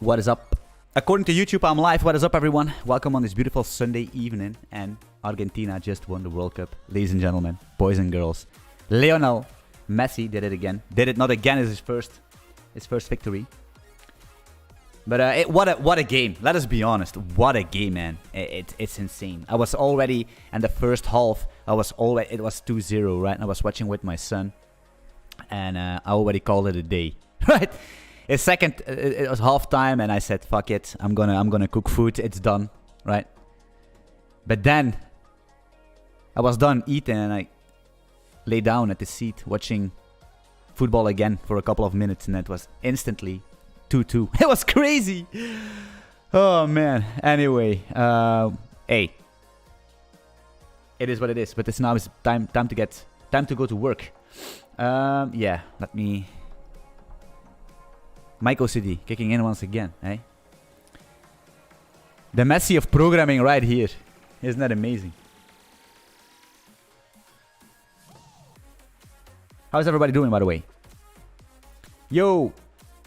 What is up? According to YouTube, I'm live. What is up, everyone? Welcome on this beautiful Sunday evening. And Argentina just won the World Cup. Ladies and gentlemen, boys and girls. Lionel Messi did it again. Did it not again is his first victory. But what a game. Let us be honest. What a game, man. It's insane. I was already in the first half. It was 2-0, right? And I was watching with my son. And I already called it a day, right? It's second, it was halftime, and I said, "Fuck it, I'm gonna cook food. It's done, right?" But then I was done eating, and I lay down at the seat watching football again for a couple of minutes, and it was instantly 2-2. It was crazy. Oh man. Anyway, hey, it is what it is. But it's now is time to go to work. Yeah, let me. Mike OCD kicking in once again, eh? The Messi of programming right here. Isn't that amazing? How's everybody doing, by the way? Yo,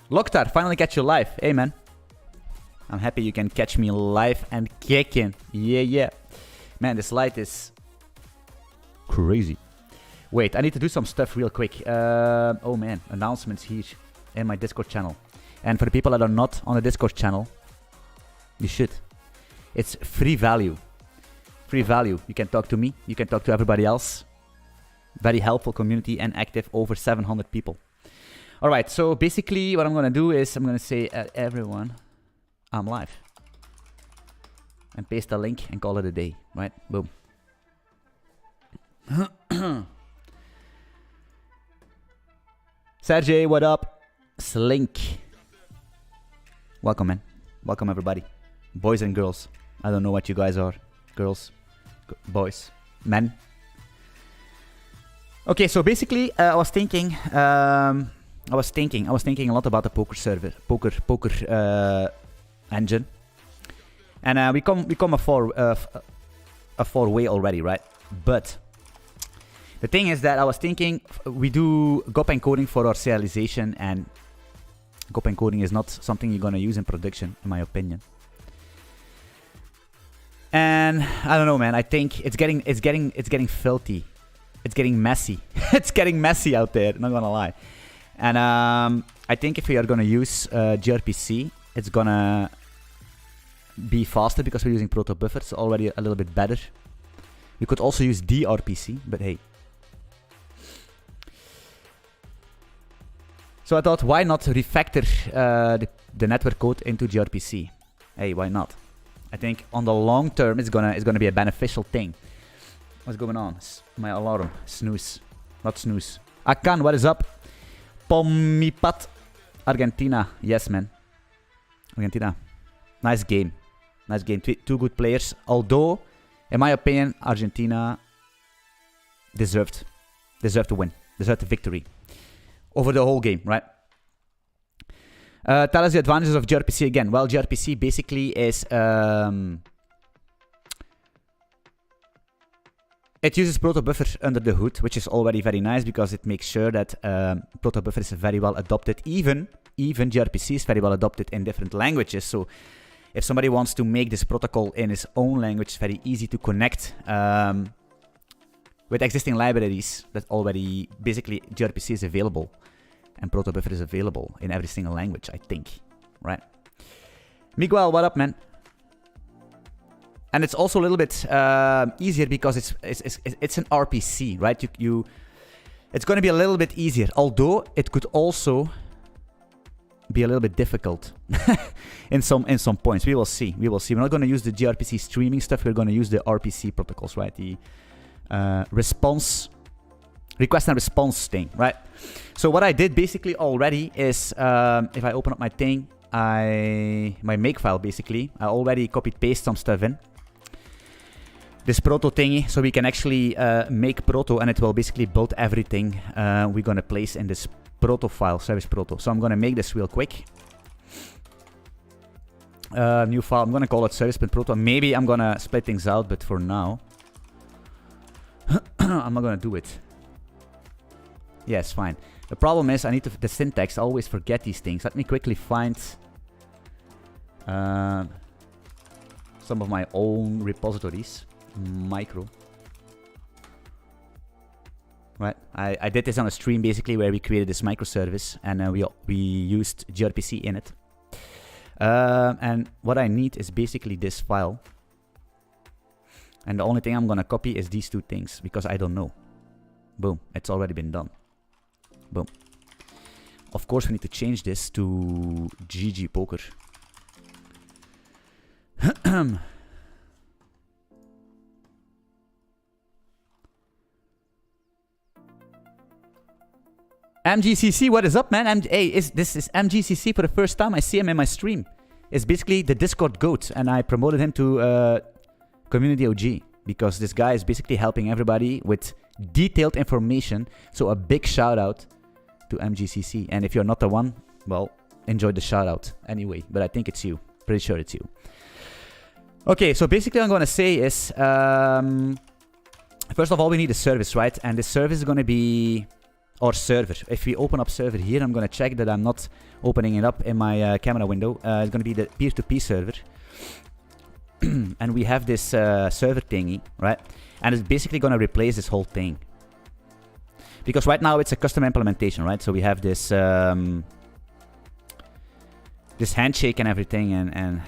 Loktar, finally catch you live. Hey, man. I'm happy you can catch me live and kicking. Yeah. Man, this light is crazy. Wait, I need to do some stuff real quick. Oh, man. Announcements here in my Discord channel. And for the people that are not on the Discord channel, you should. It's free value. Free value. You can talk to me. You can talk to everybody else. Very helpful community and active, over 700 people. Alright, so basically what I'm going to do is I'm going to say everyone, I'm live. And paste the link and call it a day. Right? Boom. Sergey, what up? Slink. Welcome, man. Welcome, everybody. Boys and girls. I don't know what you guys are. Girls. Boys. Men. Okay, so basically, I was thinking a lot about the poker server. Poker engine. And we come a far way already, right? But the thing is that I was thinking we do GOP encoding for our serialization, and GOP encoding is not something you're gonna use in production, in my opinion. And I don't know, man. I think it's getting filthy. It's getting messy. It's getting messy out there. Not gonna lie. And I think if we are gonna use gRPC, it's gonna be faster because we're using proto buffer. It's already a little bit better. You could also use dRPC, but hey. So I thought, why not refactor the network code into gRPC? Hey, why not? I think on the long term, it's gonna be a beneficial thing. What's going on? My alarm. Snooze. Not snooze. Akan, what is up? Pomipat. Argentina. Yes, man. Argentina. Nice game. Nice game. Two good players. Although, in my opinion, Argentina deserved to win. Deserved the victory. Over the whole game, right? Tell us the advantages of gRPC again. Well, gRPC basically is... it uses proto buffer under the hood, which is already very nice because it makes sure that proto buffer is very well adopted. Even gRPC is very well adopted in different languages. So if somebody wants to make this protocol in his own language, it's very easy to connect with existing libraries that already, basically, gRPC is available. And proto buffer is available in every single language, I think. Right? Miguel, what up, man? And it's also a little bit easier because it's an RPC, right? It's going to be a little bit easier. Although, it could also be a little bit difficult in some points. We will see. We're not going to use the gRPC streaming stuff. We're going to use the RPC protocols, right? The request and response thing, right? So what I did basically already is, if I open up my thing, my makefile basically, I already copied paste some stuff in this proto thingy, so we can actually make proto, and it will basically build everything we're gonna place in this proto file, service proto. So I'm gonna make this real quick. New file. I'm gonna call it service.proto. Maybe I'm gonna split things out, but for now, I'm not gonna do it. Yes, fine. The problem is I need the syntax. I always forget these things. Let me quickly find some of my own repositories, micro. Right, I did this on a stream basically where we created this microservice and we used gRPC in it. And what I need is basically this file. And the only thing I'm gonna copy is these two things because I don't know. Boom, it's already been done. Boom. Of course we need to change this to GG Poker. MGCC, what is up, man? Hey, this is MGCC for the first time. I see him in my stream. It's basically the Discord GOAT, and I promoted him to Community OG because this guy is basically helping everybody with detailed information. So a big shout out to MGCC. And if you're not the one, well, enjoy the shout out anyway. But I think it's you. Pretty sure it's you. Okay, so basically what I'm going to say is, first of all, we need a service, right? And the service is going to be our server. If we open up server here, I'm going to check that I'm not opening it up in my camera window. It's going to be the peer-to-peer server. And we have this server thingy, right? And it's basically going to replace this whole thing. Because right now it's a custom implementation, right? So we have this this handshake and everything, and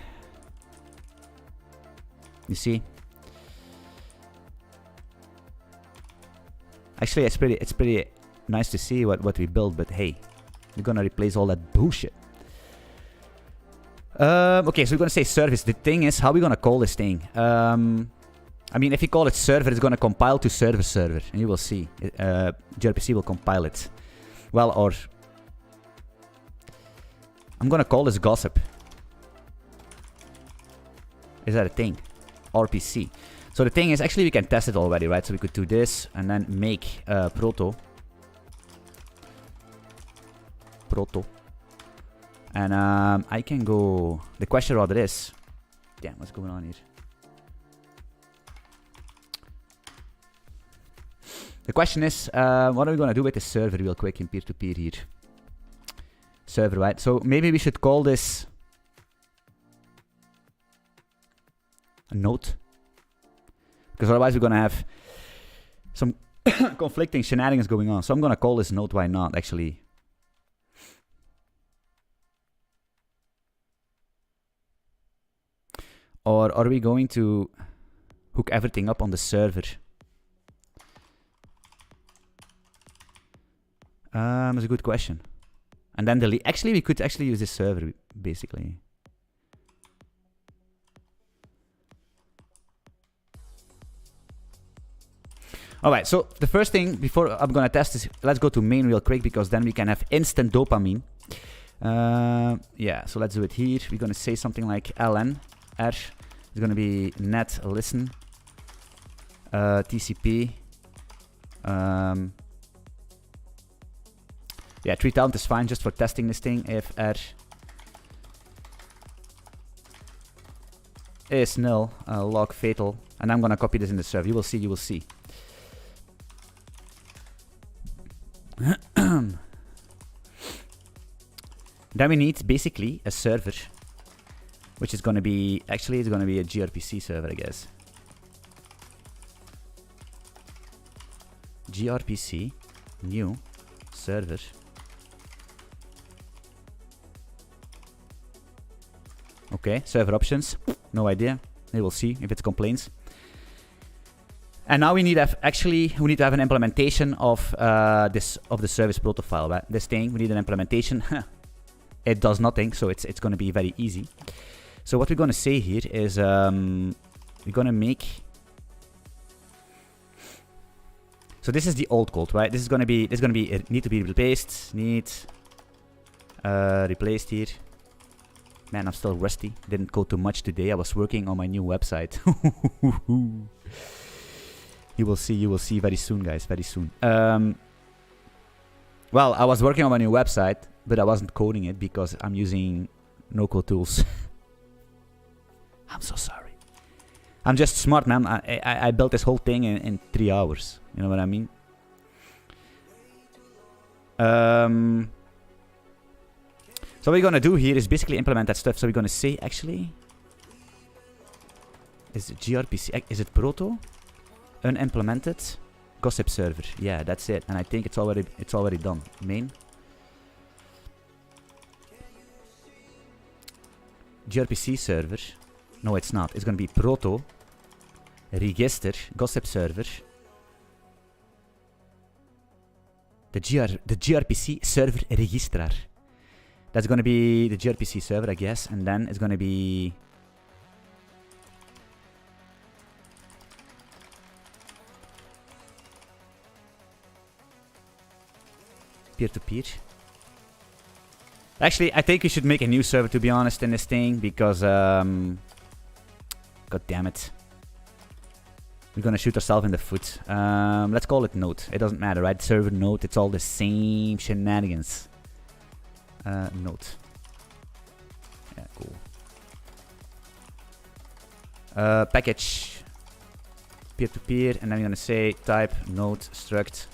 you see. Actually, it's pretty nice to see what we built, but hey, we're gonna replace all that bullshit. Okay, so we're gonna say service. The thing is, how are we gonna call this thing? I mean, if you call it server, it's gonna compile to server, and you will see. gRPC will compile it. Well, or I'm gonna call this gossip. Is that a thing? RPC. So the thing is, actually, we can test it already, right? So we could do this and then make proto. And I can go. The question rather is, damn, what's going on here? The question is, what are we gonna do with the server real quick in peer-to-peer here? Server, right? So maybe we should call this a node, because otherwise we're gonna have some conflicting shenanigans going on. So I'm gonna call this node. Why not? Actually. Or are we going to hook everything up on the server? That's a good question. And then delete. Actually, we could actually use this server, basically. Alright, so the first thing, before I'm gonna test this, let's go to main real quick, because then we can have instant dopamine. Yeah, so let's do it here. We're gonna say something like ln r is gonna be net listen TCP. Yeah, 3000 is fine just for testing this thing. If r is nil, log fatal, and I'm gonna copy this in the server. You will see, you will see. Then we need basically a server, which is gonna be, actually it's gonna be a gRPC server, I guess. gRPC new server. Okay, server options, no idea. We will see if it complains. And now we need to have, actually, we need to have an implementation of the service protocol, right? This thing, we need an implementation. It does nothing, so it's going to be very easy. So what we're going to say here is we're going to make. So this is the old code, right? This is going to be it need to be replaced. Replaced here. Man, I'm still rusty. Didn't code too much today. I was working on my new website. You will see very soon, guys, very soon. Well, I was working on my new website, but I wasn't coding it because I'm using no-code tools. I'm so sorry. I'm just smart, man. I built this whole thing in 3 hours. You know what I mean? So what we're gonna do here is basically implement that stuff. So we're gonna say actually, is it gRPC? Is it proto? Unimplemented gossip server. Yeah, that's it. And I think it's already done. Main gRPC server. No, it's not. It's gonna be proto register gossip server. The gRPC server registrar. That's gonna be the gRPC server, I guess, and then it's gonna be peer-to-peer. Actually, I think we should make a new server, to be honest, in this thing, because god damn it, we're gonna shoot ourselves in the foot. Let's call it node. It doesn't matter, right? Server node, it's all the same shenanigans. Node. Yeah, cool. Package peer-to-peer, and then we're gonna say type node struct,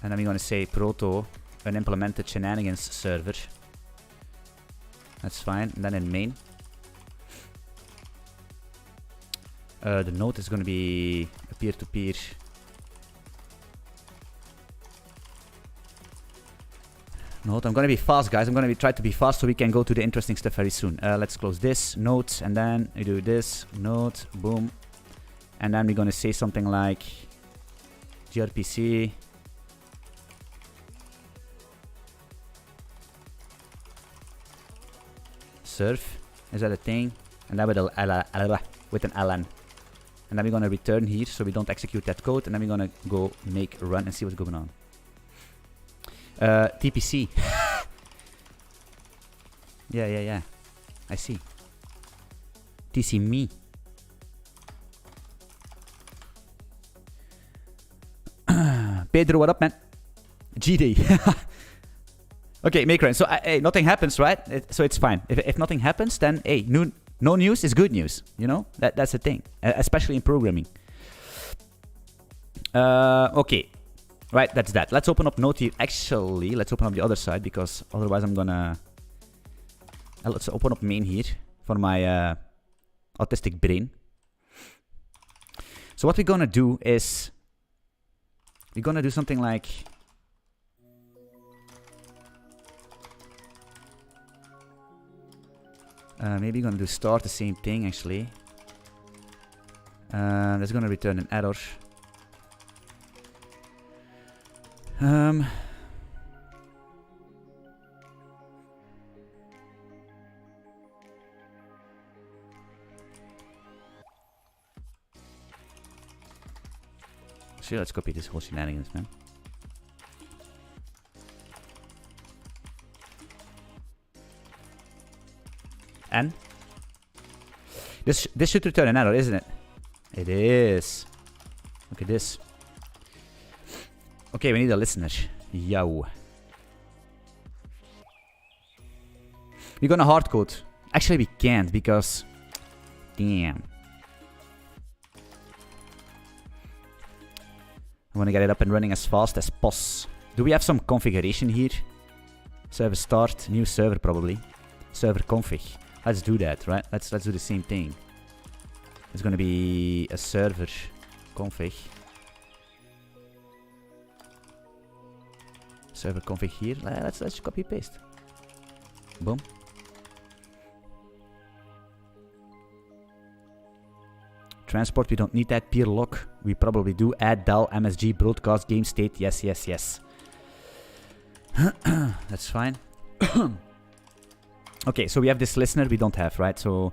and then we're gonna say proto unimplemented shenanigans server. That's fine. And then in main, the node is gonna be a peer-to-peer. Node. I'm gonna be fast, guys. I'm gonna try to be fast so we can go to the interesting stuff very soon. Let's close this node, and then we do this node, boom, and then we're gonna say something like gRPC serve. Is that a thing? And then with an ln, and then we're gonna return here so we don't execute that code, and then we're gonna go make run and see what's going on. TPC. yeah. I see. TC me. Pedro, what up, man? GD. Okay, make run. So, hey, nothing happens, right? So it's fine. If nothing happens, then, hey, no news is good news. You know? That's the thing. Especially in programming. Okay. Right, that's that. Let's open up Node here. Actually, let's open up the other side, because otherwise I'm gonna... let's open up main here for my autistic brain. So what we're gonna do is... we're gonna do something like... maybe we're gonna do start the same thing, actually. That's gonna return an error. So let's copy this whole shenanigans, man. And this should return an error, isn't it? It is. Look at this. Okay, we need a listener. Yo. We're gonna hardcode. Actually, we can't because... damn. I want to get it up and running as fast as possible. Do we have some configuration here? Server start, new server probably. Server config. Let's do that, right? Let's do the same thing. It's gonna be a server config. Server config here. Let's copy paste. Boom. Transport, we don't need that. Peer lock, we probably do. Add DAL, MSG, broadcast, game state. Yes. That's fine. Okay, so we have this listener we don't have, right? So,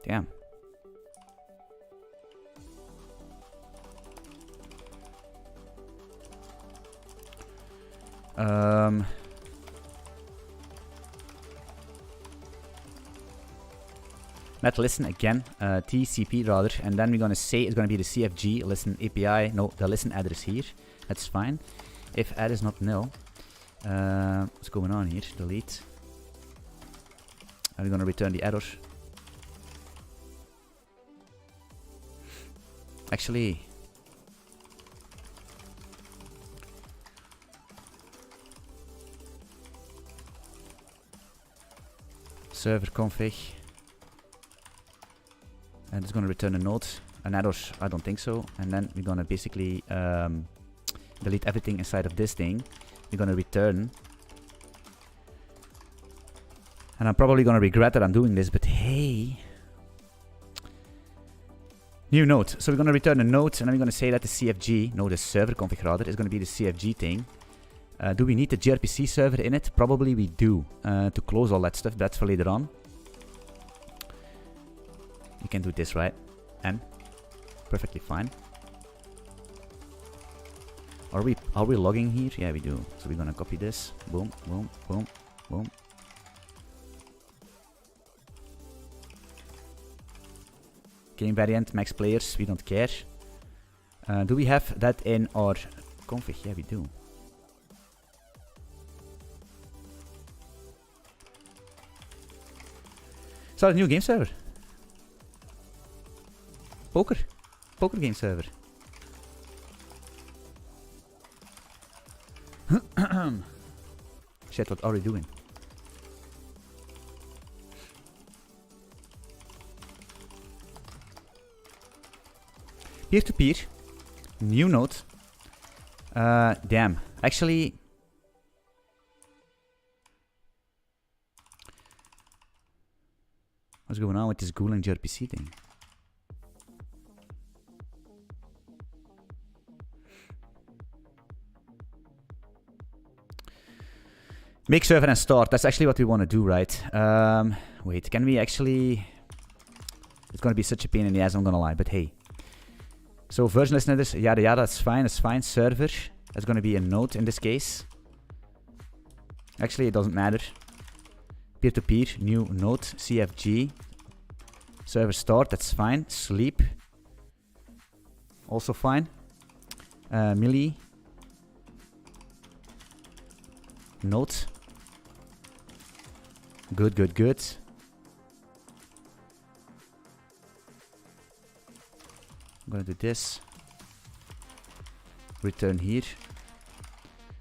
damn. Let listen again, TCP rather, and then we're gonna say it's gonna be the CFG listen API. No, the listen address here. That's fine. If add is not nil, what's going on here? Delete. And we're gonna return the error. Actually, server config, and it's gonna return a note, an error. I don't think so. And then we're gonna basically delete everything inside of this thing. We're gonna return, and I'm probably gonna regret that I'm doing this, but hey. New note. So we're going to return a note, and then we're going to say that the CFG, no, the server config rather, is going to be the CFG thing. Do we need the gRPC server in it? Probably we do, to close all that stuff. That's for later on. You can do this, right? And perfectly fine. Are we logging here? Yeah, we do. So we're going to copy this. Boom, boom, boom, boom. Game variant, max players, we don't care. Do we have that in our config? Yeah, we do. Start a new game server. Poker game server. Shit, what are we doing? Peer-to-peer, new node. Damn. Actually, what's going on with this Golang gRPC thing? Make server and start. That's actually what we want to do, right? Wait, can we actually... It's going to be such a pain in the ass, I'm going to lie, but hey. So version listeners, yada yada, that's fine, server, that's gonna be a node in this case. Actually, it doesn't matter. Peer-to-peer, new node, CFG. Server start, that's fine. Sleep, also fine. Milli. Node. Good. I'm gonna do this. Return here.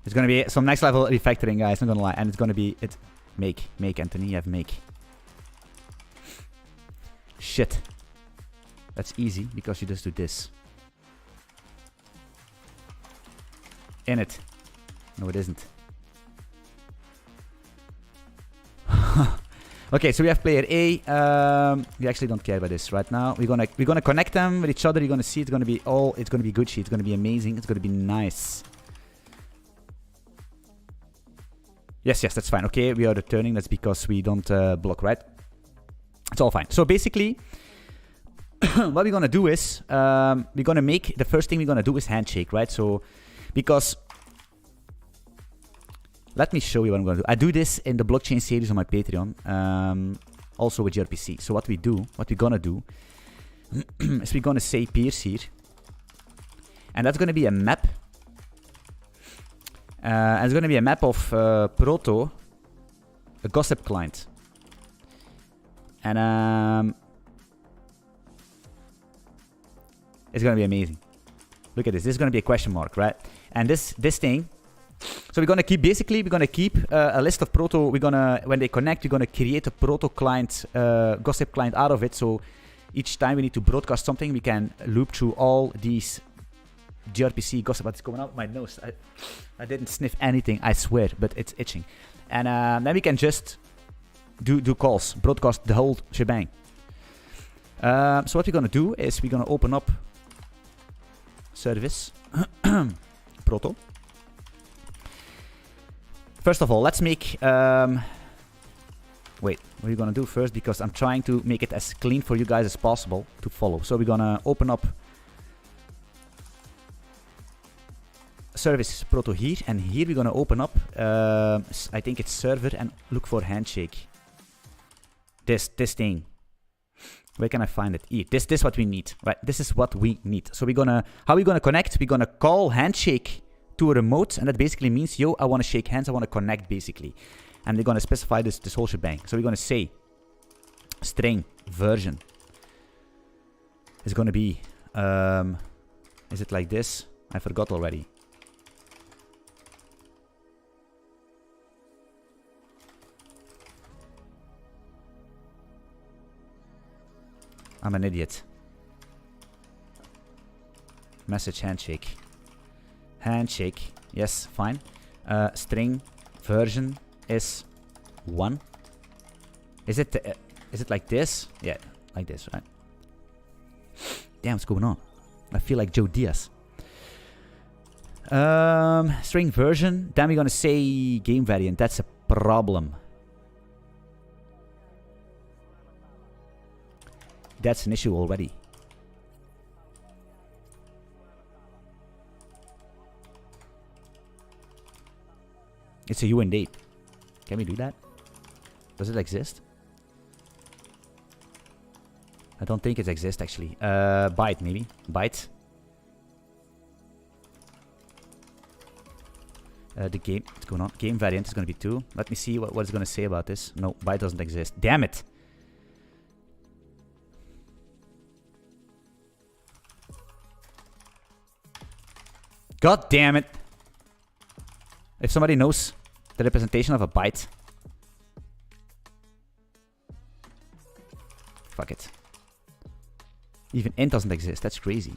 It's gonna be some next level refactoring, guys, not gonna lie. And it's gonna be make Anthony, you have make. Shit. That's easy because you just do this. In it. No, it isn't. Okay, so we have player A. We actually don't care about this right now. We're gonna connect them with each other. You're gonna see it's gonna be Gucci. It's gonna be amazing. It's gonna be nice. Yes, that's fine. Okay, we are returning. That's because we don't block, right? It's all fine. So basically, what we're gonna do is we're gonna make the first thing we're gonna do is handshake, right? So because let me show you what I'm going to do. I do this in the blockchain series on my Patreon, also with gRPC. So what we're going to do, is we're going to say peers here. And that's going to be a map. And it's going to be a map of Proto, a gossip client. And it's going to be amazing. Look at this. This is going to be a question mark, right? And this thing... So we're gonna keep a list of Proto. When they connect, we're gonna create a Proto client, gossip client out of it. So each time we need to broadcast something, we can loop through all these gRPC gossip. What's going out my nose? I didn't sniff anything, I swear, but it's itching. And then we can just do calls, broadcast the whole shebang. So what we're gonna do is we're gonna open up service Proto. First of all, let's make... wait, what are you going to do first? Because I'm trying to make it as clean for you guys as possible to follow. So we're going to open up service Proto here. And here we're going to open up, I think it's server, and look for handshake. This thing. Where can I find it? Here. This is what we need, right? This is what we need. So how are we going to connect? We're going to call handshake to a remote, and that basically means, yo, I want to shake hands, I want to connect, basically. And they're going to specify this whole shebang. So we're going to say string version is gonna be, is it like this? I forgot already. I'm an idiot. Message handshake. Handshake. Yes, fine. String version is 1. Is it like this? Yeah, like this, right? Damn, what's going on? I feel like Joe Diaz. String version. Then we're gonna say game variant. That's a problem. That's an issue already. It's a UN date. Can we do that? Does it exist? I don't think it exists actually. Byte maybe. Byte. The game. What's going on? Game variant is going to be 2. Let me see what it's going to say about this. No, byte doesn't exist. Damn it! God damn it! If somebody knows the representation of a byte. Fuck it. Even int doesn't exist. That's crazy.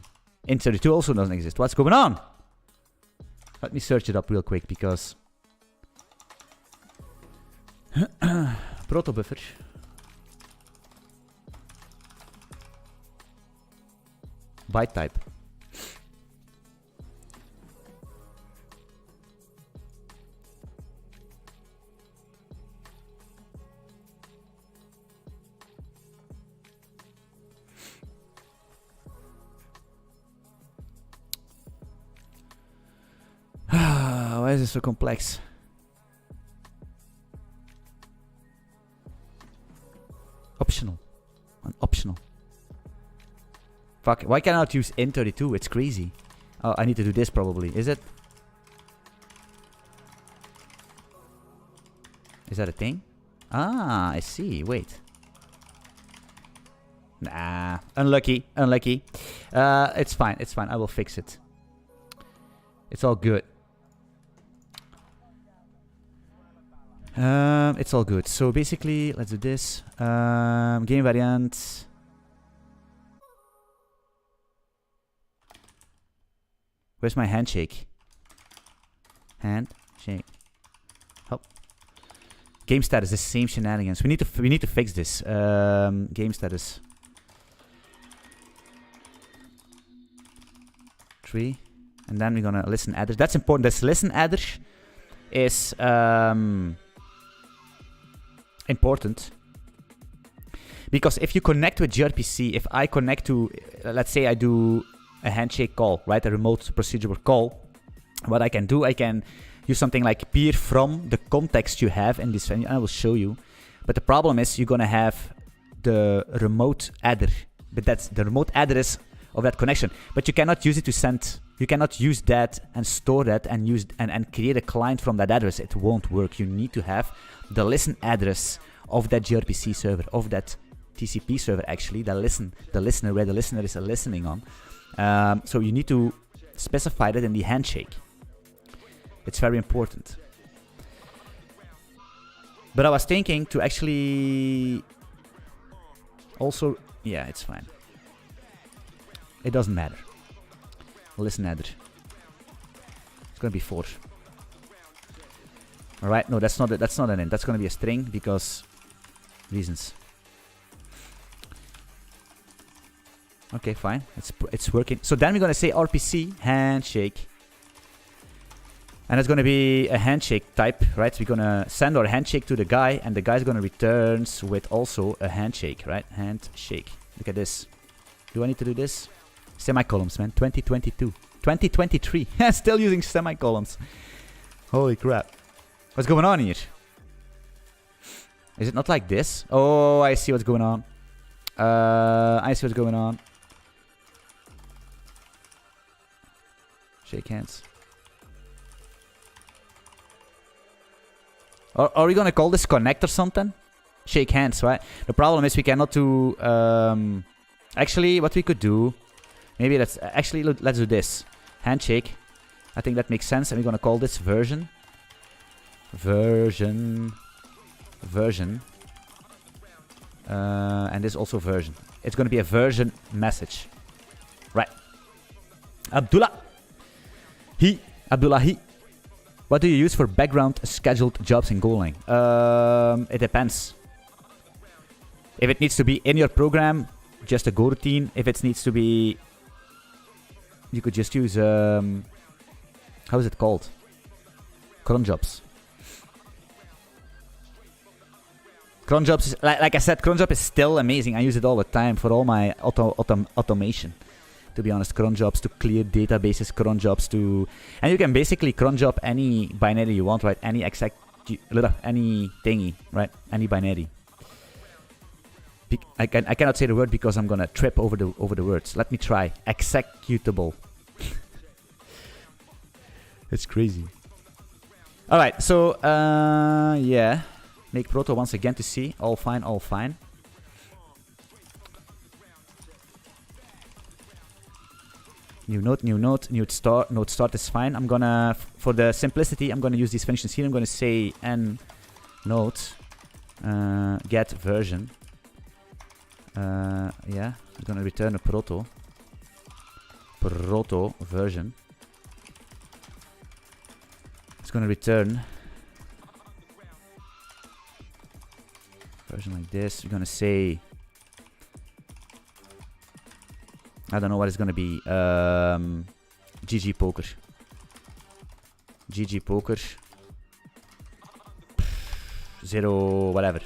Int32 also doesn't exist. What's going on? Let me search it up real quick because... Protobuffer. Byte type. Why is it so complex? Optional. Optional. Fuck. Why cannot use int32? It's crazy. Oh, I need to do this probably. Is it? Is that a thing? Ah, I see. Wait. Nah. Unlucky. Unlucky. It's fine. It's fine. I will fix it. It's all good. It's all good. So basically, let's do this. Game variant. Where's my handshake? Handshake. Hop. Game status. The same shenanigans. We need to fix this. Game status. 3. And then we're gonna listen adder. That's important. This listen adder is important. Because if you connect with gRPC, if I connect to, let's say I do a handshake call, right? A remote procedural call. What I can do, I can use something like peer from the context you have in this venue. I will show you. But the problem is you're gonna have the remote adder. But that's the remote address of that connection. But you cannot use it to send. You cannot use that and store that and use and create a client from that address. It won't work. You need to have the listen address of that gRPC server, of that TCP server actually, the listener where the listener is listening on. So you need to specify that in the handshake. It's very important. But I was thinking to actually also, yeah, it's fine. It doesn't matter. Listen adder. It's gonna be 4. All right, no, that's not an int. That's gonna be a string because reasons. Okay, fine. It's working. So then we're gonna say RPC handshake, and it's gonna be a handshake type, right? We're gonna send our handshake to the guy, and the guy's gonna returns with also a handshake, right? Handshake. Look at this. Do I need to do this? Semicolons, man. 2022. 2023. Still using semicolons. Holy crap. What's going on here? Is it not like this? Oh, I see what's going on. I see what's going on. Shake hands. Are we gonna call this connect or something? shake hands, right? The problem is we cannot do... actually, what we could do... Maybe let's... Actually, let's do this. Handshake. I think that makes sense. And we're going to call this version. Version. And this also version. It's going to be a version message. Right. Abdullahi. What do you use for background scheduled jobs in Golang? It depends. If it needs to be in your program, just a Go routine. If it needs to be... You could just use... how is it called? Cron jobs. Cron jobs is, like I said, cron job is still amazing. I use it all the time for all my automation. To be honest, cron jobs to clear databases, cron jobs to... And you can basically cron job any binary you want, right? Any any thingy, right? Any binary. I cannot say the word because I'm gonna trip over the words. Let me try. Executable. It's crazy. All right, so yeah, make proto once again to see. All fine, all fine. New node, node start is fine. I'm gonna, for the simplicity, I'm gonna use these functions here. I'm gonna say n node get version. Yeah, I'm gonna return a proto version. It's gonna return version like this. We're gonna say, I don't know what it's gonna be. GG poker. GG poker. 0 whatever.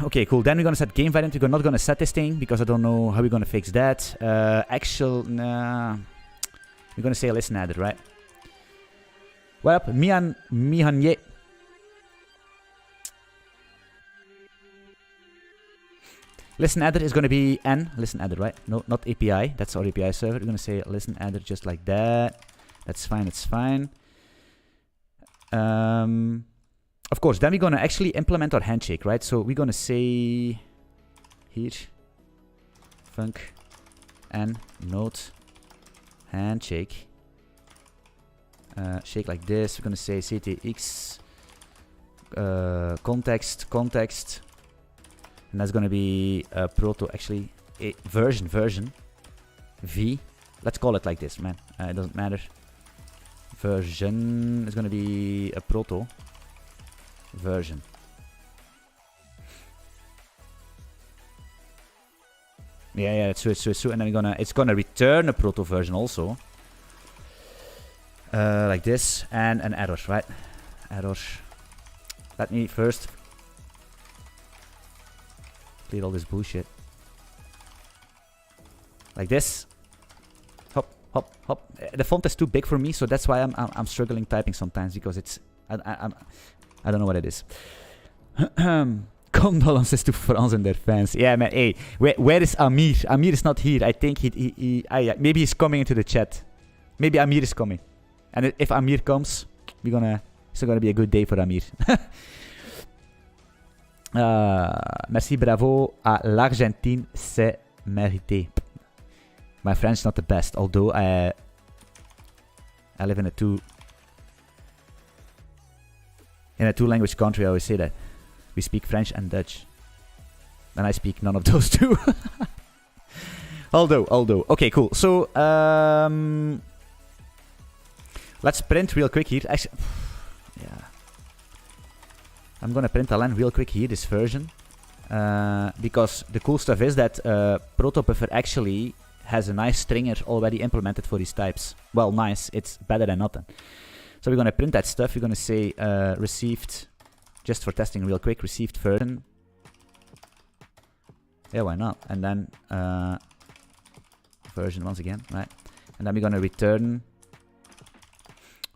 Okay, cool. Then we're gonna set game variant. We're not gonna set this thing because I don't know how we're gonna fix that. Nah. We're gonna say listen adder, right? What up, Mihanye? Listen adder is gonna be n listen adder, right? No, not API. That's our API server. We're gonna say listen adder just like that. That's fine. It's fine. Of course, then we're gonna actually implement our handshake, right? So we're gonna say here func n node handshake shake like this. We're gonna say ctx context, and that's gonna be proto actually a version v. Let's call it like this, man. It doesn't matter. Version is gonna be a proto version. Yeah, it's true. And then it's gonna return a proto version also. Like this, and an error, right? Error. Let me first clear all this bullshit. Like this. Hop, hop, hop. The font is too big for me, so that's why I'm struggling typing sometimes because it's I don't know what it is. Condolences to France and their fans. Yeah, man. Hey, where is Amir? Amir is not here. I think maybe he's coming into the chat. Maybe Amir is coming. And if Amir comes, it's gonna be a good day for Amir. Merci, bravo à l'Argentine, c'est mérité. My French is not the best, although I live in a two language country. I always say that. We speak French and Dutch. And I speak none of those two. Although. Okay, cool. So, let's print real quick here. Actually, yeah. I'm gonna print a line real quick here, this version. Because the cool stuff is that ProtoBuffer actually has a nice stringer already implemented for these types. Well, nice. It's better than nothing. So we're gonna print that stuff. We're gonna say received, just for testing real quick, received version. Yeah, why not? And then version once again, right? And then we're gonna return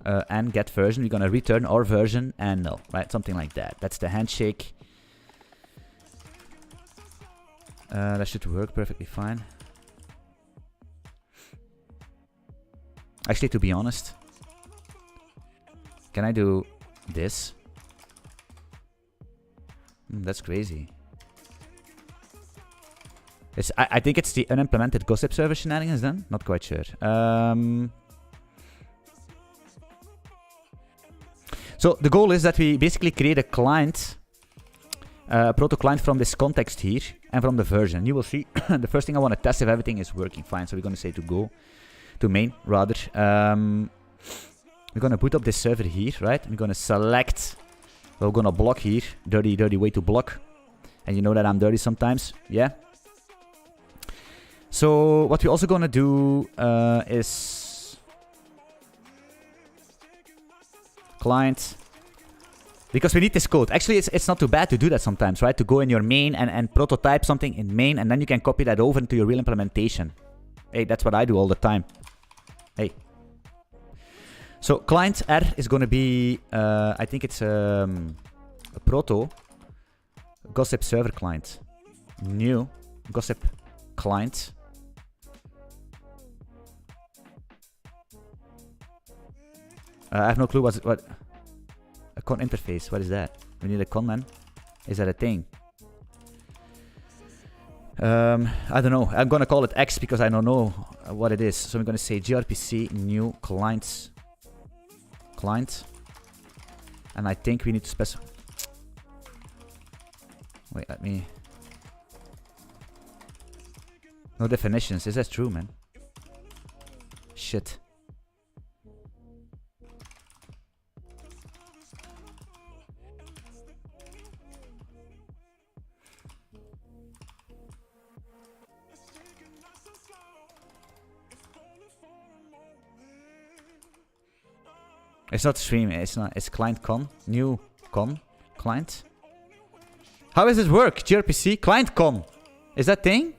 and get version. We're gonna return our version and null, right? Something like that. That's the handshake. That should work perfectly fine. Actually, to be honest, can I do this? That's crazy. I think it's the unimplemented gossip server shenanigans then? Not quite sure. So the goal is that we basically create a client, a proto client from this context here and from the version. You will see the first thing I want to test if everything is working fine. So we're going to say to main rather. We're going to boot up this server here, right? We're going to select, we're going to block here, dirty way to block. And you know that I'm dirty sometimes, yeah? So what we're also going to do is client, because we need this code. Actually, it's not too bad to do that sometimes, right? To go in your main and prototype something in main, and then you can copy that over into your real implementation. Hey, that's what I do all the time. Hey. So client R is going to be, I think it's a proto gossip server client. New gossip client. I have no clue what a con interface. What is that? We need a con man. Is that a thing? I don't know. I'm gonna call it X because I don't know what it is. So I'm gonna say gRPC new client, and I think we need to specify. Wait, let me. No definitions. Is that true, man? Shit. It's not stream, it's not, it's client con, new con, client. How does it work? gRPC, client con. Is that thing?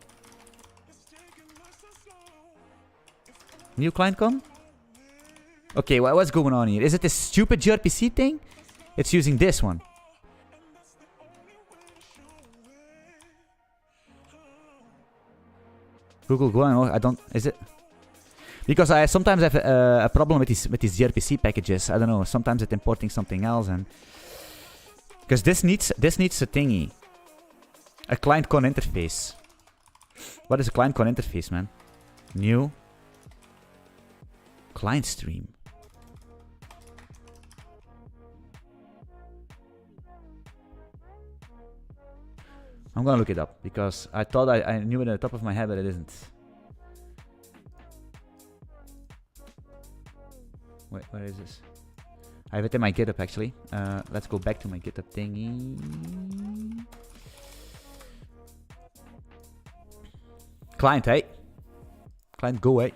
New client con? Okay, what's going on here? Is it this stupid gRPC thing? It's using this one. Google Golang, I don't, is it? Because I sometimes have a problem with these gRPC packages. I don't know. Sometimes it's importing something else, and because this needs a thingy, a client con interface. What is a client con interface, man? New client stream. I'm gonna look it up because I thought I knew it at the top of my head, but it isn't. Wait, where is this? I have it in my GitHub actually. Let's go back to my GitHub thingy. Client, hey? Client, go, hey?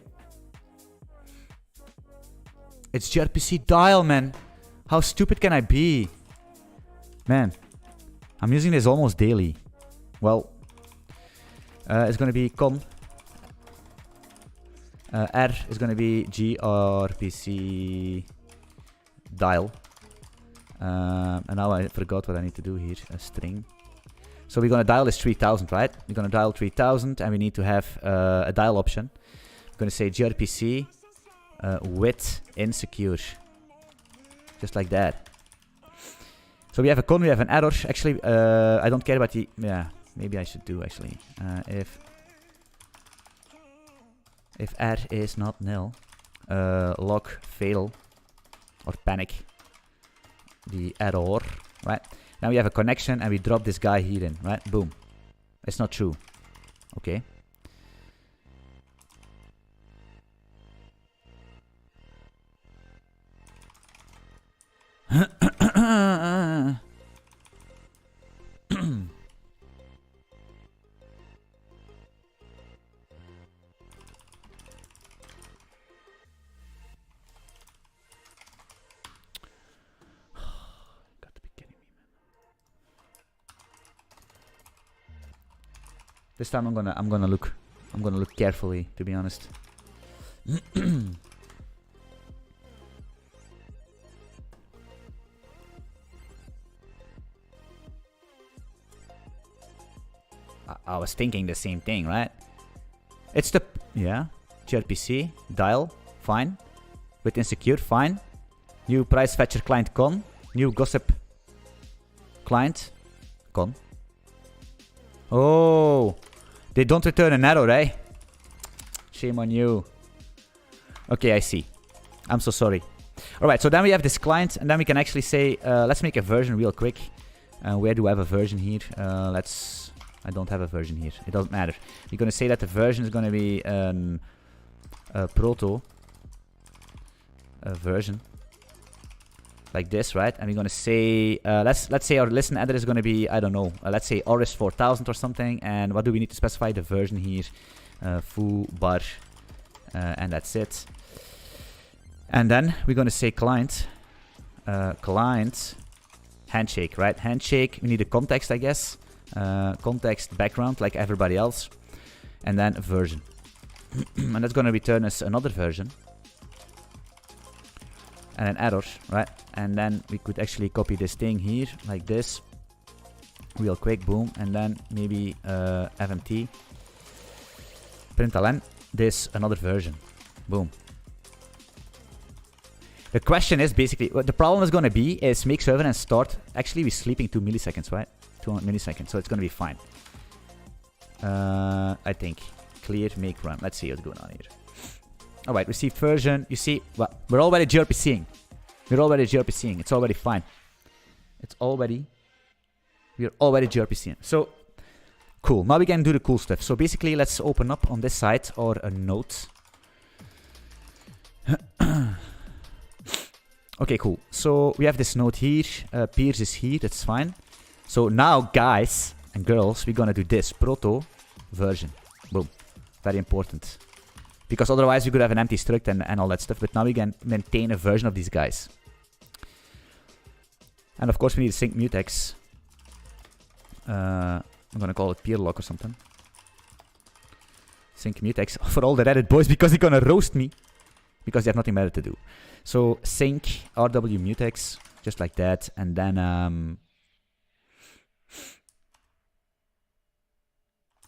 It's gRPC dial, man. How stupid can I be? Man, I'm using this almost daily. Well, it's gonna be con. R is going to be gRPC dial. And now I forgot what I need to do here. A string. So we're going to dial this 3000, right? We're going to dial 3000 and we need to have a dial option. I'm going to say gRPC with insecure. Just like that. So we have a con, we have an error. Actually, I don't care about the... Yeah, maybe I should do actually. If R is not nil, log fail or panic the error, right? Now we have a connection and we drop this guy here in, right? Boom. It's not true. Okay. This time I'm gonna look carefully, to be honest. I was thinking the same thing, right? It's the gRPC dial, fine. With insecure, fine. New price fetcher client con, new gossip client, con. Oh, they don't return an error, eh? Shame on you. Okay, I see. I'm so sorry. Alright, so then we have this client, and then we can actually say, let's make a version real quick. Where do I have a version here? I don't have a version here. It doesn't matter. We're going to say that the version is going to be a proto version. Like this, right? And we're going to say, let's say our listen address is going to be, I don't know, let's say Oris 4000 or something. And what do we need to specify? The version here, foo bar, and that's it. And then we're going to say client, client handshake, right? Handshake, we need a context, I guess. Context background like everybody else. And then a version. And that's going to return us another version. And an error, right? And then we could actually copy this thing here, like this. Real quick, boom. And then maybe fmt. Println, this another version. Boom. The question is basically, what the problem is going to be is make server and start. Actually, we're sleeping 2 milliseconds, right? 200 milliseconds, so it's going to be fine. I think. Clear, make run. Let's see what's going on here. Alright, received version. You see, well, we're already gRPCing. We're already gRPCing. It's already fine. We're already gRPCing. So, cool. Now we can do the cool stuff. So basically, let's open up on this side or a note. Okay, cool. So we have this node here. Peers is here. That's fine. So now, guys and girls, we're gonna do this proto version. Boom. Very important. Because otherwise we could have an empty struct and all that stuff. But now we can maintain a version of these guys. And of course we need a sync mutex. I'm gonna call it peer lock or something. Sync mutex for all the Reddit boys because they're gonna roast me. Because they have nothing better to do. So sync rw mutex, just like that. And then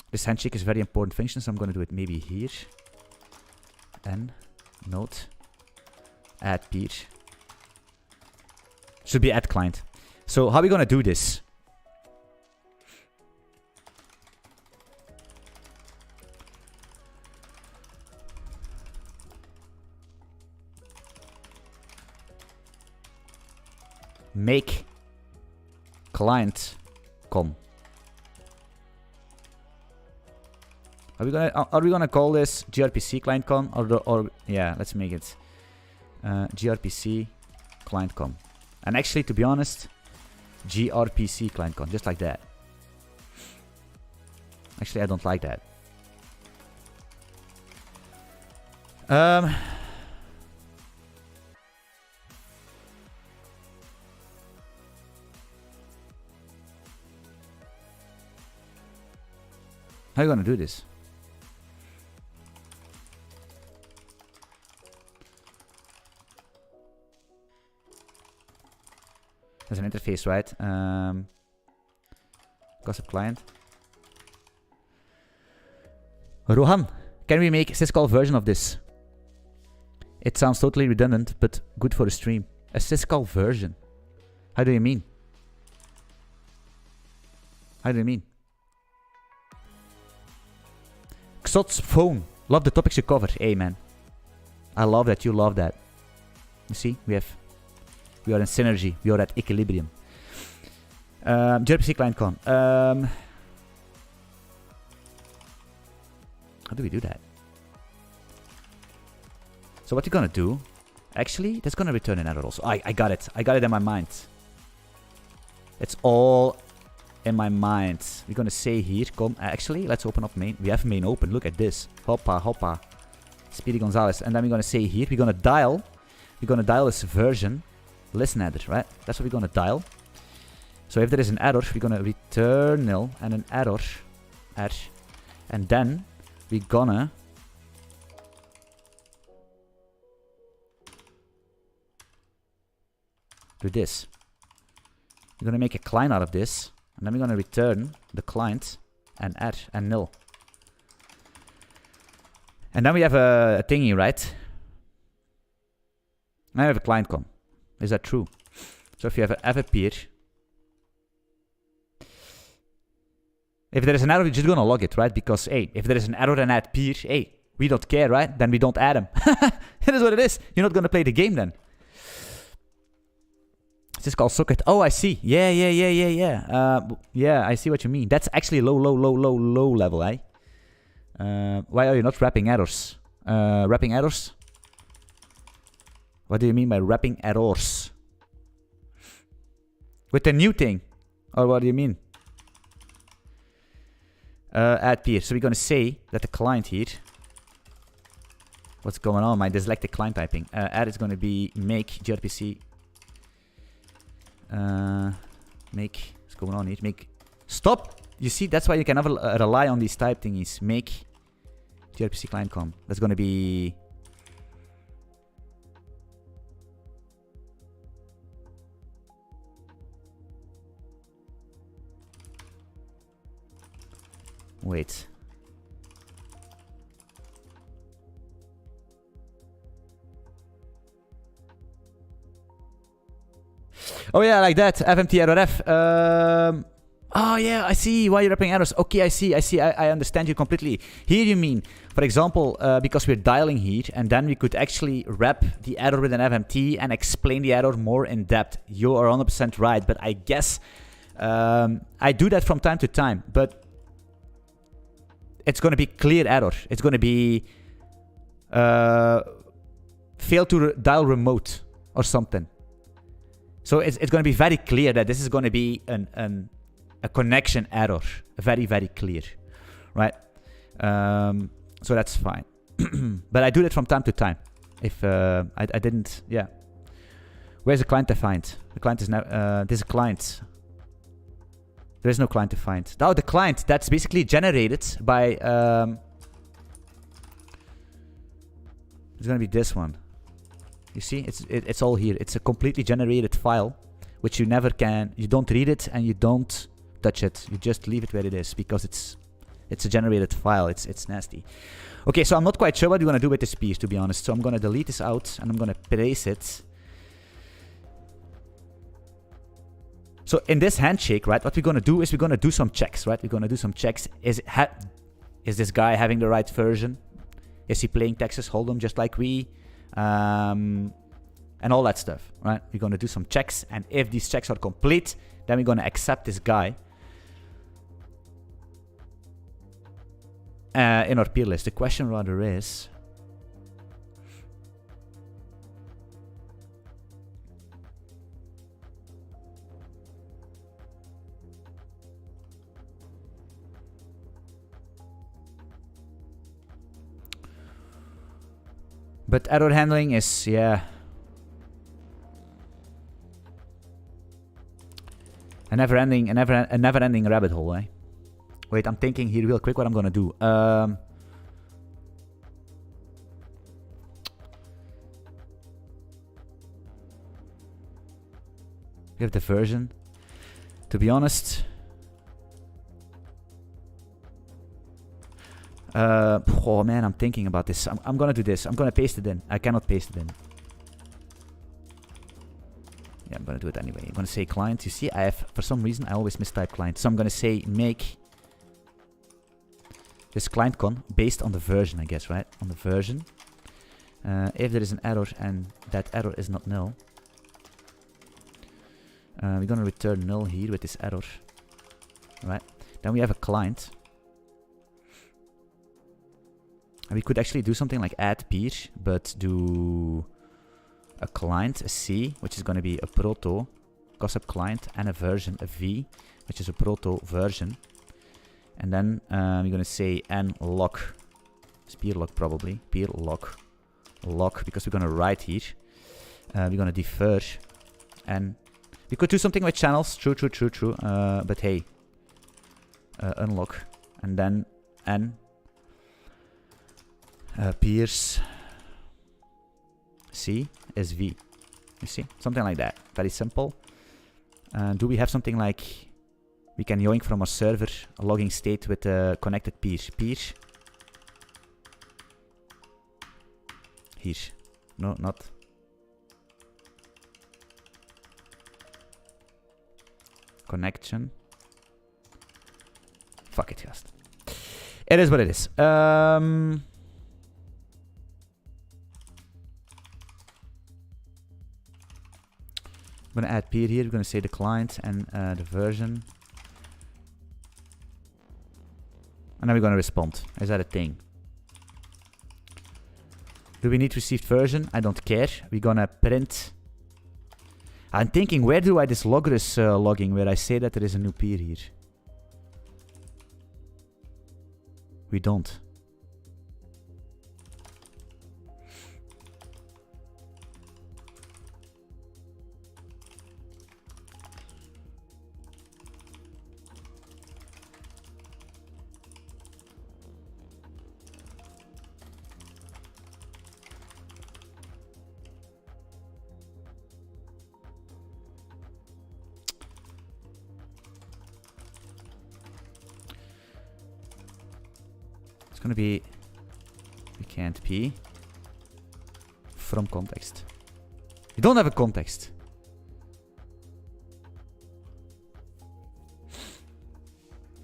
this handshake is a very important function, so I'm gonna do it maybe here. And node add peer. Should be add client. So how are we gonna do this? Make client com. Are we gonna call this gRPC client com or yeah, let's make it gRPC client com. And actually, to be honest, gRPC client com, just like that. Actually, I don't like that. How are you gonna do this? There's an interface, right? Gossip client. Rohan, can we make a syscall version of this? It sounds totally redundant, but good for a stream. A syscall version? How do you mean? How do you mean? Xot's phone. Love the topics you cover. Hey, man. I love that you love that. You see, we are in synergy. We are at equilibrium. gRPC client con. How do we do that? So what you're gonna do? Actually, that's gonna return an error also. I got it. I got it in my mind. It's all in my mind. We're gonna say here, come. Actually, let's open up main. We have main open. Look at this. Hoppa, hoppa. Speedy Gonzalez. And then we're gonna say here, we're gonna dial this version. Listen at it, right? That's what we're gonna dial. So if there is an error, we're gonna return nil and an error. And then we're gonna do this. We're gonna make a client out of this. And then we're gonna return the client and add and nil. And then we have a thingy, right? Now we have a client com. Is that true? So if you have a peer, If there is an error, we're just gonna log it, right? Because, hey, if there is an error and add peer, hey, we don't care, right? Then we don't add them. It is what it is. You're not gonna play the game then. Is this called socket? Oh, I see. Yeah. Yeah, I see what you mean. That's actually low level, eh? Why are you not wrapping errors? Wrapping errors? What do you mean by wrapping errors? With the new thing? Or what do you mean? Add peer. So we're gonna say that the client here. What's going on? My dyslexic client typing. Add is gonna be make gRPC. Make. What's going on here? Make. Stop! You see, that's why you can never rely on these type thingies. Make gRPC client com. That's gonna be. Wait. Oh yeah, like that. FMT error F. Oh yeah, I see why you're wrapping errors. Okay, I see. I understand you completely. Here you mean, for example, because we're dialing here, and then we could actually wrap the error with an FMT and explain the error more in depth. You are 100% right, but I guess I do that from time to time, but it's going to be clear error. It's going to be fail to dial remote or something. So it's going to be very clear that this is going to be a connection error. Very clear, right? So that's fine. But I do that from time to time. If I didn't, yeah. Where's the client defined? The client is now, there's a client. There is no client defined. Now the client, that's basically generated by, it's going to be this one. You see, it's all here. It's a completely generated file, which you never can, you don't read it and you don't touch it. You just leave it where it is because it's a generated file. It's nasty. Okay, so I'm not quite sure what we're going to do with this piece, to be honest. So I'm going to delete this out and I'm going to place it. So in this handshake, right, what we're going to do is we're going to do some checks, right? We're going to do some checks. Is this guy having the right version? Is he playing Texas Hold'em just like we? And all that stuff, right? We're going to do some checks, and if these checks are complete, then we're going to accept this guy in our peer list. The question rather is, but error handling is, yeah, a never-ending rabbit hole, eh? Wait, I'm thinking here real quick what I'm gonna do. We have the version. To be honest, oh man, I'm thinking about this. I'm gonna do this. I'm gonna paste it in. I cannot paste it in. Yeah, I'm gonna do it anyway. I'm gonna say client. You see, I have, for some reason, I always mistype client. So I'm gonna say make this client con based on the version, I guess, right? On the version. If there is an error and that error is not null, we're gonna return null here with this error, right? Then we have a client. And we could actually do something like add peer, but do a client, a C, which is going to be a proto concept client, and a version, a V, which is a proto version. And then we're going to say n lock, it's peer lock probably, peer lock, because we're going to write here. We're going to defer, and we could do something with channels, true. But hey, unlock, and then n. Peers C is V. You see? Something like that. Very simple. Do we have something like we can yoink from our server a logging state with a connected peer? Peer. Here. No, not. Fuck it, gast. It is what it is. I'm gonna add peer here. We're gonna say the client and the version. And then we're gonna respond. Is that a thing? Do we need received version? I don't care. We're gonna print. I'm thinking, where do I this logger's logging where I say that there is a new peer here? We don't. It's gonna be, we can't p from context. We don't have a context.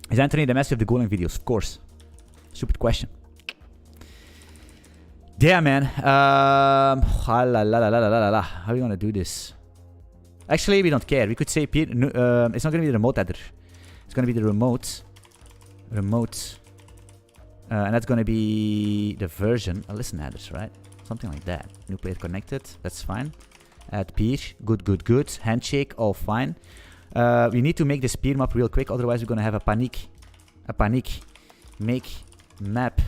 Is Anthony the master of the Golang videos? Of course. Stupid question. Yeah, man. How are we gonna do this? Actually, we don't care. We could say peer. It's not gonna be the remote header. It's gonna be the remote. And that's gonna be the version. Listen headers, right? Something like that. New player connected. That's fine. Add peer. Good. Handshake. All fine. We need to make this peer map real quick. Otherwise, we're gonna have a panic. Make map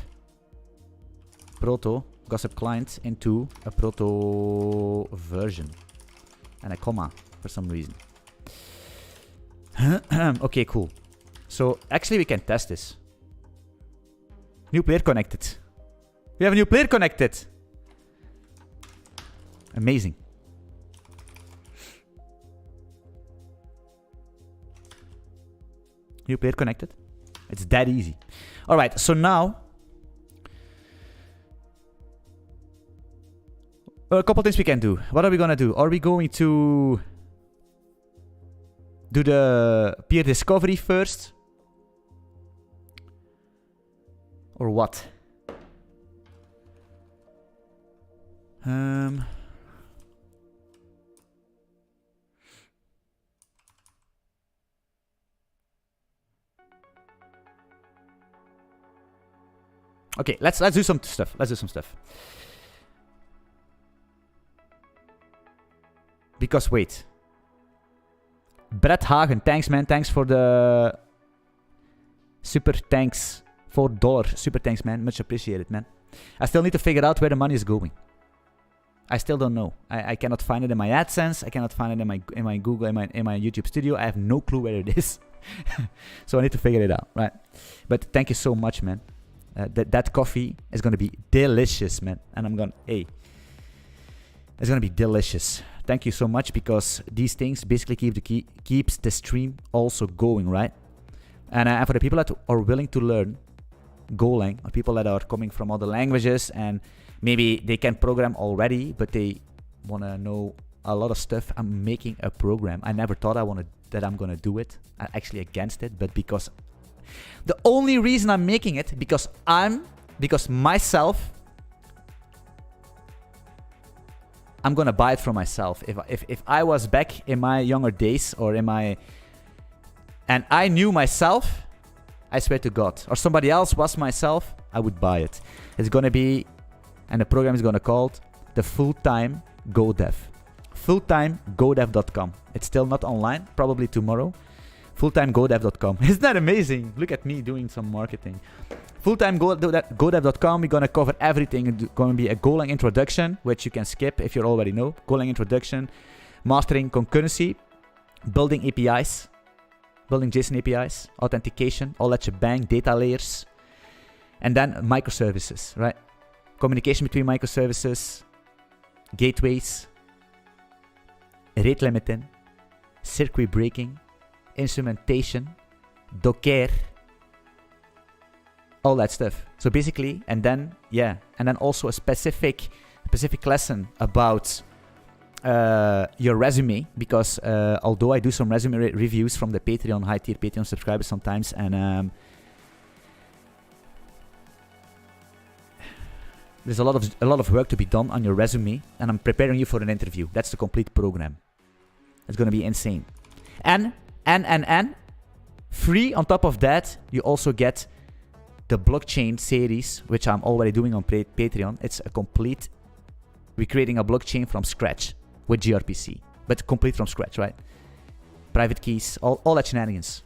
proto gossip client into a proto version and a comma for some reason. Okay, cool. So actually, we can test this. New player connected. We have a new player connected. Amazing. New player connected. It's that easy. All right, so now a couple things we can do. What are we gonna do? Are we going to do the peer discovery first? Or what? Okay, let's do some stuff. Because wait. Brett Hagen, thanks man. Thanks for the super thanks. $4. Super thanks, man. Much appreciated, man. I still need to figure out where the money is going. I still don't know. I cannot find it in my AdSense. I cannot find it in my Google, in my YouTube Studio. I have no clue where it is. So I need to figure it out, right? But thank you so much, man. That coffee is going to be delicious, man. And I'm going to, hey. It's going to be delicious. Thank you so much, because these things basically keeps the stream also going, right? And for the people that are willing to learn Golang, or people that are coming from other languages and maybe they can program already, but they want to know a lot of stuff, I'm making a program. I never thought that I'm going to do it. I'm actually against it, but because the only reason I'm making it, because myself, I'm going to buy it for myself. If I was back in my younger days, or and I knew myself, I swear to God, or somebody else was myself, I would buy it. It's gonna be, and the program is gonna called the full-time GoDev. fulltimegodev.com. It's still not online, probably tomorrow. fulltimegodev.com. Isn't that amazing? Look at me doing some marketing. fulltimegodev.com. We're gonna cover everything. It's gonna be a Golang introduction, which you can skip if you already know. Golang introduction, mastering concurrency, building APIs. Building JSON APIs, authentication, all that shebang, data layers, and then microservices, right? Communication between microservices, gateways, rate limiting, circuit breaking, instrumentation, Docker, all that stuff. So basically, and then also a specific lesson about your resume, because although I do some resume reviews from the Patreon, high tier Patreon subscribers sometimes, and There's a lot of work to be done on your resume, and I'm preparing you for an interview. That's the complete program. It's gonna be insane. And free on top of that, you also get the blockchain series, which I'm already doing on Patreon. It's a complete recreating a blockchain from scratch with gRPC, but complete from scratch, right? Private keys, all that shenanigans,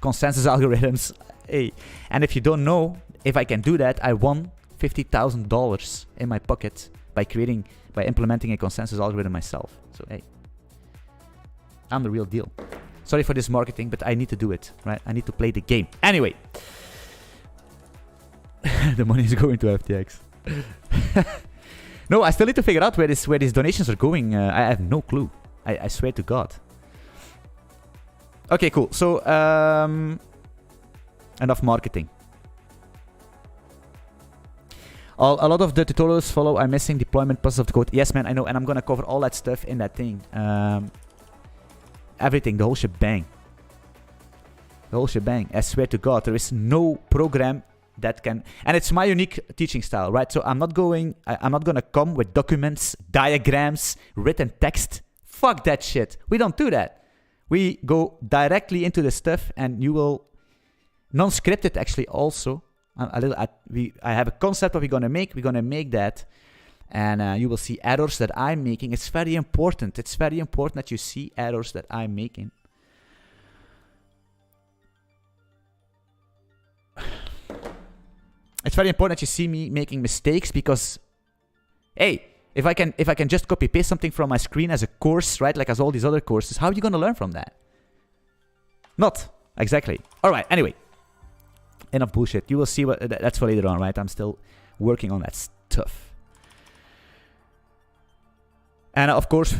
consensus algorithms. Hey, and if you don't know, if I can do that, I won $50,000 in my pocket by implementing a consensus algorithm myself. So hey, I'm the real deal. Sorry for this marketing, but I need to do it, right? I need to play the game. Anyway, the money is going to FTX. No, I still need to figure out where these donations are going. I have no clue. I swear to God. Okay, cool. So enough marketing. A lot of the tutorials follow. I'm missing deployment process of the code. Yes, man, I know, and I'm gonna cover all that stuff in that thing. Everything, the whole shebang. The whole shebang. I swear to God, there is no program that can, and it's my unique teaching style, right? So I'm not gonna come with documents, diagrams, written text. Fuck that shit. We don't do that. We go directly into the stuff, and you will non-scripted actually also. I have a concept what we're gonna make. We're gonna make that, and you will see errors that I'm making. It's very important. It's very important that you see errors that I'm making. It's very important that you see me making mistakes, because, hey, if I can just copy paste something from my screen as a course, right, like as all these other courses, how are you gonna learn from that? Not exactly. All right. Anyway, enough bullshit. You will see what that's for later on, right? I'm still working on that stuff, and of course,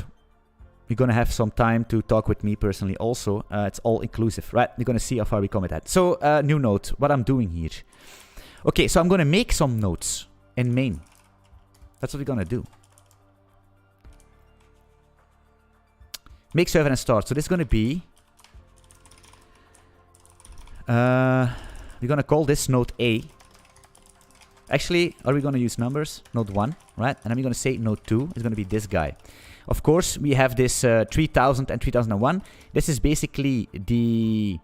you're gonna have some time to talk with me personally. Also, it's all inclusive, right? You're gonna see how far we come with that. So, new note. What I'm doing here. Okay, so I'm gonna make some nodes in main. That's what we're gonna do. Make server and start. So this is gonna be. We're gonna call this node A. Actually, are we gonna use numbers? Node 1, right? And then we're gonna say node 2 is gonna be this guy. Of course, we have this 3000 and 3001. This is basically the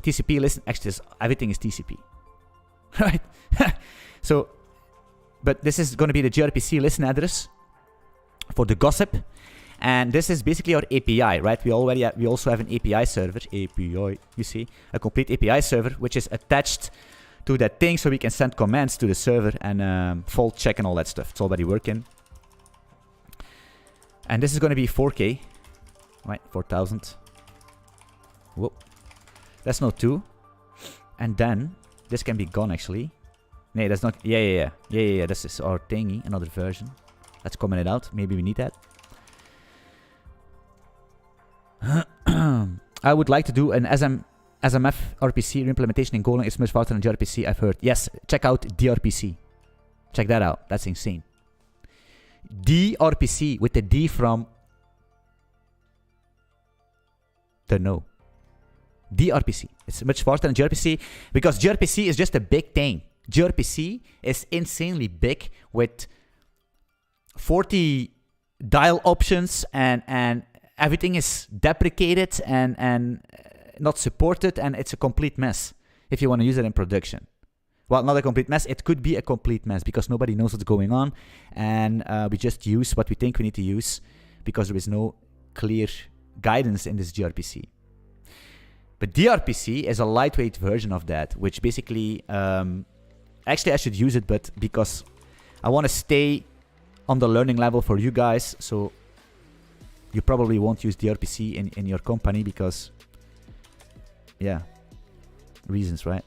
TCP listen. Actually, everything is TCP, right? So, but this is going to be the gRPC listen address for the gossip, and this is basically our API, right? We also have an API server. API, you see, a complete API server which is attached to that thing, so we can send commands to the server and fault check and all that stuff. It's already working, and this is going to be 4K, right? 4000. Whoa. That's node 2. And then this can be gone actually. Nee, that's not. Yeah. This is our thingy, another version. Let's comment it out. Maybe we need that. I would like to do an SMF RPC implementation in Golang. It's much faster than gRPC, I've heard. Yes, check out DRPC. Check that out. That's insane. DRPC with the D from the no. DRPC. It's much faster than gRPC because gRPC is just a big thing. gRPC is insanely big with 40 dial options and everything is deprecated and not supported, and it's a complete mess if you want to use it in production. Well, not a complete mess. It could be a complete mess because nobody knows what's going on, and we just use what we think we need to use because there is no clear guidance in this gRPC. But DRPC is a lightweight version of that, which basically, actually I should use it, but because I want to stay on the learning level for you guys, so you probably won't use DRPC in your company because, yeah, reasons, right?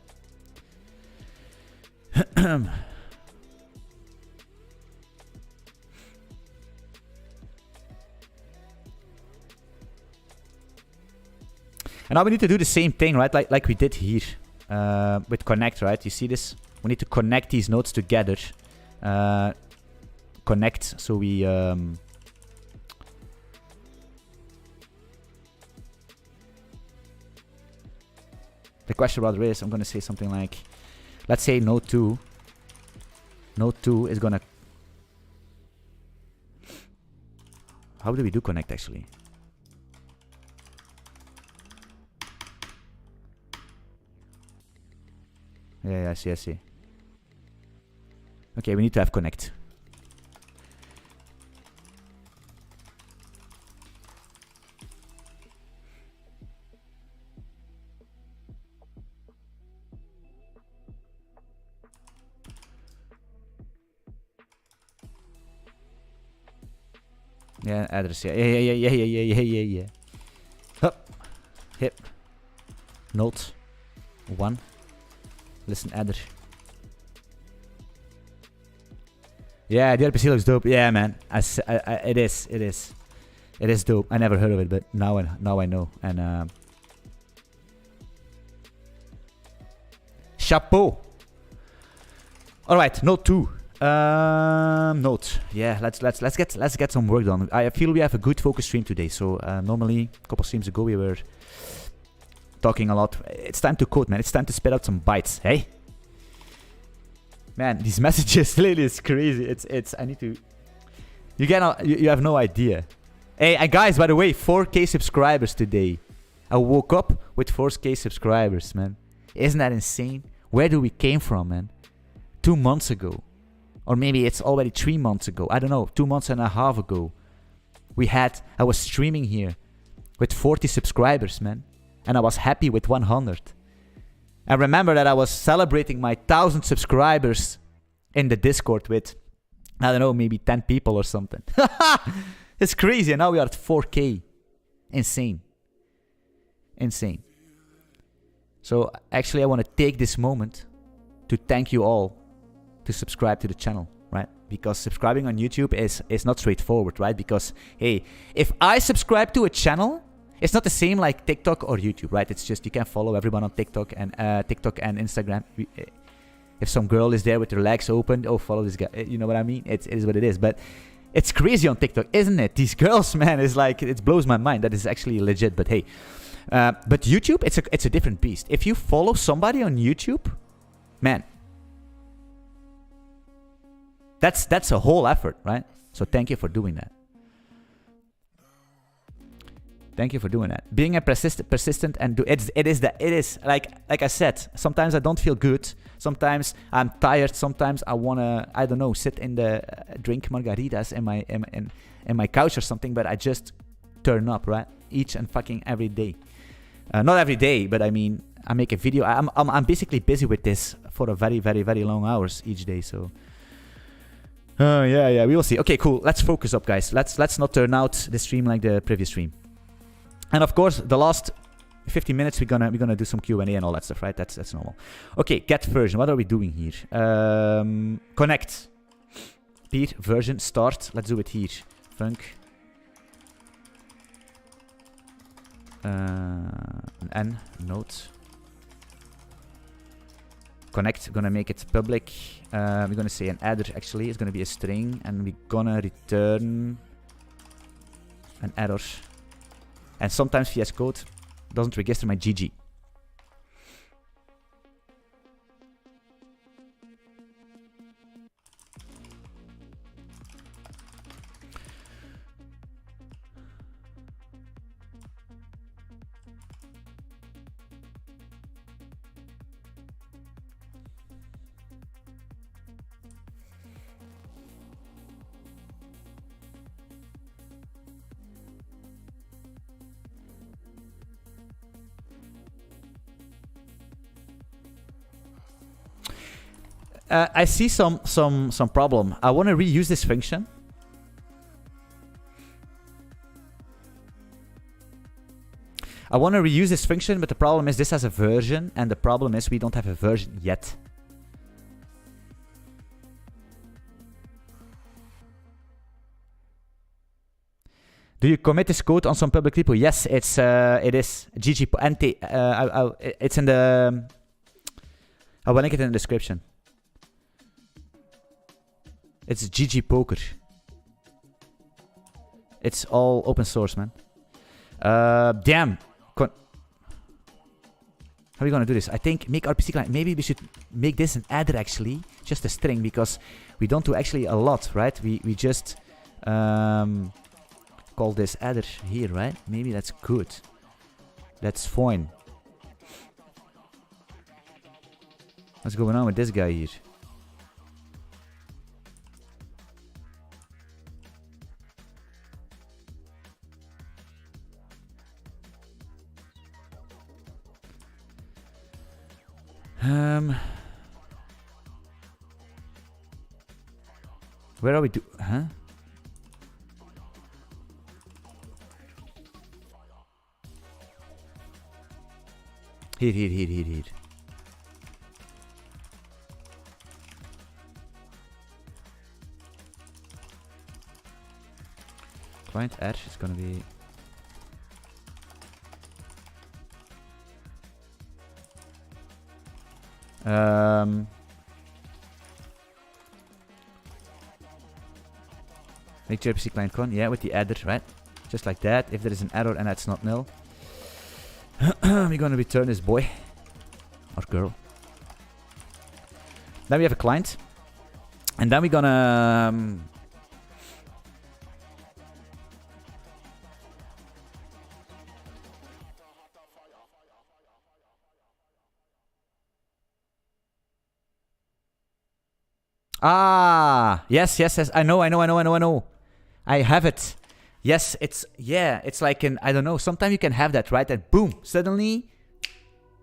And now we need to do the same thing, right? Like we did here with connect, right? You see this? We need to connect these nodes together. Connect, so we... the question rather is, I'm going to say something like, let's say node 2 Node 2 is gonna... How do we do connect actually? Yeah, I see. Okay, we need to have connect. Yeah, address. Yeah. Hup. Hip. Node 1. Listen, adder. Yeah, the gRPC looks dope. Yeah, man. It is dope. I never heard of it, but now I know. And chapeau. All right, Node 2. Node. Yeah, let's get some work done. I feel we have a good focus stream today. So normally a couple streams ago we were talking a lot. It's time to code, man. It's time to spit out some bytes. Hey, man, these messages lately is crazy. It's I need to. You have no idea. Hey, and guys, by the way, 4K subscribers today. I woke up with 4K subscribers, man. Isn't that insane? Where do we came from, man? 2 months ago. Or maybe it's already 3 months ago. I don't know. 2 months and a half ago. I was streaming here with 40 subscribers, man. And I was happy with 100. I remember that I was celebrating my 1,000 subscribers in the Discord with, I don't know, maybe 10 people or something. It's crazy. And now we are at 4K. Insane. So actually I want to take this moment to thank you all to subscribe to the channel, right? Because subscribing on YouTube is not straightforward, right? Because, hey, if I subscribe to a channel, it's not the same like TikTok or YouTube, right? It's just you can follow everyone on TikTok and Instagram. If some girl is there with her legs open, oh, follow this guy. You know what I mean? It is what it is. But it's crazy on TikTok, isn't it? These girls, man, is like, it blows my mind. That is actually legit. But hey, but YouTube, it's a different beast. If you follow somebody on YouTube, man, that's a whole effort, right? So thank you for doing that. Thank you for doing that. Being a persistent and it is like I said. Sometimes I don't feel good. Sometimes I'm tired. Sometimes I wanna, I don't know, sit in the drink margaritas in my couch or something. But I just turn up, right? Each and fucking every day. Not every day, but I mean, I make a video. I'm basically busy with this for a very, very, very long hours each day. So. Yeah, we will see. Okay, cool. Let's focus up, guys. Let's not turn out the stream like the previous stream. And of course, the last 15 minutes we're gonna do some Q&A and all that stuff, right? That's normal. Okay, get version. What are we doing here? Connect. Peer version start. Let's do it here. Func. N node. Connect. Gonna make it public. We're gonna say an adder. Actually, it's gonna be a string, and we're gonna return an error. And sometimes VS Code doesn't register my GG. I see some problem. I want to reuse this function. But the problem is this has a version, and the problem is we don't have a version yet. Do you commit this code on some public repo? Yes, it is GG NT. It's in the. I will link it in the description. It's GG Poker. It's all open source, man. Damn. How are we gonna do this? I think make RPC client. Maybe we should make this an adder actually, just a string, because we don't do actually a lot, right? We just call this adder here, right? Maybe that's good. That's fine. What's going on with this guy here? Where are we huh? Here. Client edge is gonna be make gRPC client con, yeah, with the adder, right? Just like that. If there is an error and that's not null, we're gonna return this boy or girl. Then we have a client, and then we're gonna yes. I know. I have it. Yes, it's like an, I don't know, sometimes you can have that, right? And boom, suddenly,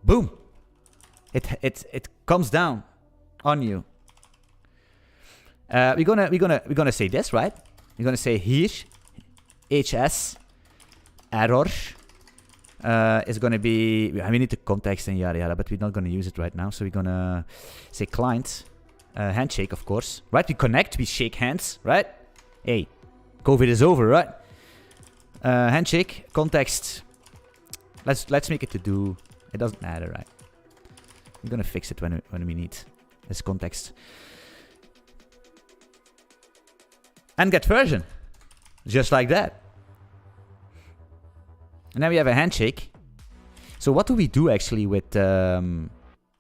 boom. It comes down on you. We're gonna say this, right? We're gonna say here, HS error is gonna be, we need the context and yada yada, but we're not gonna use it right now. So we're gonna say client handshake, of course, right? We connect, we shake hands, right? Hey, COVID is over, right? Handshake context. Let's make it to do. It doesn't matter, right? We're gonna fix it when we need this context. And get version, just like that. And then we have a handshake. So what do we do actually with? Yeah.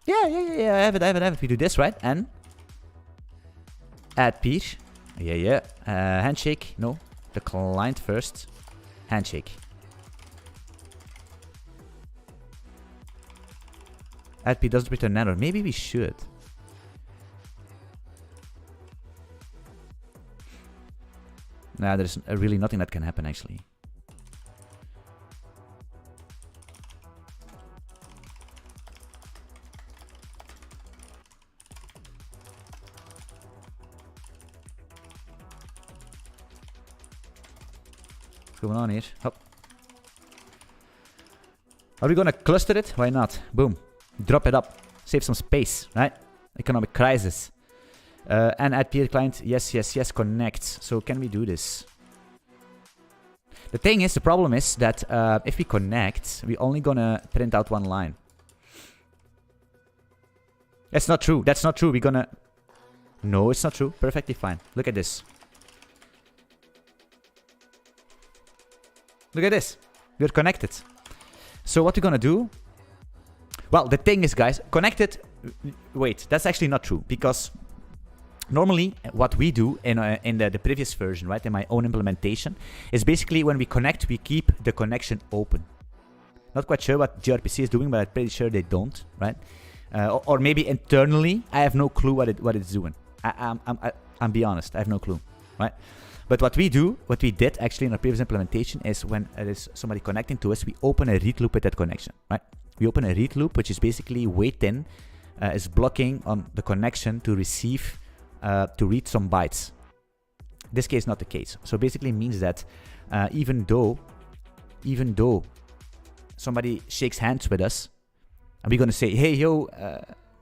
I have it. We do this, right? And add peer. Yeah. Handshake. No, the client first. Handshake. Add peer doesn't return error. Maybe we should. Nah, there's really nothing that can happen actually. What's going on here? Hop. Are we gonna cluster it? Why not? Boom. Drop it up. Save some space, right? Economic crisis. And add peer client. Yes. Connect. So can we do this? The thing is, the problem is that if we connect, we're only gonna print out one line. That's not true. We're gonna... No, it's not true. Perfectly fine. Look at this. Look at this. We're connected. So what we're gonna do... Well, the thing is, guys, connected... Wait, that's actually not true. Because normally, what we do in the previous version, right, in my own implementation, is basically when we connect, we keep the connection open. Not quite sure what gRPC is doing, but I'm pretty sure they don't, right? Or maybe internally, I have no clue what it's doing. I'm be honest, I have no clue, right? But what we did actually in our previous implementation is when there is somebody connecting to us, we open a read loop with that connection, right? We open a read loop, which is basically waiting, is blocking on the connection to receive, to read some bytes. This case, not the case. So basically means that even though somebody shakes hands with us, and we're gonna say, hey, yo,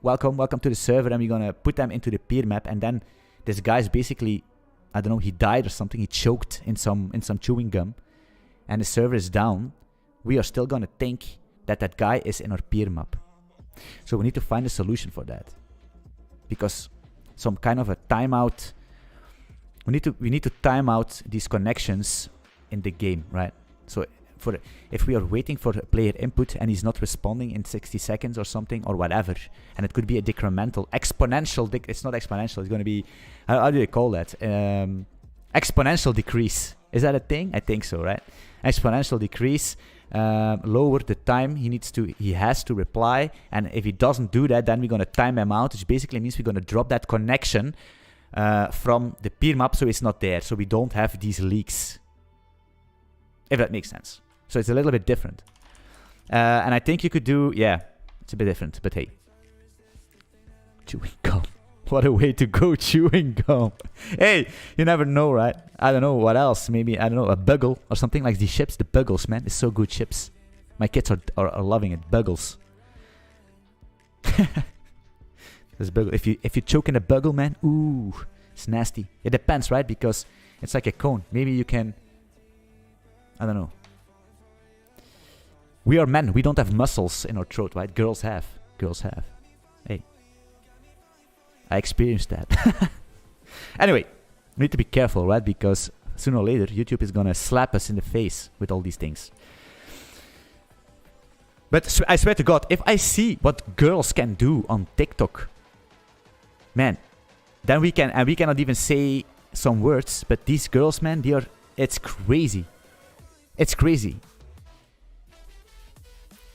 welcome to the server, and we're gonna put them into the peer map, and then this guy's basically, I don't know, he died or something, he choked in some chewing gum, and the server is down, we are still gonna think that that guy is in our peer map. So we need to find a solution for that. Because some kind of a timeout, we need to time out these connections in the game, right? So if we are waiting for a player input and he's not responding in 60 seconds or something or whatever, and it could be a decremental, exponential, it's not exponential, it's going to be, how do they call that? Exponential decrease. Is that a thing? I think so, right? Exponential decrease, lower the time he has to reply, and if he doesn't do that, then we're going to time him out, which basically means we're going to drop that connection from the peer map so it's not there, so we don't have these leaks, if that makes sense. So it's a little bit different, and I think you could do, yeah, it's a bit different, but hey, chewing gum. What a way to go, chewing gum. Hey, you never know, right? I don't know what else. Maybe, I don't know, a Buggle or something like these chips. The Buggles, man. It's so good chips. My kids are loving it. Buggles. This Buggle. If you choke in a Buggle, man, ooh, it's nasty. It depends, right? Because it's like a cone. Maybe you can, I don't know. We are men. We don't have muscles in our throat, right? Girls have. Girls have. Hey. I experienced that. Anyway, we need to be careful, right? Because sooner or later, YouTube is gonna slap us in the face with all these things. But I swear to God, if I see what girls can do on TikTok, man, then we cannot even say some words. But these girls, man, it's crazy. It's crazy.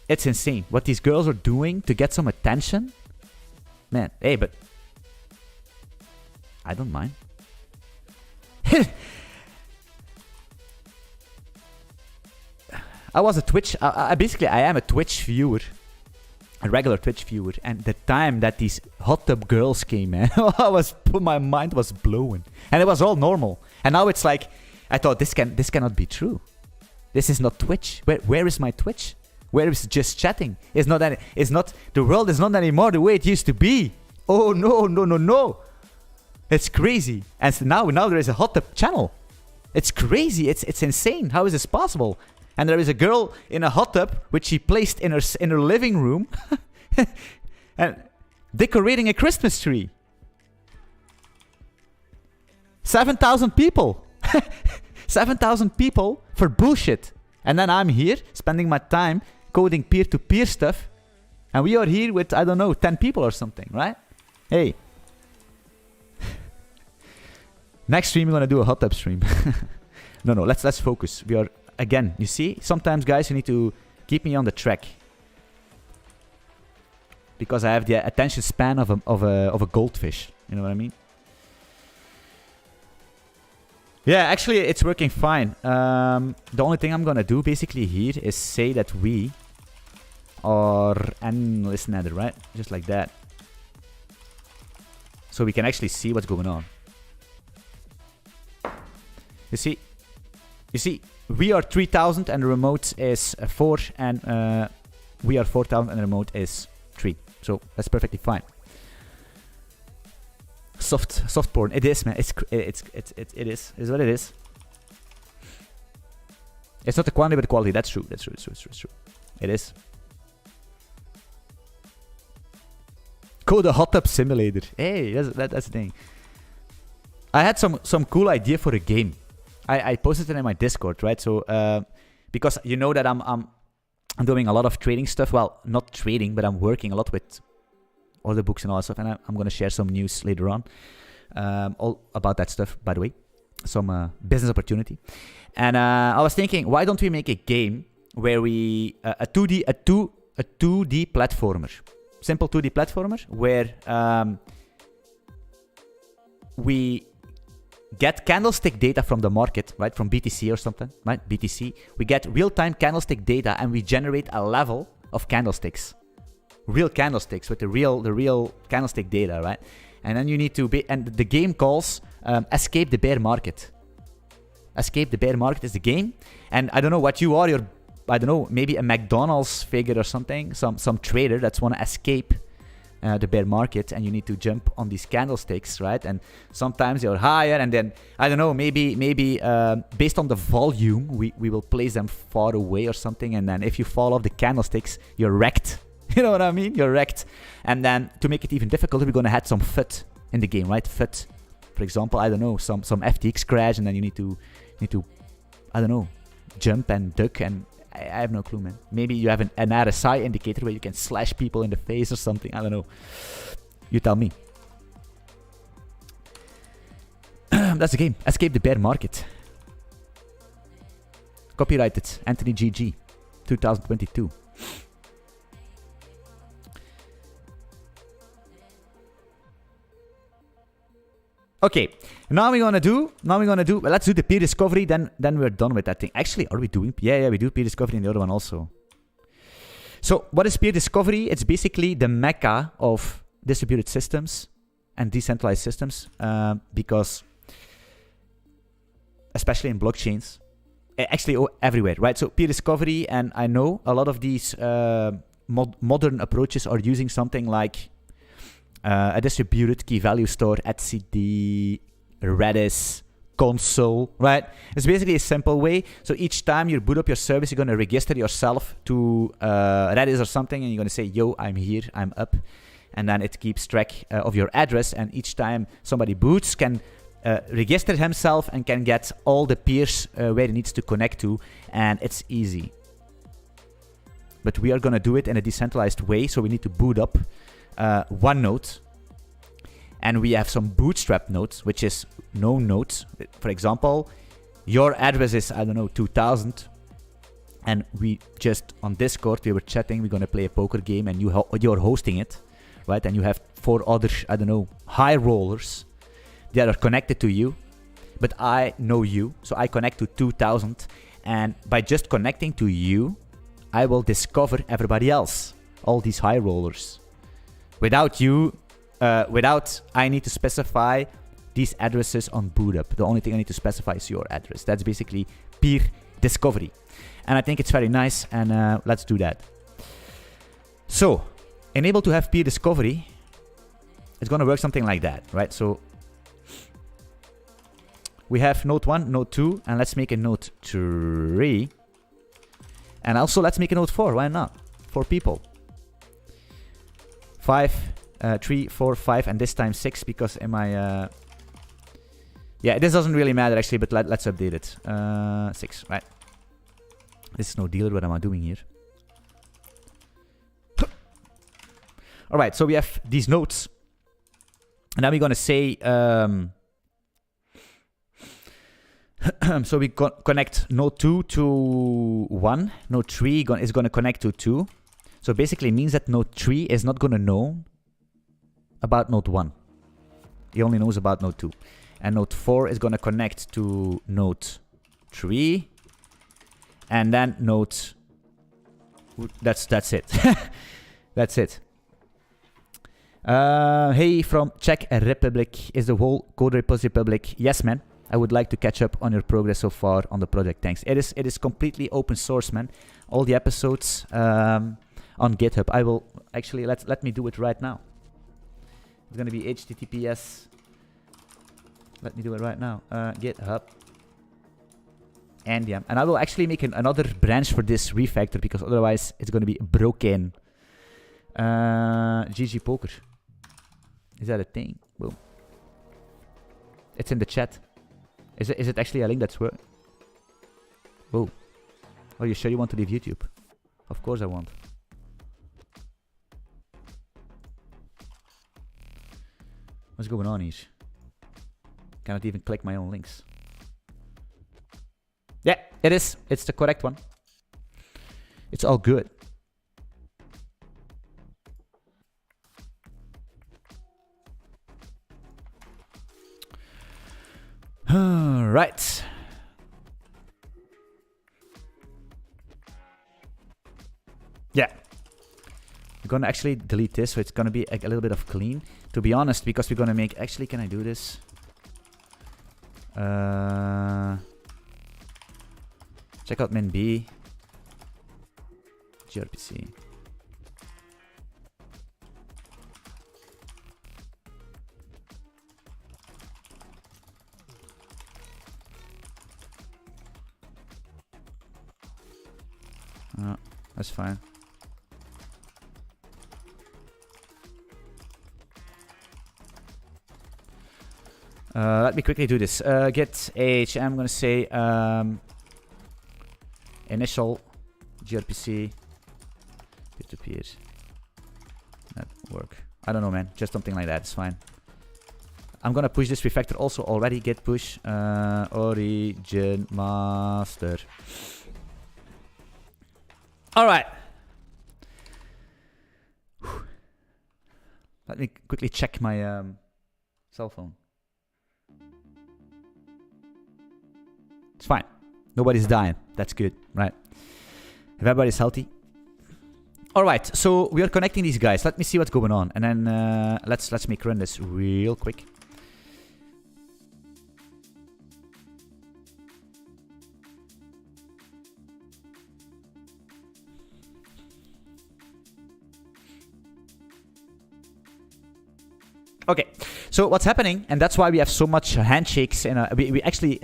It's insane what these girls are doing to get some attention. Man, hey, but I don't mind. I was a Twitch, basically I am a Twitch viewer, a regular Twitch viewer, and the time that these hot tub girls came, man, my mind was blown, and it was all normal, and now it's like, I thought this cannot be true. This is not Twitch. Where is my Twitch? Where is just chatting? The world is not anymore the way it used to be. Oh no. It's crazy. And now there is a hot tub channel. It's crazy. It's insane. How is this possible? And there is a girl in a hot tub which she placed in her living room and decorating a Christmas tree. 7,000 people. 7,000 people for bullshit. And then I'm here spending my time coding peer-to-peer stuff, and we are here with, I don't know, 10 people or something, right? Hey. Next stream, we're gonna do a hot tub stream. No, let's focus. We are, again, you see, sometimes, guys, you need to keep me on the track. Because I have the attention span of a goldfish. You know what I mean? Yeah, actually, it's working fine. The only thing I'm gonna do, basically, here is say that we are endless nether, right? Just like that. So we can actually see what's going on. You see, we are 3,000 and the remote is 4, and we are 4,000 and the remote is 3. So that's perfectly fine. Soft porn. It is, man. It is. It's what it is. It's not the quantity but the quality. That's true. It's true. It is. Code a hot tub simulator. Hey, that's the thing. I had some cool idea for a game. I posted it in my Discord, right? So because you know that I'm doing a lot of trading stuff. Well, not trading, but I'm working a lot with other books and all that stuff, and I'm gonna share some news later on, all about that stuff. By the way, some business opportunity. And I was thinking, why don't we make a game where we a 2D platformer, simple 2D platformer, where we get candlestick data from the market, right? From BTC or something, right? BTC. We get real-time candlestick data and we generate a level of candlesticks. Real candlesticks with the real candlestick data, right? And then you need to be, and the game calls Escape the Bear Market. Escape the Bear Market is the game. And I don't know what you are, you're, I don't know, maybe a McDonald's figure or something, some trader that's want to escape the bear market, and you need to jump on these candlesticks, right? And sometimes you're higher, and then I don't know, maybe based on the volume, we will place them far away or something. And then if you fall off the candlesticks, you're wrecked. You know what I mean? You're wrecked. And then to make it even difficult, we're gonna add some FUT in the game, right? FUT, for example, I don't know, some FTX crash, and then you need to I don't know, jump and duck and I have no clue, man. Maybe you have an RSI indicator where you can slash people in the face or something. I don't know. You tell me. That's the game. Escape the bear market. Copyrighted. Anthony GG. 2022. Okay, now we're gonna do, well, let's do the peer discovery, then we're done with that thing. Actually, are we doing, yeah, we do peer discovery in the other one also. So, what is peer discovery? It's basically the mecca of distributed systems and decentralized systems, because, especially in blockchains, actually everywhere, right? So, peer discovery, and I know a lot of these modern approaches are using something like a distributed key value store, etcd, Redis, console, right? It's basically a simple way. So each time you boot up your service, you're going to register yourself to Redis or something, and you're going to say, yo, I'm here, I'm up. And then it keeps track of your address, and each time somebody boots can register himself and can get all the peers where he needs to connect to, and it's easy. But we are going to do it in a decentralized way, so we need to boot up one node, and we have some bootstrap nodes, which is no nodes. For example, your address is, I don't know, 2000, and we just on Discord we were chatting, we're gonna play a poker game, and you're hosting it, right? And you have 4 other, I don't know, high rollers that are connected to you, but I know you, so I connect to 2000, and by just connecting to you, I will discover everybody else, all these high rollers. Without you, without I need to specify these addresses on boot up. The only thing I need to specify is your address. That's basically peer discovery. And I think it's very nice, and let's do that. So, enable to have peer discovery, it's going to work something like that, right? So, we have node 1, node 2, and let's make a node 3. And also, let's make a node 4, why not? 4 people. 5, 3, 4, 5, and this time 6, because in my... yeah, this doesn't really matter actually, but let's update it. 6, right. This is no dealer, what am I doing here? Alright, so we have these nodes. And now we're going to say... so we connect node 2 to 1. Node 3 is going to connect to 2. So basically it means that node 3 is not going to know about node 1. He only knows about node 2. And node 4 is going to connect to node 3. And then node... That's it. That's it. Hey, from Czech Republic, is the whole code repository public? Yes, man. I would like to catch up on your progress so far on the project. Thanks. It is completely open source, man. All the episodes... on GitHub. I will actually let me do it right now. It's gonna be HTTPS. Let me do it right now. GitHub. And yeah, and I will actually make another branch for this refactor, because otherwise it's gonna be broken. GG Poker. Is that a thing? Boom. It's in the chat. Is it actually a link that's work? Whoa. Are you sure you want to leave YouTube? Of course I want. What's going on here? Cannot even click my own links. Yeah, it is. It's the correct one. It's all good. Right. Yeah. We're gonna actually delete this, so it's gonna be a little bit of clean. To be honest, because we're gonna make... Actually, can I do this? Check out min B. gRPC. That's fine. Let me quickly do this. Get age. I'm gonna say initial gRPC peer-to-peer network. I don't know, man. Just something like that. It's fine. I'm gonna push this refactor also already. Git push origin master. All right. Let me quickly check my cell phone. It's fine. Nobody's dying. That's good, right? If everybody's healthy. All right. So we are connecting these guys. Let me see what's going on, and then let's make run this real quick. Okay, so what's happening, and that's why we have so much handshakes, and we actually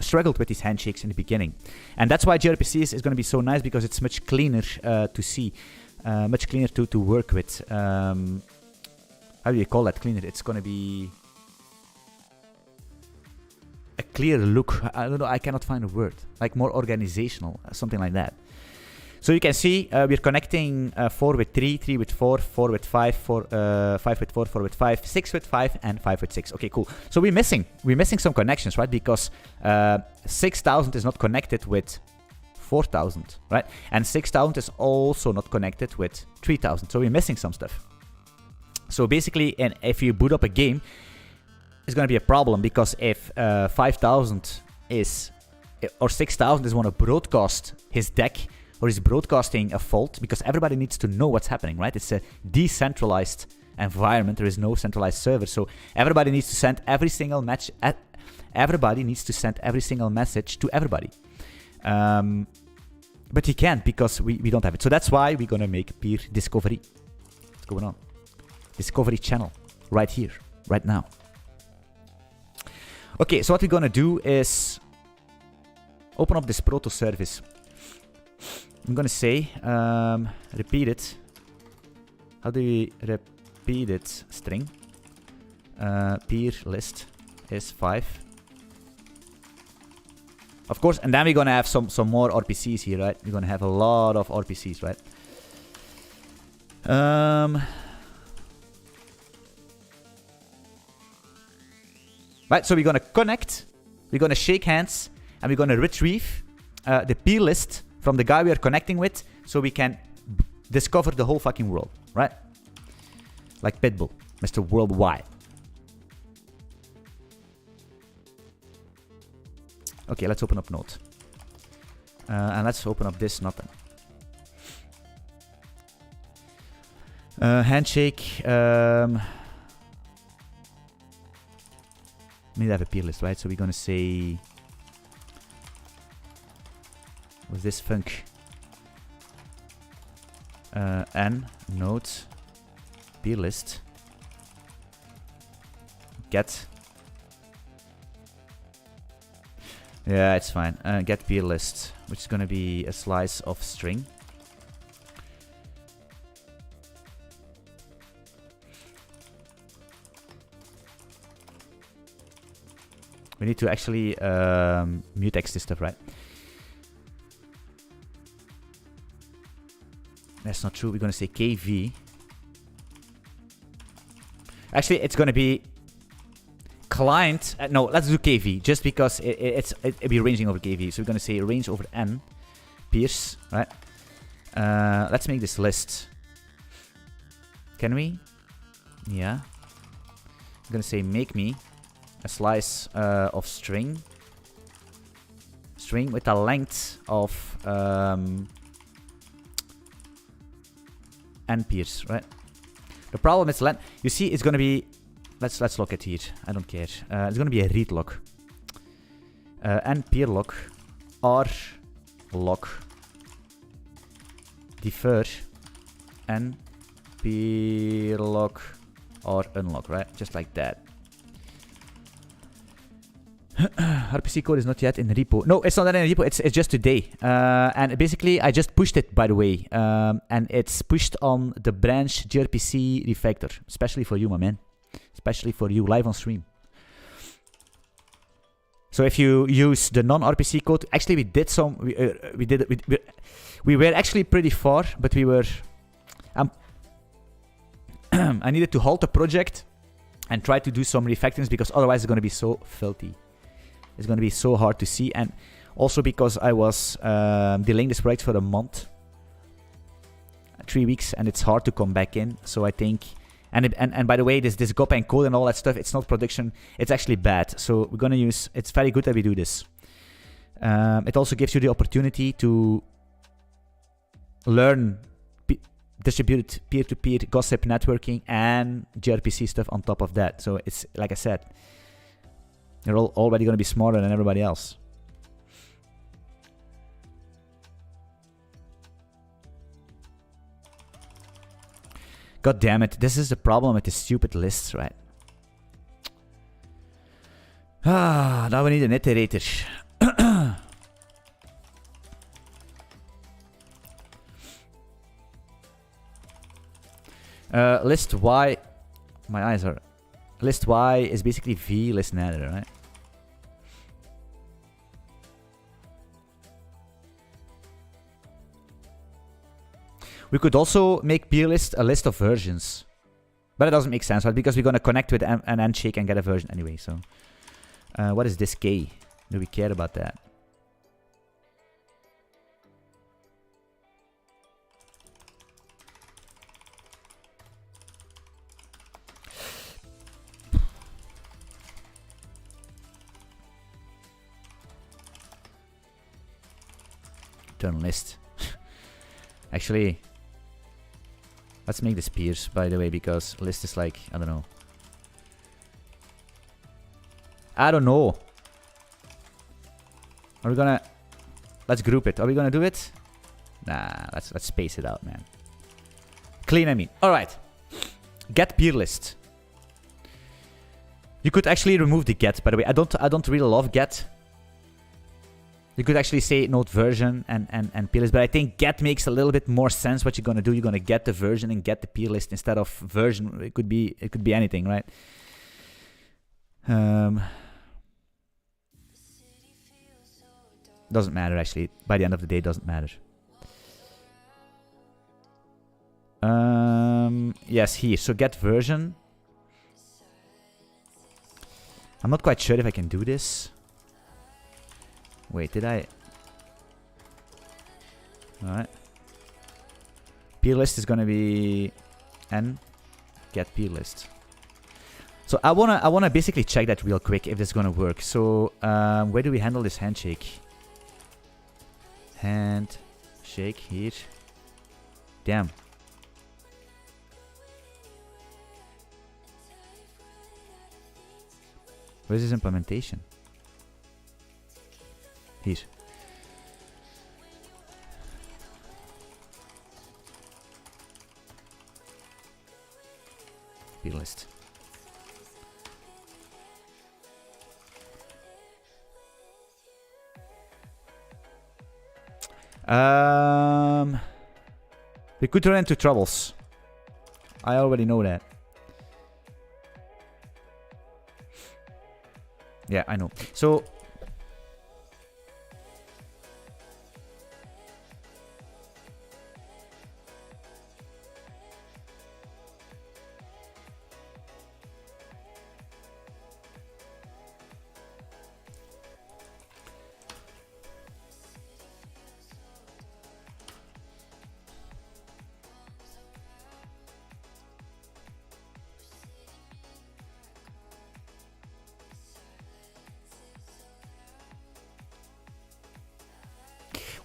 struggled with these handshakes in the beginning. And that's why gRPC is going to be so nice, because it's much cleaner to see, much cleaner to work with. How do you call that cleaner? It's going to be a clear look. I don't know, I cannot find a word. Like more organizational, something like that. So you can see we're connecting 4 with 3, 3 with 4, 4 with 5, 5 with 4, 4 with 5, 6 with 5, and 5 with 6. Okay, cool. So we're missing some connections, right? Because 6,000 is not connected with 4,000, right? And 6,000 is also not connected with 3,000. So we're missing some stuff. So basically, and if you boot up a game, it's going to be a problem, because if 5,000 is, or 6,000 is want to broadcast his deck, or is broadcasting a fault, because everybody needs to know what's happening, right? It's a decentralized environment. There is no centralized server, so everybody needs to send every single message to everybody. But he can't, because we don't have it. So that's why we're gonna make peer discovery. What's going on? Discovery channel right here, right now. Okay, so what we're gonna do is open up this proto service. I'm gonna say repeat it. How do we repeat it? String peer list is 5. Of course, and then we're gonna have some more RPCs here, right? We're gonna have a lot of RPCs, right? Right, so we're gonna connect, we're gonna shake hands, and we're gonna retrieve the peer list from the guy we are connecting with, so we can discover the whole fucking world, right? Like Pitbull, Mr. Worldwide. Okay, let's open up Node. And let's open up this nothing. Handshake. We need to have a peer list, right? So we're gonna say, with this func n node peer list get. Yeah, it's fine. Get peer list, which is gonna be a slice of string. We need to actually mutex this stuff, right? That's not true. We're gonna say kv. Actually, it's gonna be client. No, let's do kv, just because it'll be ranging over kv. So we're gonna say range over n peers, right? Let's make this list. Can we? Yeah. I'm gonna say make me a slice of string with a length of n peers, right? The problem is length. You see, it's gonna be. Let's look at here. I don't care. It's gonna be a read lock. N peer lock or lock defer n peer lock or unlock, right? Just like that. RPC code is not yet in the repo. No, it's not in the repo. It's just today. And basically, I just pushed it, by the way. And it's pushed on the branch gRPC refactor. Especially for you, my man. Especially for you, live on stream. So if you use the non-RPC code, actually we did some, we were actually pretty far, but we were, I needed to halt the project and try to do some refactorings because otherwise it's going to be so filthy. It's going to be so hard to see, and also because I was delaying this project for a month, 3 weeks, and it's hard to come back in. So I think, and by the way, this GOP and code and all that stuff, it's not production, it's actually bad. So we're gonna use, it's very good that we do this. It also gives you the opportunity to learn distributed peer-to-peer gossip networking and gRPC stuff on top of that. So it's, like I said, you're already gonna be smarter than everybody else. God damn it, this is the problem with the stupid lists, right? Ah, now we need an iterator. List Y, my eyes are, list Y is basically V list nether, right? We could also make peer list a list of versions. But it doesn't make sense, right? Because we're going to connect with an handshake and get a version anyway. So, what is this K? Do we care about that? Turn list. Actually, let's make this peers, by the way, because list is like, I don't know. I don't know. Are we gonna... Let's group it. Are we gonna do it? Nah, let's space it out, man. Clean, I mean. Alright. Get peer list. You could actually remove the get, by the way. I don't really love get. You could actually say node version and peer list, but I think get makes a little bit more sense. What you're gonna do, you're gonna get the version and get the peer list instead of version. It could be anything, right? Doesn't matter actually. By the end of the day, it doesn't matter. Yes, here. So get version. I'm not quite sure if I can do this. Wait, did I? Alright. Peer list is gonna be n get peer list. So I wanna basically check that real quick if this is gonna work. So where do we handle this handshake? Handshake here. Damn. Where's this implementation? Here. Peer list. We could run into troubles. I already know that. Yeah, I know. So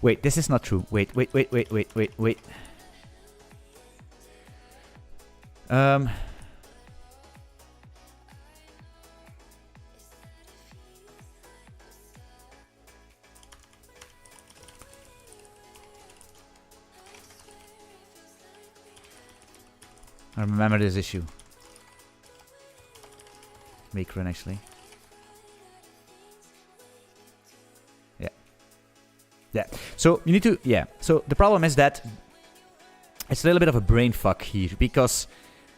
wait, this is not true. Wait. I remember this issue. Make run actually. Yeah, so you need to, so the problem is that it's a little bit of a brain fuck here because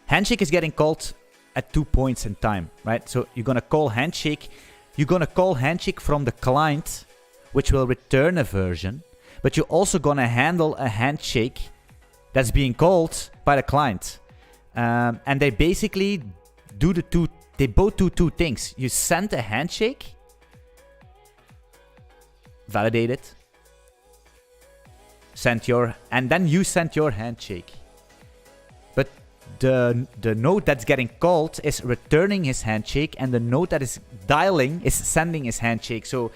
handshake is getting called at 2 points in time, right? So you're gonna call handshake you're gonna call handshake from the client, which will return a version, but you're also gonna handle a handshake that's being called by the client. And they basically do they both do two things. You send a handshake, validate it, and then you send your handshake. But the node that's getting called is returning his handshake, and the node that is dialing is sending his handshake. So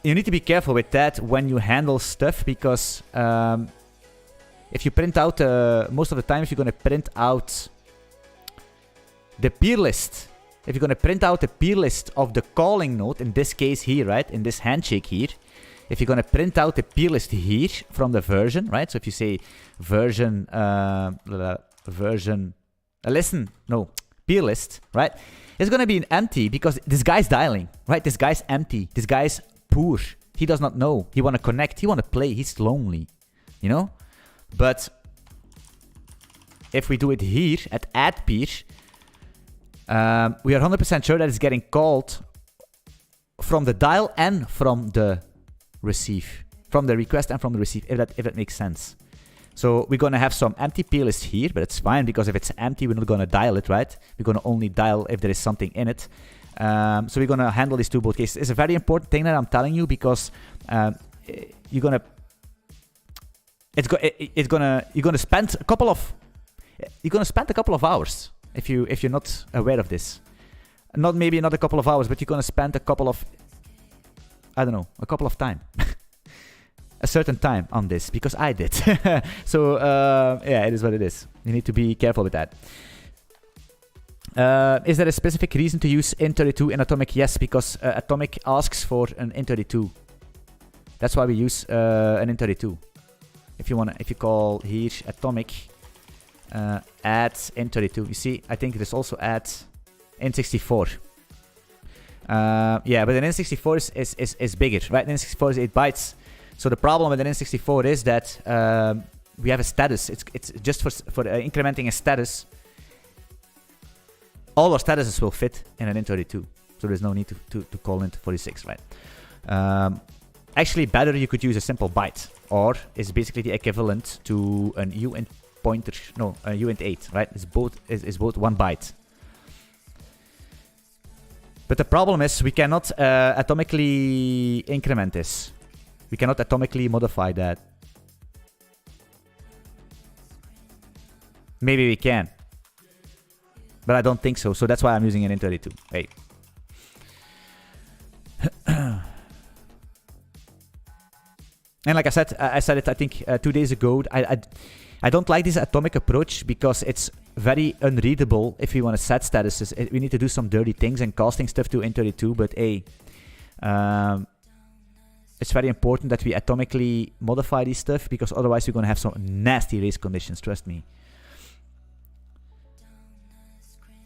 you need to be careful with that when you handle stuff, because if you print out, most of the time, if you're going to print out the peer list, if you're going to print out the peer list of the calling node, in this case here, right, in this handshake here, if you're going to print out the peer list here from the version, right, so if you say version, peer list, right, it's going to be an empty because this guy's dialing, right, this guy's empty, this guy's poor, he does not know, he want to connect, he want to play, he's lonely, you know. But if we do it here at add peer, we are 100% sure that it's getting called from the dial and from the receive, from the request and from the receive, if that makes sense. So we're gonna have some empty peer list here, but it's fine because if it's empty, we're not gonna dial it, right? We're gonna only dial if there is something in it. So we're gonna handle these two both cases. It's a very important thing that I'm telling you because you're gonna spend a couple of hours if you're not aware of this. Maybe not a couple of hours, but you're gonna spend a couple of time. A certain time on this, because I did. So yeah, it is what it is. You need to be careful with that. Is there a specific reason to use int32 in Atomic? Yes, because Atomic asks for an int32. That's why we use an int32. If you call here Atomic add int32, you see, I think there's also add int64. Yeah, but an int64 is bigger, right? An int64 is 8 bytes. So the problem with an int64 is that we have a status. It's just for incrementing a status. All our statuses will fit in an int32. So there's no need to call int46, right? Actually, better you could use a simple byte, or it's basically the equivalent to an uint pointer. No, a uint8, right? It's both 1 byte. But the problem is we cannot atomically increment this. We cannot atomically modify that. Maybe we can. But I don't think so. So that's why I'm using an int32. Hey. And like I said it, I think 2 days ago. I don't like this atomic approach because it's very unreadable if we want to set statuses. We need to do some dirty things and casting stuff to int32. But hey, it's very important that we atomically modify this stuff because otherwise we're going to have some nasty race conditions, trust me.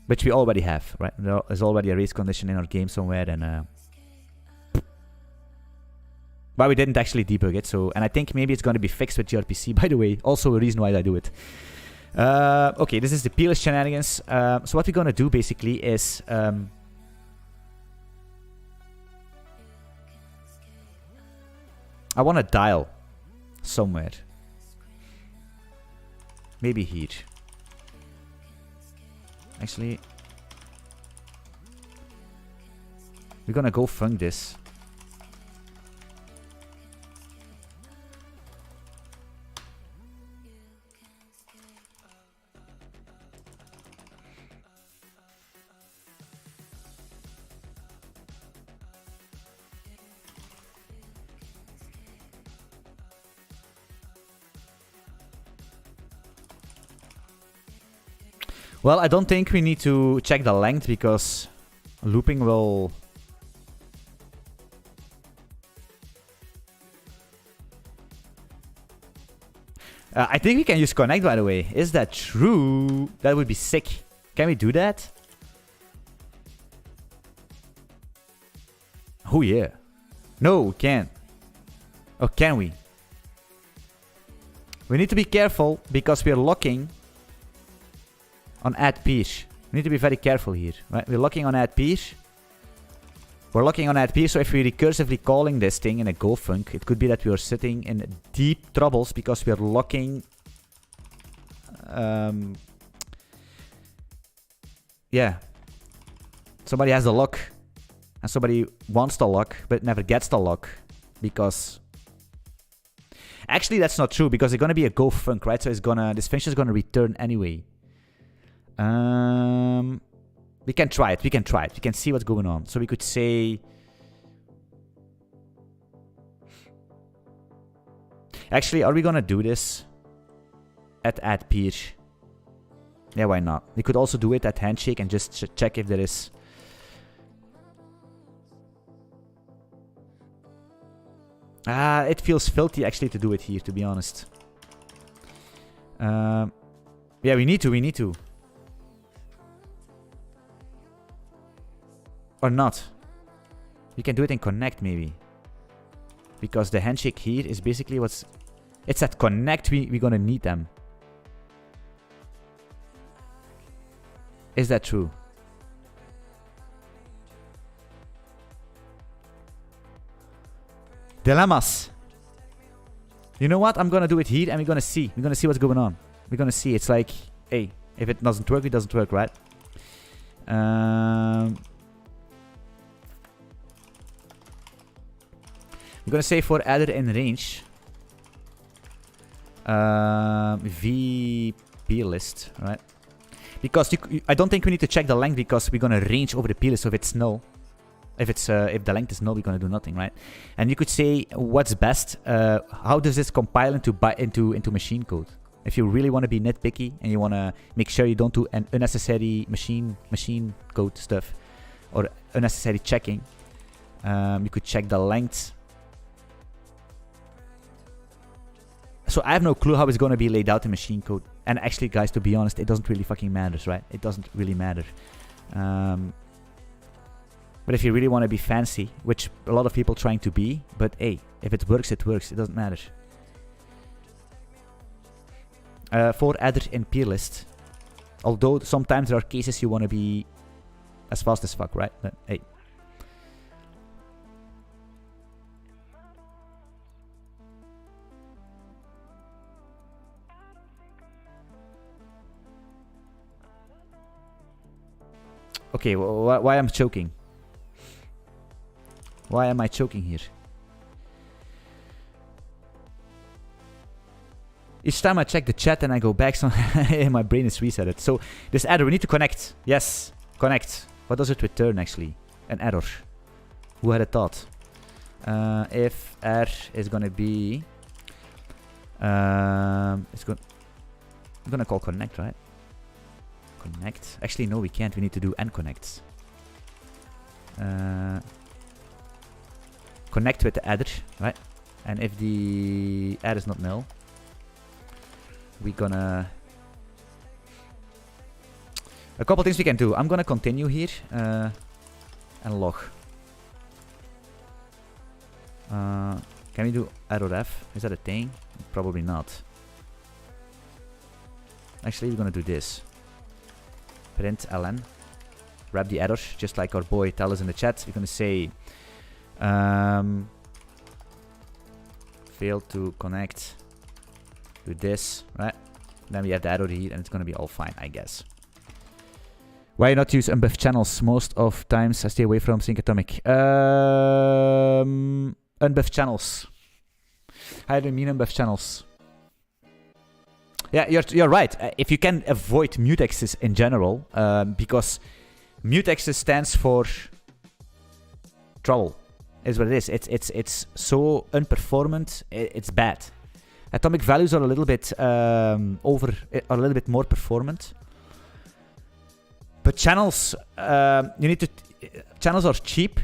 Which we already have, right? There's already a race condition in our game somewhere, and but we didn't actually debug it, so, and I think maybe it's going to be fixed with gRPC, by the way. Also a reason why I do it. Okay, this is the peerless shenanigans. So what we're going to do basically is I want to dial somewhere. Maybe here. Actually, we're going to go func this. Well, I don't think we need to check the length because looping will... I think we can use connect, by the way. Is that true? That would be sick. Can we do that? Oh yeah. No, we can't. Oh, can we? We need to be careful because we're locking on add peer. We need to be very careful here, right? We're locking on add peer. We're locking on that peer, so if we're recursively calling this thing in a Go func, it could be that we are sitting in deep troubles because we are locking... yeah. Somebody has the lock, and somebody wants the lock, but never gets the lock, because... Actually, that's not true, because it's gonna be a Go func, right? So it's gonna... this function is gonna return anyway. We can try it. We can try it. We can see what's going on. So we could say... Actually, are we gonna do this at add peer? Yeah, why not? We could also do it at handshake and just check if there is... it feels filthy actually to do it here, to be honest. Yeah, we need to. Or not. We can do it in connect maybe. Because the handshake here is basically what's... It's at connect we're gonna need them. Is that true? Dilemmas. You know what? I'm gonna do it here and we're gonna see. We're gonna see what's going on. We're gonna see. It's like, hey, if it doesn't work, it doesn't work, right? We're gonna say for adder in range. VP list, right? Because I don't think we need to check the length because we're gonna range over the P list. So if it's null, if the length is null, we're gonna do nothing, right? And you could say what's best. How does this compile into machine code? If you really want to be nitpicky and you want to make sure you don't do an unnecessary machine code stuff or unnecessary checking, you could check the length. So I have no clue how it's going to be laid out in machine code. And actually, guys, to be honest, it doesn't really fucking matter, right? It doesn't really matter. But if you really want to be fancy, which a lot of people trying to be, but hey, if it works, it works. It doesn't matter. For adder in peer list. Although sometimes there are cases you want to be as fast as fuck, right? But hey. Okay, why am I choking? Why am I choking here? Each time I check the chat and I go back, so my brain is resetted. So this adder, we need to connect. Yes, connect. What does it return actually? An error. Who had a thought? If R is gonna be, I'm gonna call connect, right? Connect. Actually, no, we can't. We need to do n connects. Connect with the adder, right? And if the adder is not null, we're gonna... A couple things we can do. I'm gonna continue here and log. Can we do error f? Is that a thing? Probably not. Actually, we're gonna do this. Print ln. Wrap the error, just like our boy tell us in the chat. We're gonna say failed to connect to this, right? Then we have the error here and it's gonna be all fine, I guess. Why not use unbuffed channels? Most of times I stay away from syncatomic. Unbuffed channels. How do you mean unbuffed channels? Yeah, you're right. If you can avoid mutexes in general, because mutexes stands for trouble, is what it is. It's so unperformant. It's bad. Atomic values are a little bit a little bit more performant. But channels, channels are cheap,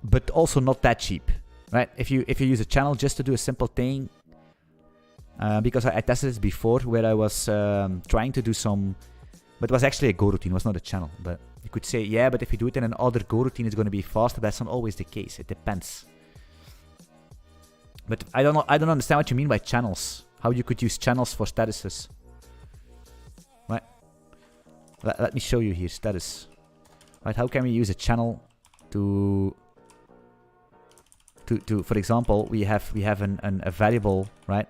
but also not that cheap, right? If you use a channel just to do a simple thing. Because I tested this before where I was trying to do some... But it was actually a Go routine, it was not a channel. But you could say, yeah, but if you do it in another Go routine, it's going to be faster. That's not always the case. It depends. But I don't understand what you mean by channels. How you could use channels for statuses. Right? Let me show you here, status. Right, how can we use a channel to for example, we have a variable, right?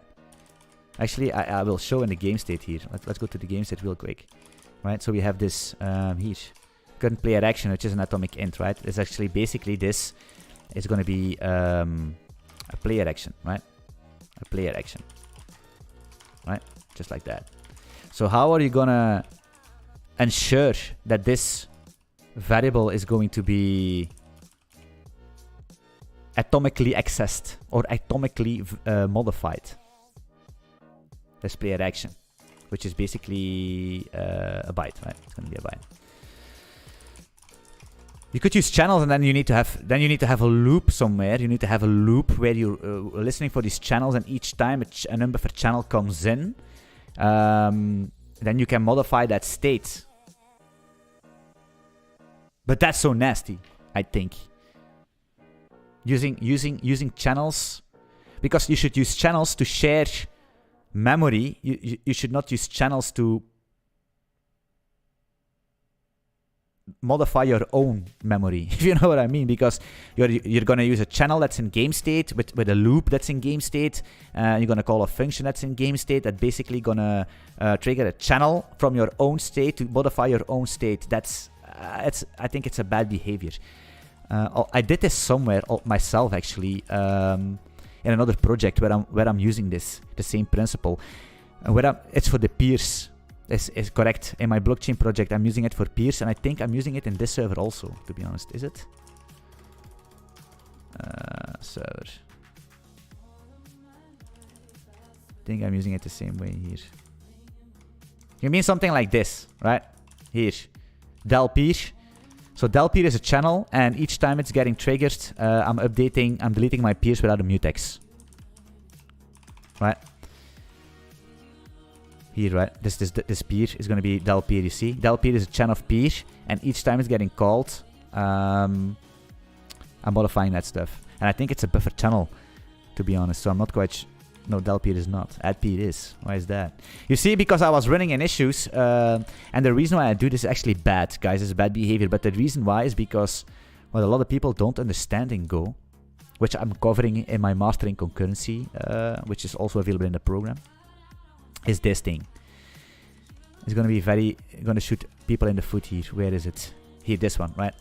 Actually, I will show in the game state here. Let's go to the game state real quick, right? So we have this here, current player action, which is an atomic int, right? It's actually basically this is going to be a player action, right? A player action, right? Just like that. So how are you gonna ensure that this variable is going to be atomically accessed or atomically modified? This player action, which is basically a byte, right? It's going to be a byte. You could use channels, and then you need to have a loop somewhere. You need to have a loop where you're listening for these channels, and each time a number for channel comes in, then you can modify that state. But that's so nasty, I think. Using channels, because you should use channels to share memory. You should not use channels to modify your own memory, if you know what I mean, because you're gonna use a channel that's in game state with a loop that's in game state. You're gonna call a function that's in game state that basically gonna trigger a channel from your own state to modify your own state. That's I think it's a bad behavior. I did this somewhere myself actually in another project where I'm using the same principle. It's for the peers. Is correct. In my blockchain project, I'm using it for peers, and I think I'm using it in this server also, to be honest. Is it? Server. I think I'm using it the same way here. You mean something like this, right? Here. Del peer. So del peer is a channel, and each time it's getting triggered, I'm deleting my peers without a mutex. Right? Here, right? This peer is going to be del peer, you see? Del peer is a channel of peer, and each time it's getting called, I'm modifying that stuff. And I think it's a buffer channel, to be honest, so I'm not quite no, del peer is not. Add peer is. Why is that? You see, because I was running in issues, and the reason why I do this is actually bad, guys. It's bad behavior, but the reason why is because what a lot of people don't understand in Go, which I'm covering in my mastering concurrency, which is also available in the program, is this thing. It's going to be going to shoot people in the foot here. Where is it? Here, this one, right?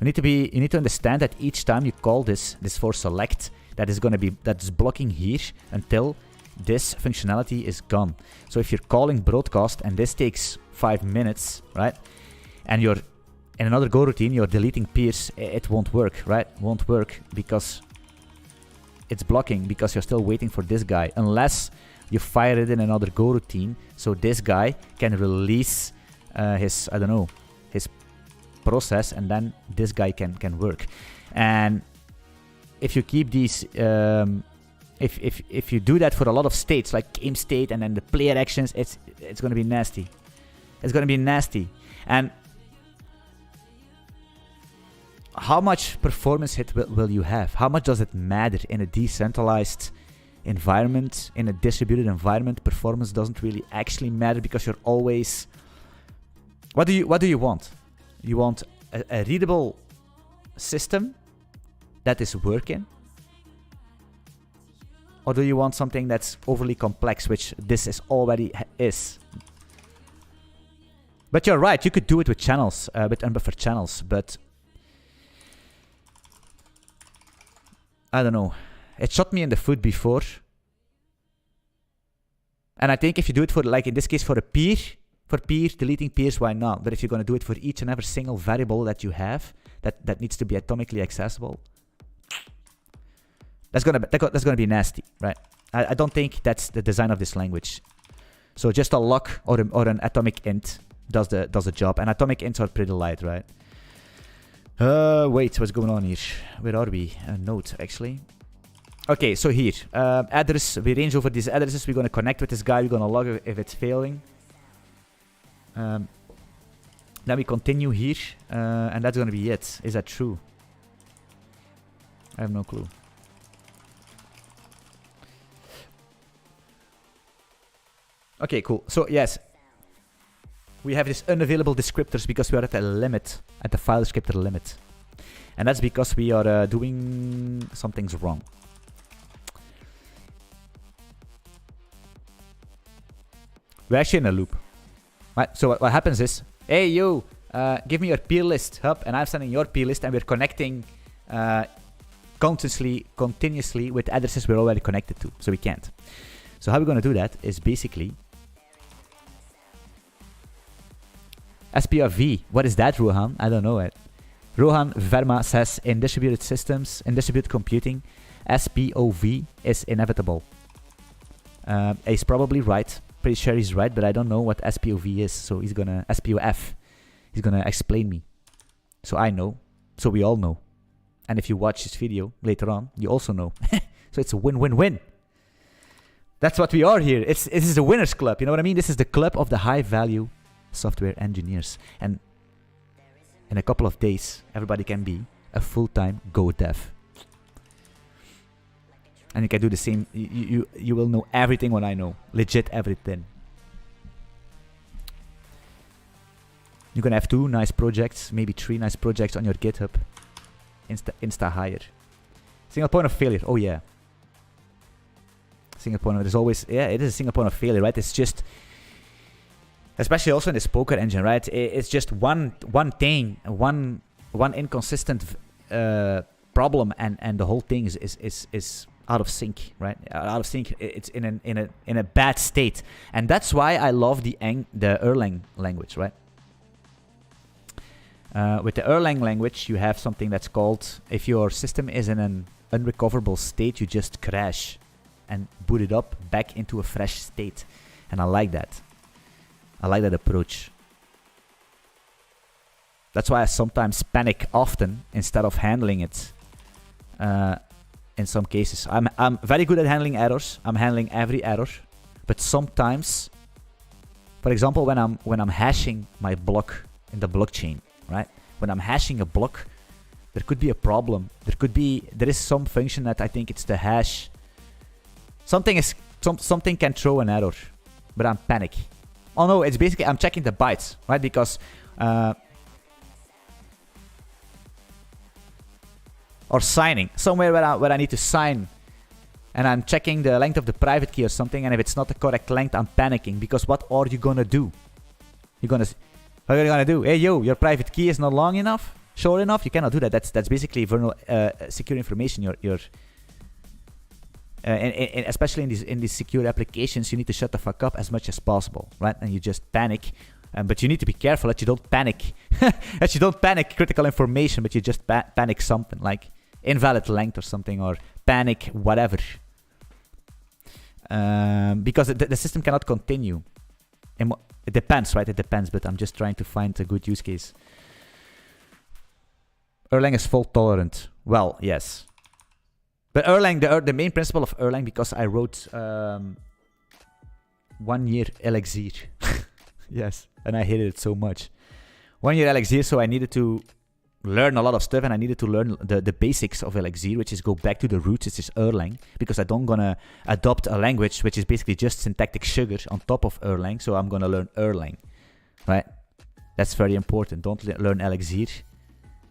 You need to understand that each time you call this for select, that's blocking here until this functionality is gone. So if you're calling broadcast and this takes 5 minutes, right? And you're in another Go routine, you're deleting peers, it won't work, right? Won't work because it's blocking, because you're still waiting for this guy, unless you fire it in another Go routine, so this guy can release his, I don't know, his process, and then this guy can work. And if you keep these, if you do that for a lot of states, like game state and then the player actions, it's going to be nasty. It's going to be nasty. And how much performance hit will you have? How much does it matter in a decentralized environment? In a distributed environment, performance doesn't really actually matter, because you're always... What do you want? You want a readable system that is working? Or do you want something that's overly complex, which this is already is? But you're right, you could do it with channels, with unbuffered channels, but I don't know. It shot me in the foot before. And I think if you do it for, like in this case, for a peer, deleting peers, why not? But if you're going to do it for each and every single variable that you have, that needs to be atomically accessible, that's gonna be nasty, right? I don't think that's the design of this language. So just a lock or an atomic int does the job, and atomic ints are pretty light, right? Wait, what's going on here? Where are we? A note, actually. Okay, so here, address. We range over these addresses. We're gonna connect with this guy. We're gonna log if it's failing. Then we continue here, and that's gonna be it. Is that true? I have no clue. Okay, cool. So yes, we have this unavailable descriptors because we are at a limit, at the file descriptor limit. And that's because we are doing some things wrong. We're actually in a loop. Right? So what happens is, hey, you, give me your peer list, hub, and I'm sending your peer list, and we're connecting continuously with addresses we're already connected to. So we can't. So how we're going to do that is basically SPRV. What is that, Rohan? I don't know it. Rohan Verma says in distributed systems, in distributed computing, SPOV is inevitable. He's probably right. Pretty sure he's right, but I don't know what SPOV is. So he's gonna SPOF. He's gonna explain me. So I know. So we all know. And if you watch this video later on, you also know. So it's a win-win-win. That's what we are here. This is a winners club. You know what I mean? This is the club of the high-value software engineers. And in a couple of days, everybody can be a full-time Go dev. And you can do the same. You will know everything what I know. Legit everything. You're going to have 2 nice projects, maybe 3 nice projects on your GitHub. Insta-hire. Single point of failure. Oh, yeah. Single point of... There's always... Yeah, it is a single point of failure, right? It's just... Especially also in this poker engine, right? It's just one thing, one inconsistent problem, and the whole thing is out of sync, right? Out of sync. It's in a bad state, and that's why I love the Erlang language, right? With the Erlang language, you have something that's called, if your system is in an unrecoverable state, you just crash and boot it up back into a fresh state, and I like that. I like that approach. That's why I sometimes panic often instead of handling it. In some cases, I'm very good at handling errors. I'm handling every error, but sometimes, for example, when I'm hashing my block in the blockchain, right? When I'm hashing a block, there could be a problem. There is some function that I think it's the hash. Something can throw an error, but I'm panic. Oh no, it's basically I'm checking the bytes, right? Because or signing somewhere where I need to sign, and I'm checking the length of the private key or something, and if it's not the correct length, I'm panicking, because what are you gonna do? What are you gonna do? Hey yo, your private key is not long enough, short enough. You cannot do that. That's basically vulnerable, secure information. And especially in these secure applications, you need to shut the fuck up as much as possible, right? And you just panic, but you need to be careful that you don't panic, that you don't panic critical information, but you just panic something like invalid length or something, or panic whatever, because the system cannot continue. It depends, right? It depends, but I'm just trying to find a good use case. Erlang is fault tolerant. Well, yes. But Erlang, the main principle of Erlang, because I wrote 1 year Elixir. Yes, and I hated it so much. 1 year Elixir, so I needed to learn a lot of stuff, and I needed to learn the basics of Elixir, which is go back to the roots, which is Erlang, because I don't gonna adopt a language which is basically just syntactic sugar on top of Erlang, so I'm gonna learn Erlang, right? That's very important. Don't learn Elixir.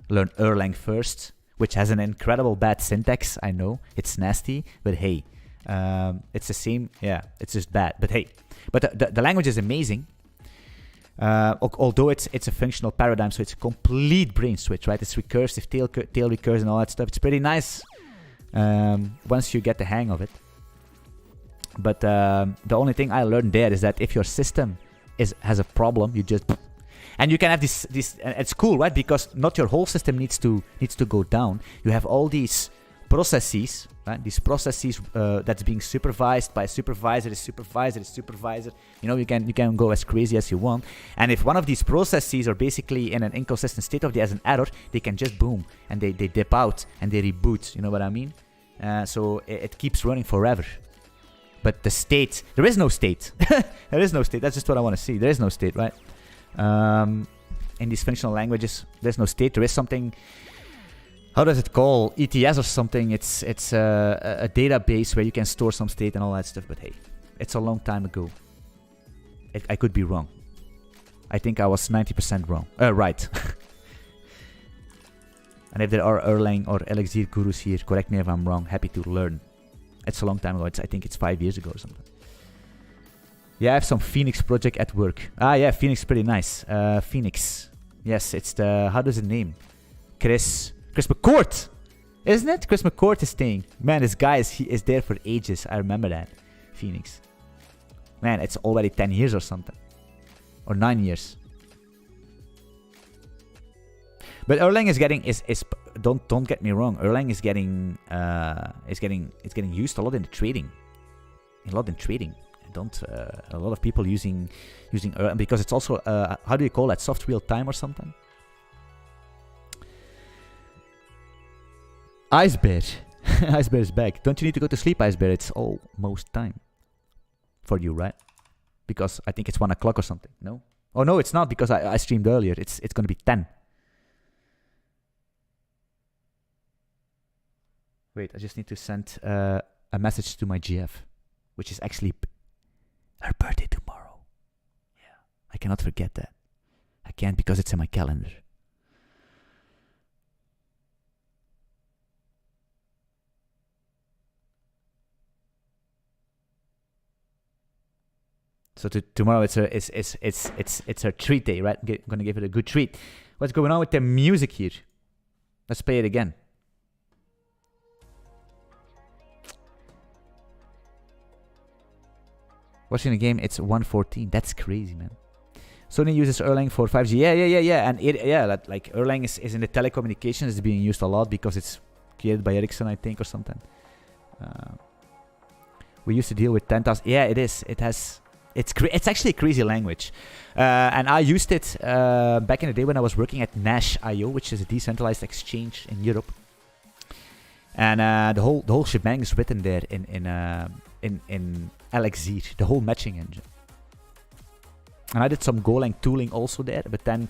Learn Erlang first, which has an incredible bad syntax. I know it's nasty, but hey, it's the same. Yeah, it's just bad. But hey, the language is amazing. Although it's a functional paradigm, so it's a complete brain switch, right? It's recursive, tail recursion, and all that stuff. It's pretty nice once you get the hang of it. But the only thing I learned there is that if your system has a problem, you just... And you can have this, it's cool, right? Because not your whole system needs to go down. You have all these processes, right? These processes that's being supervised by a supervisor, supervisor. You know, you can go as crazy as you want. And if one of these processes are basically in an inconsistent state, or there's an error, they can just boom, and they dip out and they reboot. You know what I mean? So it keeps running forever. But the state, there is no state. There is no state. That's just what I want to see. There is no state, right? In these functional languages, there's no state. There is something, how does it call? ETS or something. It's a database where you can store some state and all that stuff. But hey, it's a long time ago. I could be wrong. I think I was 90% wrong. Right. And if there are Erlang or Elixir gurus here, correct me if I'm wrong. Happy to learn. It's a long time ago. I think it's 5 years ago or something. Yeah, I have some Phoenix project at work. Ah, yeah, Phoenix, pretty nice. Phoenix. Yes, it's the... How does it name? Chris McCourt! Isn't it? Chris McCourt is staying. Man, this guy he is there for ages. I remember that. Phoenix. Man, it's already 10 years or something. Or 9 years. But Erlang is getting... Don't get me wrong. Erlang is getting... It's getting used a lot in the trading. A lot in trading. A lot of people using Erlang because it's also how do you call that, soft real time or something? Ice Bear. Ice Bear is back. Don't you need to go to sleep, Ice Bear? It's almost time for you, right? Because I think it's 1 o'clock or something. No? Oh no, it's not because I streamed earlier. It's gonna be 10. Wait, I just need to send a message to my GF, which is actually her birthday tomorrow. Yeah, I cannot forget that. I can't because it's in my calendar. So tomorrow it's her treat day, right? I'm gonna give it a good treat. What's going on with the music here? Let's play it again. Watching the game, it's 1:14. That's crazy, man. Sony uses Erlang for 5G. Yeah. And like Erlang is in the telecommunications. It's being used a lot because it's created by Ericsson, I think, or something. We used to deal with 10,000. Yeah, it is. It's actually a crazy language. And I used it back in the day when I was working at Nash.io, which is a decentralized exchange in Europe. And the whole shebang is written there in Elixir, the whole matching engine. And I did some Golang tooling also there, but then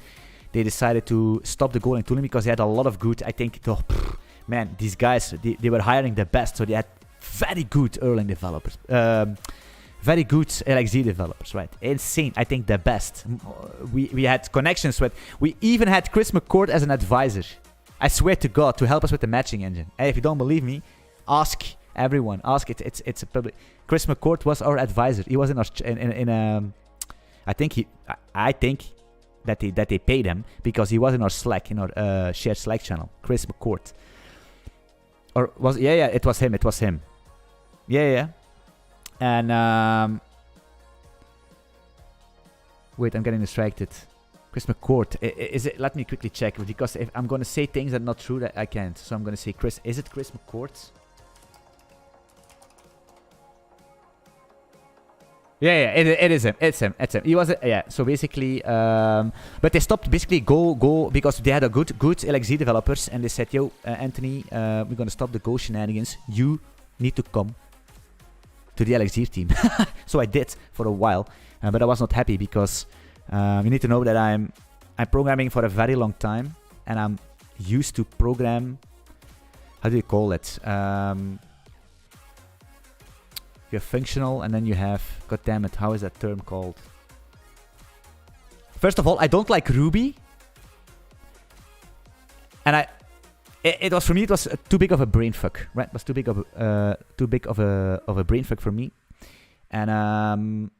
they decided to stop the Golang tooling because they had a lot of good, I think, man, these guys, they were hiring the best, so they had very good Erlang developers. Very good Elixir developers, right? Insane, I think the best. We had connections with, we even had Chris McCourt as an advisor. I swear to God, to help us with the matching engine. And if you don't believe me, ask everyone. Ask it. It's a public. Chris McCourt was our advisor. He was in our I think that they paid him because he was in our Slack, in our shared Slack channel. Chris McCourt. Or was it was him. It was him. Yeah. And wait, I'm getting distracted. Chris McCourt. Is it? Let me quickly check because if I'm gonna say things that are not true, that I can't. So I'm gonna say Chris. Is it Chris McCourt? Yeah, it is him. It's him. He was, so basically, but they stopped basically Go because they had a good Elixir developers and they said, yo, Anthony, we're gonna stop the Go shenanigans. You need to come to the Elixir team. So I did for a while, but I was not happy because you need to know that I'm programming for a very long time and I'm used to program. How do you call it? You have functional, and then you have... God damn it, how is that term called? First of all, I don't like Ruby. And it was, for me, it was too big of a brain fuck, right? It was too big of a brain fuck for me. And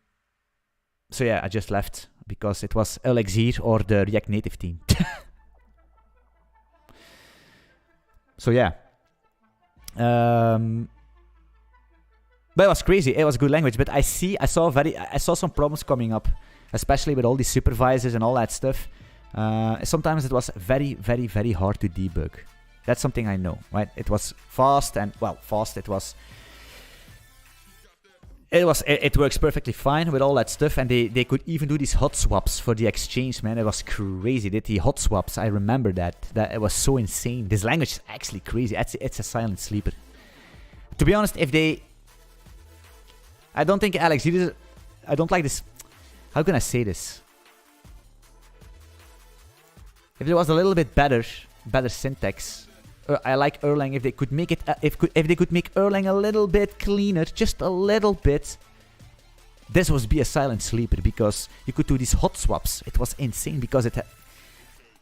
so yeah, I just left because it was Elixir or the React Native team. So yeah. But it was crazy. It was a good language. But I saw some problems coming up, especially with all these supervisors and all that stuff. Sometimes it was very, very, very hard to debug. That's something I know, right? It was fast and fast. It works perfectly fine with all that stuff, and they could even do these hot swaps for the exchange, man. It was crazy. Did the hot swaps? I remember that it was so insane. This language is actually crazy. It's a silent sleeper. To be honest, I don't think Elixir. I don't like this. How can I say this? If there was a little bit better syntax, I like Erlang. If they could make it, if they could make Erlang a little bit cleaner, just a little bit, this would be a silent sleeper because you could do these hot swaps. It was insane because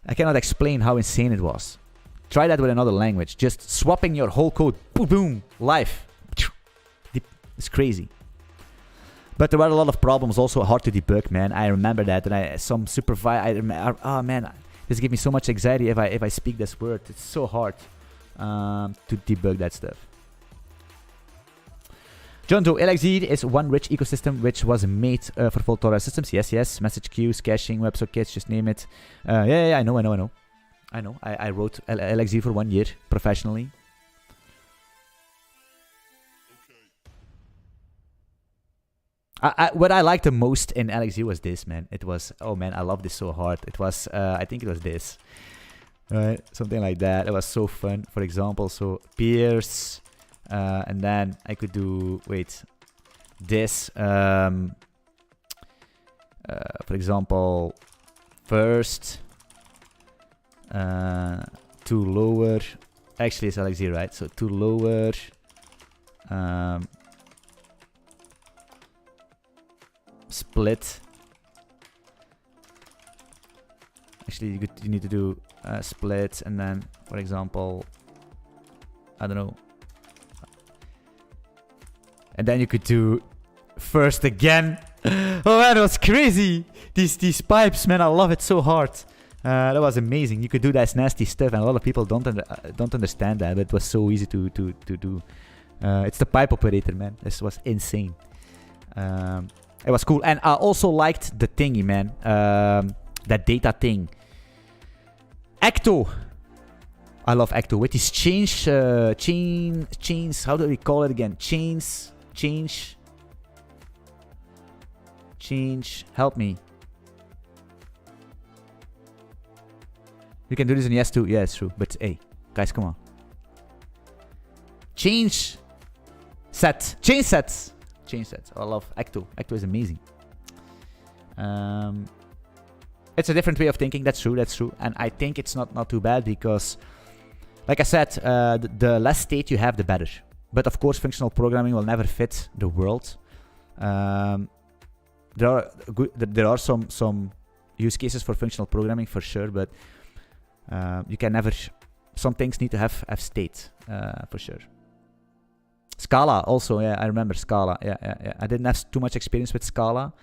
I cannot explain how insane it was. Try that with another language. Just swapping your whole code. Boom, boom, live. It's crazy. But there were a lot of problems, also hard to debug, man. I remember that. And some supervisor, oh man, this gives me so much anxiety if I speak this word. It's so hard to debug that stuff. John Doe, Elixir is one rich ecosystem which was made for fault tolerant systems. Yes, yes. Message queues, caching, WebSockets, just name it. Yeah, I know. I wrote Elixir for 1 year professionally. What I liked the most in Elixir was this, man. It was, oh man, I love this so hard. It was, I think it was this. Right, something like that. It was so fun. For example, so peers, and then I could do, wait, this. For example, first, to lower, actually it's Elixir, right? So to lower, split. Actually, you need to do split, and then, for example, I don't know. And then you could do first again. Oh man, it was crazy. These pipes, man, I love it so hard. That was amazing. You could do that nasty stuff, and a lot of people don't understand that. But it was so easy to do. It's the pipe operator, man. This was insane. It was cool, and I also liked the thingy, man. That data thing. Ecto. I love Ecto. With these chains. How do we call it again? Change. Help me. You can do this in yes too. Yeah, it's true. But hey, guys, come on. Change sets. I love Ecto. Ecto is amazing. It's a different way of thinking. That's true. And I think it's not too bad because, like I said, the less state you have, the better. But of course, functional programming will never fit the world. There are some use cases for functional programming for sure, but you can never. Some things need to have state for sure. Scala also, yeah, I remember Scala. Yeah. I didn't have too much experience with Scala,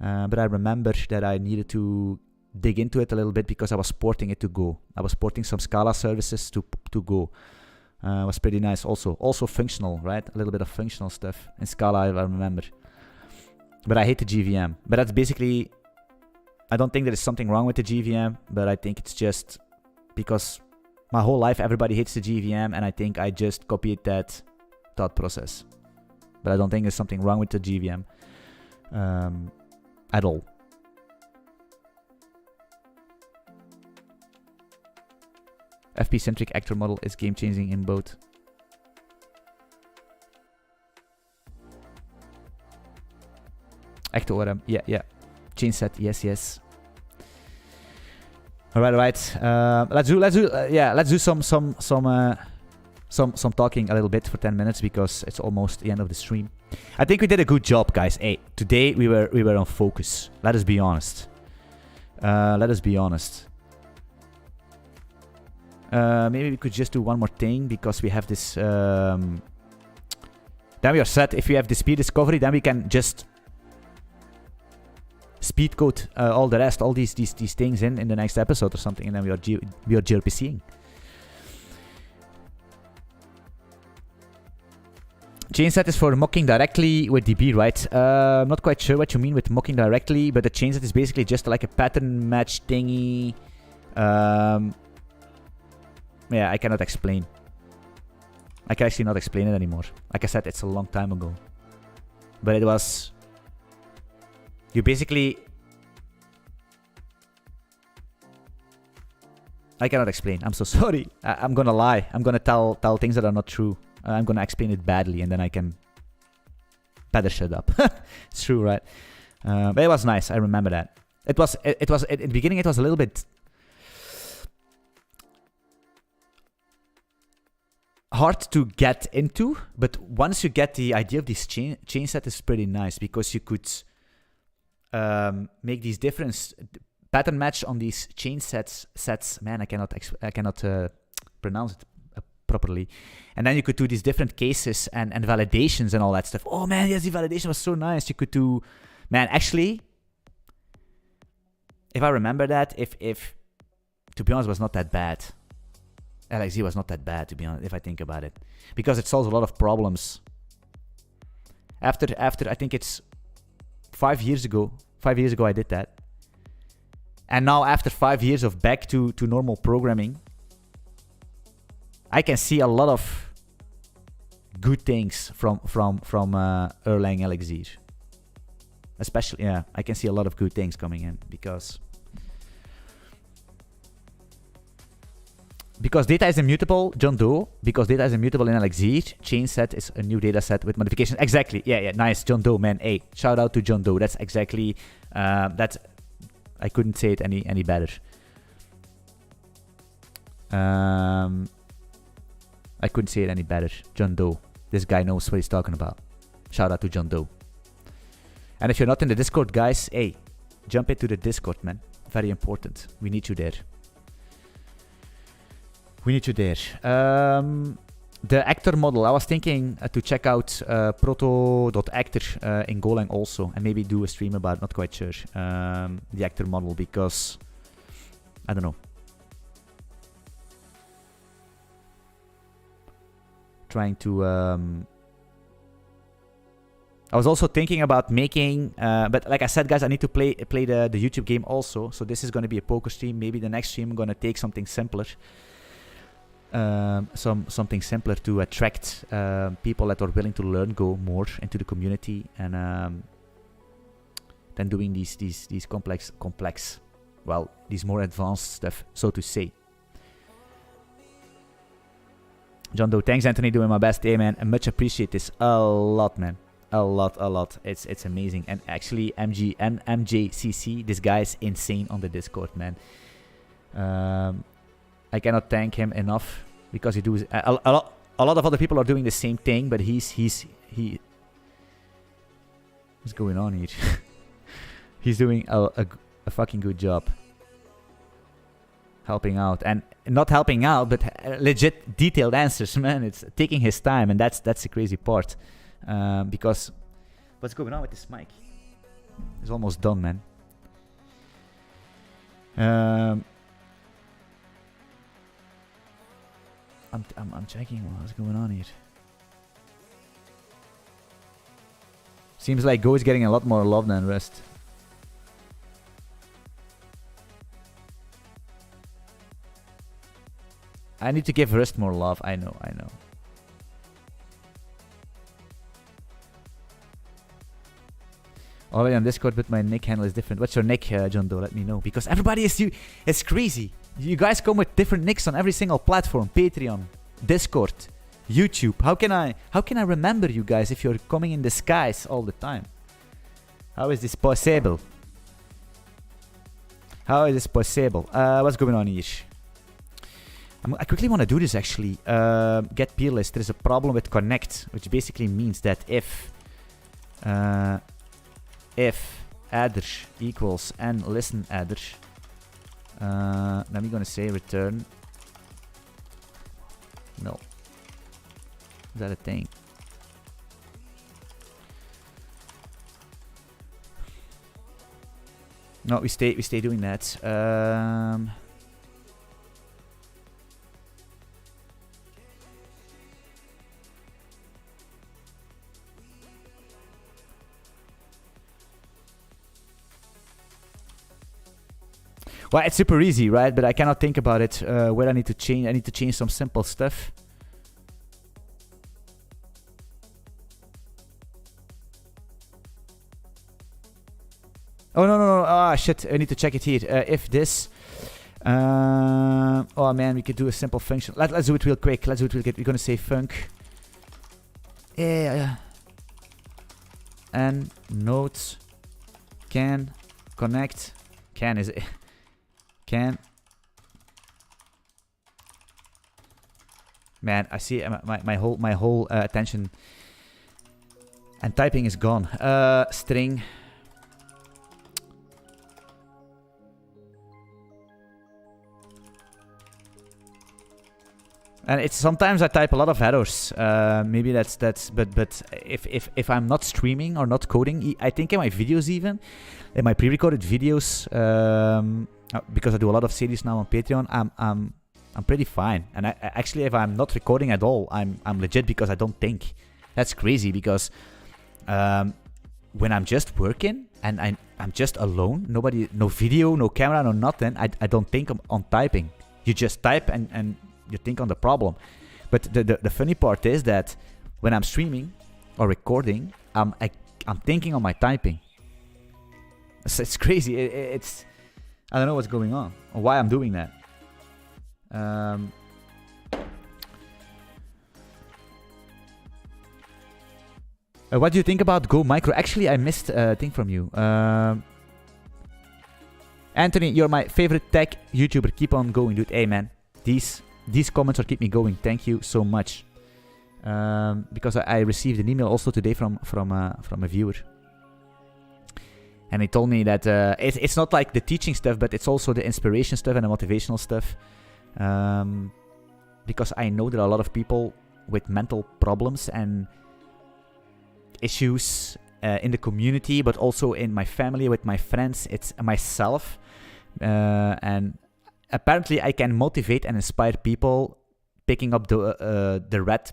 but I remember that I needed to dig into it a little bit because I was porting it to Go. I was porting some Scala services to Go. It was pretty nice also functional, right? A little bit of functional stuff in Scala, I remember. But I hate the GVM. But that's basically, I don't think there is something wrong with the GVM, but I think it's just because my whole life everybody hates the GVM, and I think I just copied that thought process. But I don't think there's something wrong with the GVM at all. FP-centric actor model is game-changing in both. Actor ORM, yeah. Chain set, yes. All right. Let's do some talking a little bit for 10 minutes because it's almost the end of the stream. I think we did a good job, guys. Hey, today we were on focus. Let us be honest. Maybe we could just do one more thing because we have this. Then we are set. If we have the speed discovery, then we can just speed code all the rest, all these things in the next episode or something, and then we are gRPCing. Chain set is for mocking directly with DB, right? I'm not quite sure what you mean with mocking directly, but the chain set is basically just like a pattern match thingy. Yeah, I cannot explain. I can actually not explain it anymore. Like I said, it's a long time ago. But it was... You basically... I cannot explain. I'm so sorry. I'm gonna lie. I'm gonna tell things that are not true. I'm gonna explain it badly, and then I can better shut up. It's true, right? But it was nice. I remember that. It was in the beginning. It was a little bit hard to get into, but once you get the idea of this chain set, is pretty nice because you could make these different pattern match on these chain sets. Man, I cannot pronounce it properly. And then you could do these different cases and validations and all that stuff. Oh man, yes, the validation was so nice. You could do, man, actually, if I remember that, if to be honest, it was not that bad. LXZ was not that bad, to be honest, if I think about it, because it solves a lot of problems. After I think it's 5 years ago I did that. And now after 5 years of back to normal programming, I can see a lot of good things from Erlang LXZ. Especially, yeah, I can see a lot of good things coming in because data is immutable, John Doe. Because data is immutable in LXZ, chain set is a new data set with modifications. Exactly. Yeah, nice, John Doe, man. Hey, shout out to John Doe. That's exactly that's. I couldn't say it any better. I couldn't say it any better. John Doe. This guy knows what he's talking about. Shout out to John Doe. And if you're not in the Discord, guys, hey, jump into the Discord, man. Very important. We need you there. We need you there. The actor model. I was thinking to check out proto.actor in Golang also. And maybe do a stream about it. Not quite sure. The actor model because... I don't know. Trying to... I was also thinking about making... but like I said, guys, I need to play the YouTube game also. So this is going to be a poker stream. Maybe the next stream I'm going to take something simpler. Something simpler to attract people that are willing to learn Go more into the community, and than doing these complex, well, these more advanced stuff, so to say. John Doe, thanks, Anthony, doing my best. Hey, man, I much appreciate this a lot, man. A lot. It's amazing. And actually, MG and MJCC, this guy is insane on the Discord, man. I cannot thank him enough because he does a lot of other people are doing the same thing, but he what's going on here? He's doing a fucking good job helping out, and not helping out, but legit detailed answers, man. It's taking his time, and that's the crazy part. Because what's going on with this mic? It's almost done, man. I'm checking what's going on here. Seems like Go is getting a lot more love than Rust. I need to give Rust more love. I know. Already on Discord, but my nick handle is different. What's your nick, John Doe? Let me know. Because everybody is... It's crazy. You guys come with different nicks on every single platform. Patreon, Discord, YouTube. How can I remember you guys if you're coming in disguise all the time? How is this possible? What's going on here? I quickly want to do this actually. Get peer list. There's a problem with connect, which basically means that if adder equals and listen adder, then we're gonna say return. No, is that a thing? No, we stay doing that. Well, it's super easy, right? But I cannot think about it. Where I need to change. I need to change some simple stuff. Oh no! Ah, shit! I need to check it here. If this, oh man, we could do a simple function. Let's do it real quick. We're gonna say func. Yeah. And nodes can connect. Can is it? Can. Man, I see my whole attention and typing is gone. String. And it's sometimes I type a lot of errors. Maybe that's but if I'm not streaming or not coding, I think in my videos even, in my pre-recorded videos, because I do a lot of series now on Patreon, I'm pretty fine. And I actually, if I'm not recording at all, I'm legit because I don't think. That's crazy because when I'm just working and I'm just alone, nobody, no video, no camera, no nothing, I don't think on typing. You just type and you think on the problem. But the funny part is that when I'm streaming or recording, I'm thinking on my typing. It's crazy. It's I don't know what's going on or why I'm doing that. What do you think about Go Micro? Actually, I missed a thing from you. Anthony, you're my favorite tech YouTuber. Keep on going, dude. Hey, man. These comments are keep me going. Thank you so much. Because I received an email also today from a viewer. And he told me that it's not like the teaching stuff, but it's also the inspiration stuff and the motivational stuff. Because I know there are a lot of people with mental problems and issues in the community, but also in my family, with my friends. It's myself. And apparently I can motivate and inspire people picking up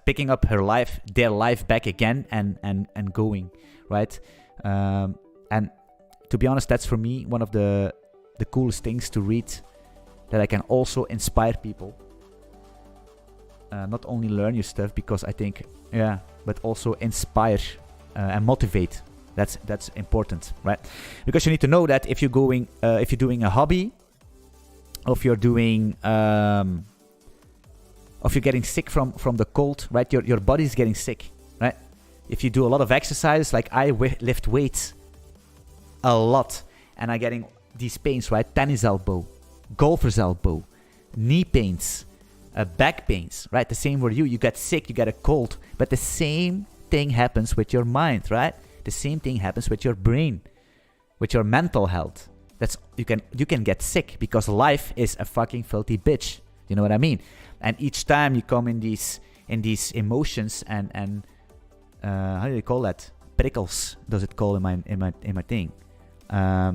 picking up their life back again and going, right? And to be honest, that's for me one of the coolest things to read, that I can also inspire people. Not only learn your stuff, because I think, but also inspire and motivate. That's important, right? Because you need to know that if you're doing a hobby, or if you're doing, if you're getting sick from the cold, right? Your body's getting sick, right? If you do a lot of exercise, like I lift weights a lot, and I'm getting these pains, right? Tennis elbow, golfer's elbow, knee pains, back pains, right? The same for you. You get sick, you get a cold, but the same thing happens with your mind, right? The same thing happens with your brain, with your mental health. That's you can get sick because life is a fucking filthy bitch. You know what I mean? And each time you come in these emotions and how do you call that? Prickles, does it call in my thing? How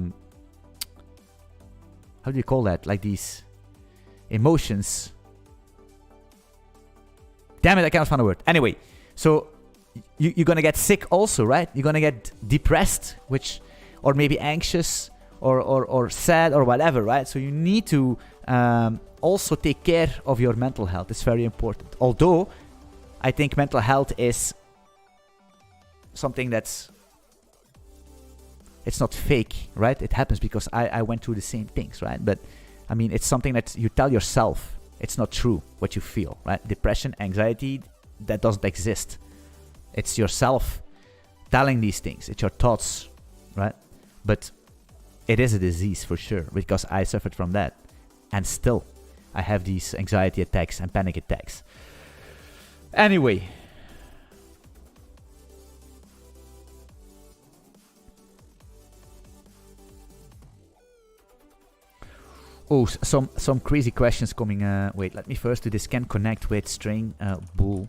do you call that? Like these emotions. Damn it, I cannot find a word. Anyway, so you're gonna get sick also, right? You're gonna get depressed, or maybe anxious, or sad, or whatever, right? So you need to also take care of your mental health. It's very important. Although I think mental health is something it's not fake, right? It happens because I went through the same things, right? But I mean, it's something that you tell yourself. It's not true what you feel, right? Depression, anxiety, that doesn't exist. It's yourself telling these things. It's your thoughts, right? But it is a disease for sure, because I suffered from that. And still, I have these anxiety attacks and panic attacks. Anyway. Oh, some crazy questions coming. Wait, let me first do this. Can connect with string bool.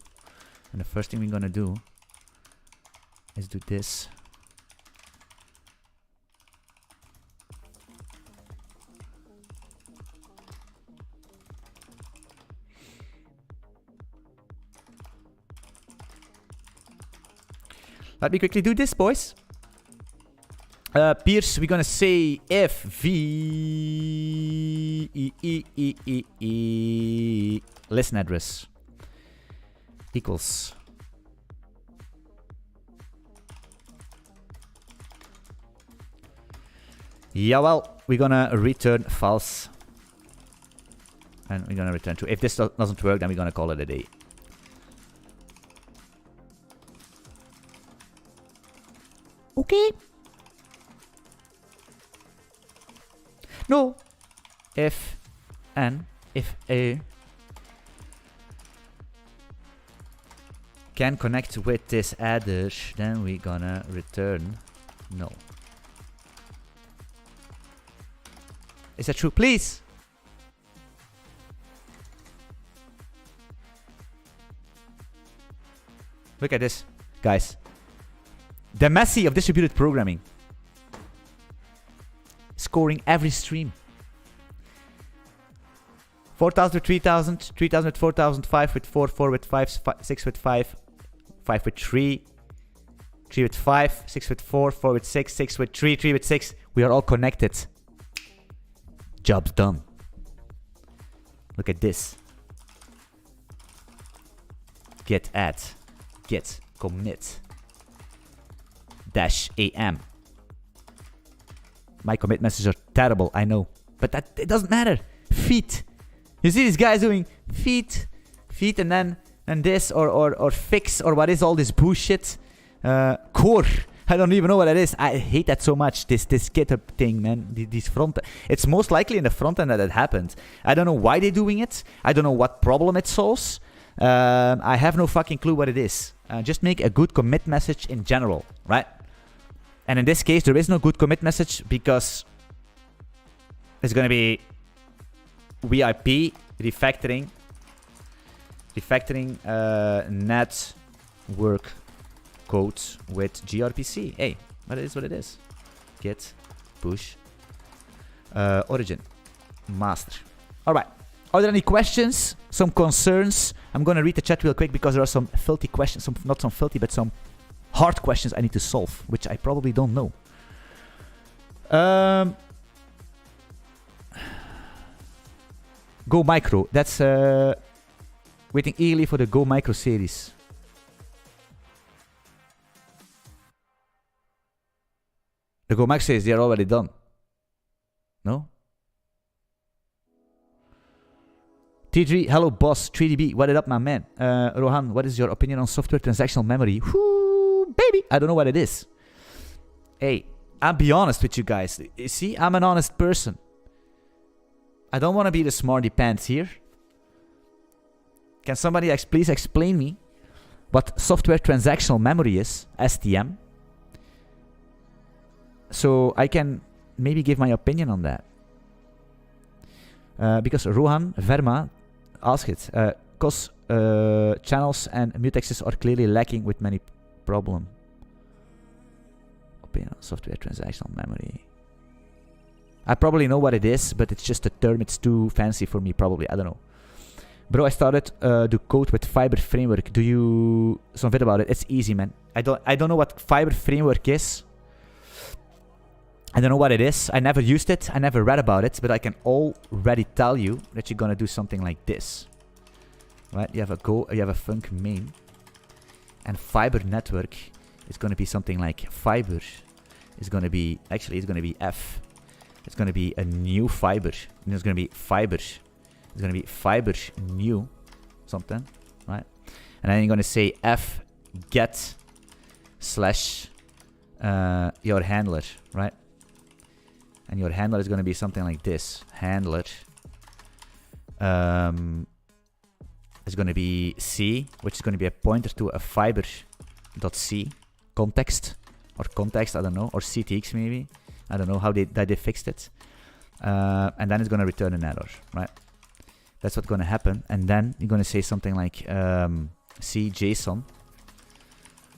And the first thing we're gonna do is do this. Let me quickly do this, boys. Pierce, we're gonna say if listen address equals well, we're gonna return false, and we're gonna return true. If this doesn't work, then we're gonna call it a day. Okay. No. If a can connect with this adder, then we're gonna return no. Is that true? Please. Look at this, guys. The Messi of distributed programming. Scoring every stream. 4,000 with 3,000, 3,000 with 4,000, 5 with 4, 4 with 5, 6 with 5, 5 with 3, 3 with 5, 6 with 4, 4 with 6, 6 with 3, 3 with 6. We are all connected. Job's done. Look at this. Git add. Git commit. -am. My commit messages are terrible, I know. But that it doesn't matter. Feet. You see these guys doing feet, and then this or fix or what is all this bullshit? Core. I don't even know what that is. I hate that so much. This GitHub thing, man. These front. It's most likely in the front end that it happened. I don't know why they're doing it. I don't know what problem it solves. I have no fucking clue what it is. Just make a good commit message in general, right? And in this case, there is no good commit message because it's going to be VIP refactoring network code with gRPC. Hey, but it is what it is. Git push origin master. All right. Are there any questions? Some concerns? I'm going to read the chat real quick because there are some filthy questions. Not some filthy, but some hard questions I need to solve, which I probably don't know. Go Micro. That's waiting eagerly for the Go Micro series. The Go Micro series, they are already done. No? T3, hello boss, 3DB, what it up, my man? Rohan, what is your opinion on software transactional memory? Whoo, baby, I don't know what it is. Hey, I'll be honest with you guys. You see, I'm an honest person. I don't want to be the smarty pants here. Can somebody please explain me what software transactional memory is, STM? So I can maybe give my opinion on that. Because Rohan Verma asked it. Because channels and mutexes are clearly lacking with many problems. Opinion on software transactional memory. I probably know what it is, but it's just a term. It's too fancy for me, probably. I don't know. Bro, I started the code with Fiber Framework. Do you some bit about it? It's easy, man. I don't know what Fiber Framework is. I don't know what it is. I never used it. I never read about it, but I can already tell you that you're gonna do something like this. Right? You have a func main, and Fiber Network is gonna be something like Fiber. Is gonna be it's gonna be F. It's going to be a new fiber. And it's going to be fiber. It's going to be fiber new something, right? And then you're going to say f get slash your handler, right? And your handler is going to be something like this. Handler is going to be C, which is going to be a pointer to a fiber.c context or context, I don't know, or CTX maybe. I don't know how they fixed it. And then it's going to return an error, right? That's what's going to happen. And then you're going to say something like C JSON,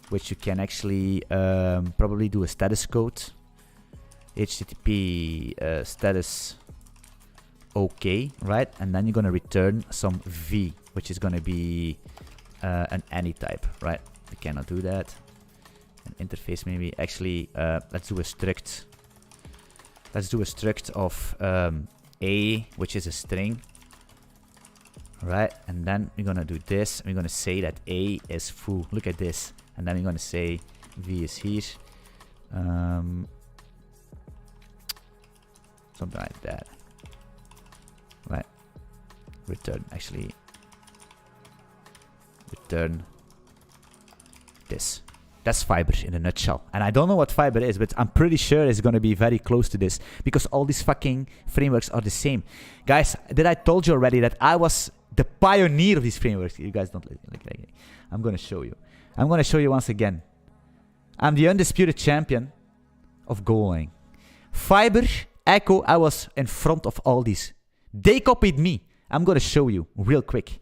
which you can actually probably do a status code. HTTP status OK, right? And then you're going to return some V, which is going to be an any type, right? We cannot do that. An interface maybe. Actually, let's do a struct. Let's do a struct of A, which is a string. Right? And then we're going to do this. We're going to say that A is foo. Look at this. And then we're going to say V is here. Something like that. Right? Return, actually. Return this. That's fiber in a nutshell. And I don't know what fiber is, but I'm pretty sure it's going to be very close to this because all these fucking frameworks are the same. Guys, did I told you already that I was the pioneer of these frameworks? You guys don't like it. I'm going to show you. I'm going to show you once again. I'm the undisputed champion of Golang. Fiber, Echo, I was in front of all these. They copied me. I'm going to show you real quick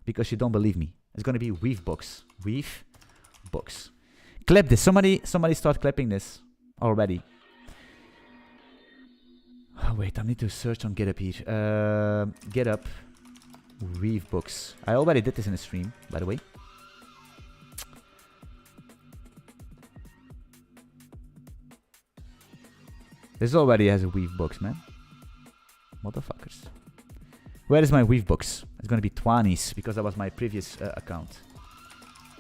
because you don't believe me. It's going to be Weavebox. Weave Weavebooks. Clip this. Somebody start clipping this already. Oh, wait, I need to search on GitHub here. GitHub Weavebooks. I already did this in a stream, by the way. This already has a Weavebooks, man. Motherfuckers. Where is my Weavebooks? It's gonna be Twanis, because that was my previous account.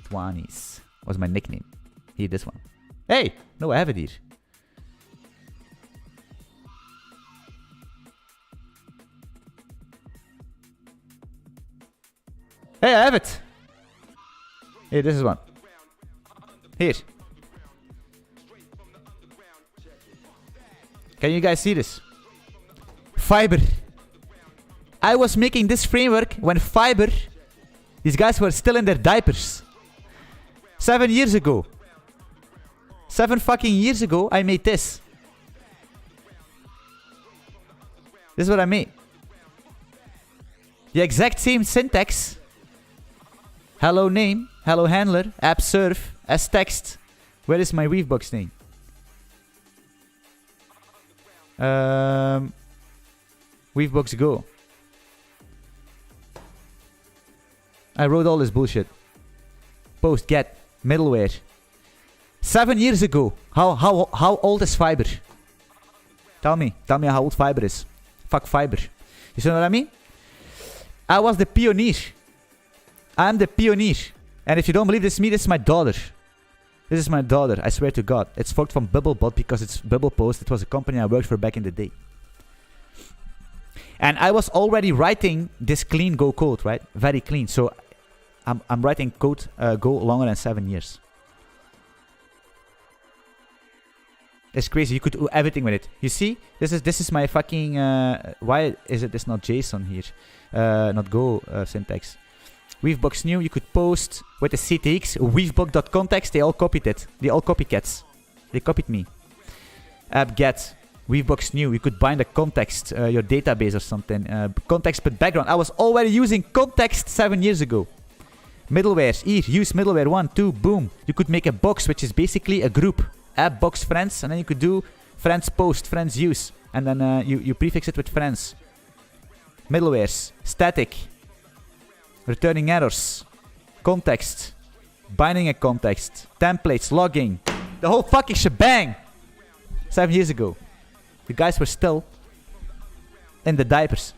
Twanis was my nickname. Here, this one. Hey! No, I have it here. Hey, I have it! Here, this is one. Here. Can you guys see this? Fiber. I was making this framework when Fiber, these guys were still in their diapers. 7 years ago. 7 fucking years ago, I made this. This is what I made. The exact same syntax. Hello name, hello handler, app serve, as text. Where is my Weavebooks name? Weavebooks go. I wrote all this bullshit. Post, get, middleware. 7 years ago. How old is Fiber? Tell me how old Fiber is. Fuck Fiber. You see what I mean? I was the pioneer. I'm the pioneer. And if you don't believe this is me, this is my daughter. This is my daughter, I swear to God. It's forked from Bubblebot because it's Bubblepost. It was a company I worked for back in the day. And I was already writing this clean Go code, right? Very clean. So I'm writing code Go longer than 7 years. It's crazy. You could do everything with it. You see? This is my fucking... why is it this not JSON here? Not Go syntax. Weavebooks new, you could post with the CTX, weavebook.context, they all copied it. They all copycats. They copied me. App get, Weavebooks new, you could bind a context, your database or something. Context but background. I was already using context 7 years ago. Middleware, here, use middleware 1, 2, boom. You could make a box, which is basically a group. App box friends, and then you could do friends post, friends use. And then you prefix it with friends. Middlewares, static. Returning errors, context, binding a context, templates, logging, the whole fucking shebang. 7 years ago, the guys were still in the diapers.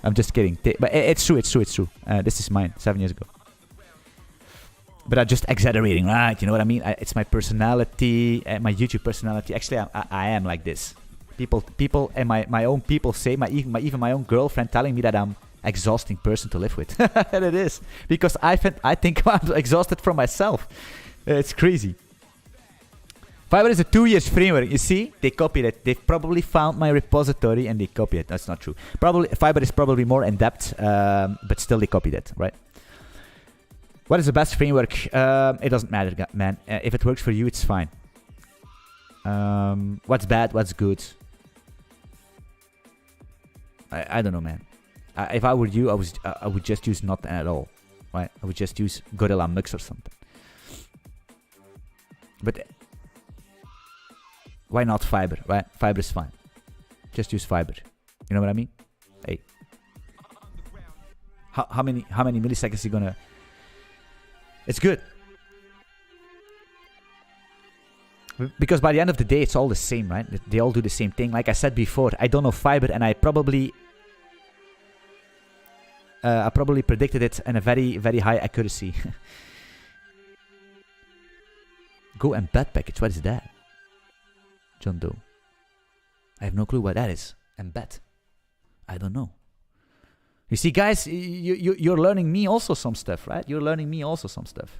I'm just kidding, but it's true. This is mine, 7 years ago. But I'm just exaggerating, right? You know what I mean? It's my personality, my YouTube personality. Actually, I am like this. People and my own people say, even my own girlfriend telling me that I'm exhausting person to live with. And it is. Because I think I'm exhausted from myself. It's crazy. Fiber is a 2 years framework. You see? They copied it. They probably found my repository and they copied it. That's not true. Fiber is probably more in depth, but still they copied it, right? What is the best framework? It doesn't matter, man. If it works for you, it's fine. What's bad? What's good? I don't know, man. If I were you, I would just use nothing at all, right? I would just use Gorilla Mux or something. But why not Fiber, right? Fiber is fine. Just use Fiber. You know what I mean? Hey, how many milliseconds you gonna? It's good. Because by the end of the day, it's all the same, right? They all do the same thing. Like I said before, I don't know Fiber, and I probably predicted it in a very, very high accuracy. Go embed package. What is that? John Doe. I have no clue what that is. Embed. I don't know. You see, guys, you're learning me also some stuff, right? You're learning me also some stuff.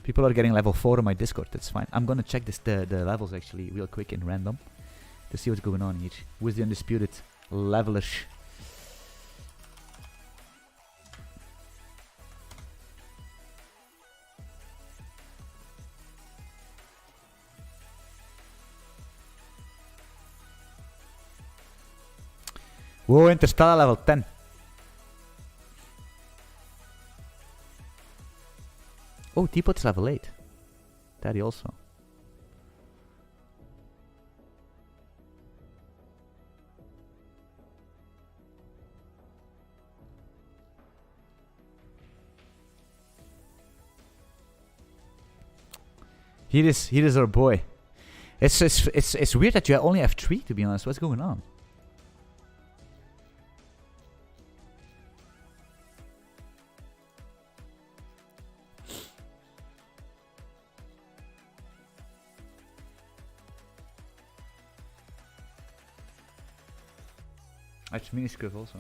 People are getting level 4 on my Discord. That's fine. I'm gonna check the levels actually real quick in random to see what's going on here. Who's the undisputed leveler? Whoa, Interstellar level 10. Oh, Teapot's level 8. Daddy also. Here is our boy. It's weird that you only have 3, to be honest. What's going on? It's miniscript also.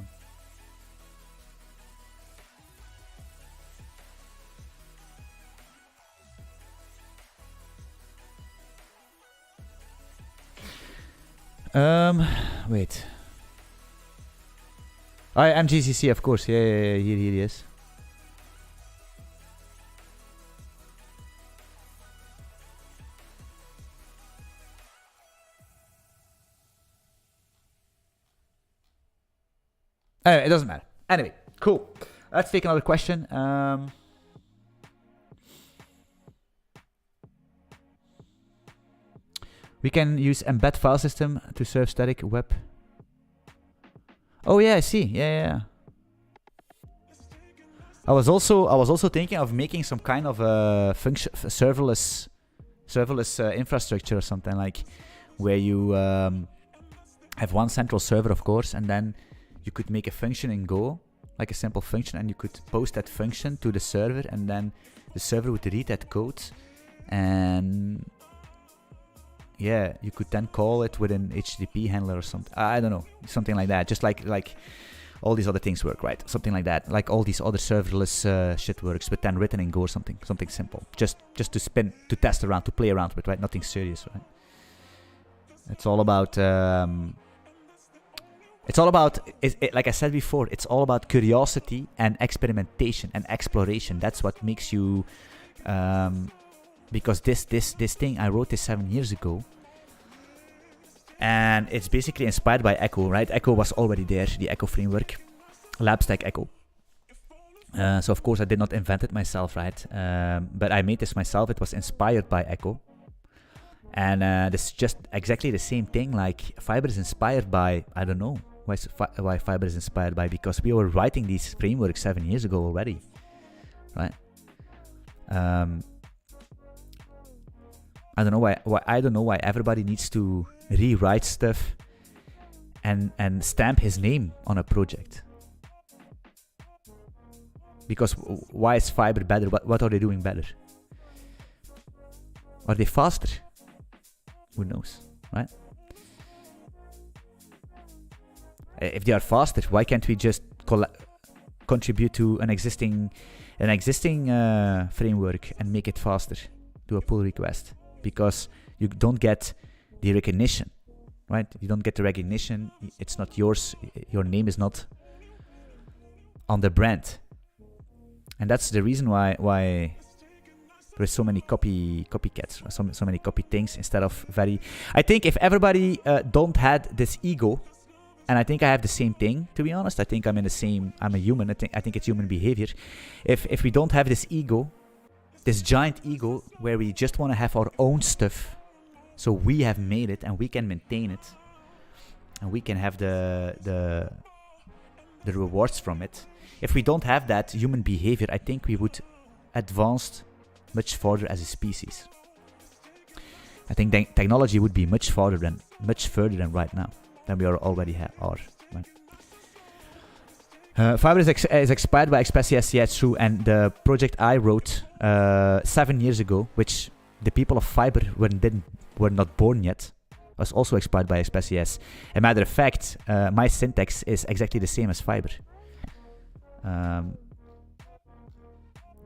Wait. I'm GCC, of course. Yeah, here he is. Anyway, it doesn't matter. Anyway, cool. Let's take another question. We can use embed file system to serve static web. Oh yeah, I see. Yeah. I was also thinking of making some kind of a serverless infrastructure or something, like where you have one central server, of course, and then you could make a function in Go, like a simple function, and you could post that function to the server, and then the server would read that code, and yeah, you could then call it with an HTTP handler or something. I don't know, something like that. Just like all these other things work, right? Something like that. Like all these other serverless shit works, but then written in Go or something simple. Just to spin, to test around, to play around with, right? Nothing serious, right? It's all about. Like I said before, it's all about curiosity and experimentation and exploration. That's what makes you. Because this thing, I wrote this 7 years ago, and it's basically inspired by Echo, right? Echo was already there, the Echo framework, LabStack Echo. So of course I did not invent it myself, right? But I made this myself. It was inspired by Echo, and this is just exactly the same thing. Like Fiber is inspired by, I don't know why Fiber is inspired by, because we were writing these frameworks 7 years ago already, right? I don't know why everybody needs to rewrite stuff and stamp his name on a project. Because why is Fiber better? What are they doing better? Are they faster? Who knows, right? If they are faster, why can't we just contribute to an existing framework and make it faster? Do a pull request. Because you don't get the recognition, right? You don't get the recognition. It's not yours. Your name is not on the brand, and that's the reason why there's so many copycats, or so many copy things instead of very. I think if everybody don't had this ego, and I think I have the same thing. To be honest, I think I'm a human. I think it's human behavior. If we don't have this ego. This giant ego where we just want to have our own stuff, so we have made it and we can maintain it, and we can have the rewards from it. If we don't have that human behavior, I think we would advance much further as a species. I think technology would be much further than right now than we already are. Right? Fiber is expired by XPCS, yeah, it's true. And the project I wrote 7 years ago, which the people of Fiber were not born yet, was also expired by XPCS. A matter of fact, my syntax is exactly the same as Fiber.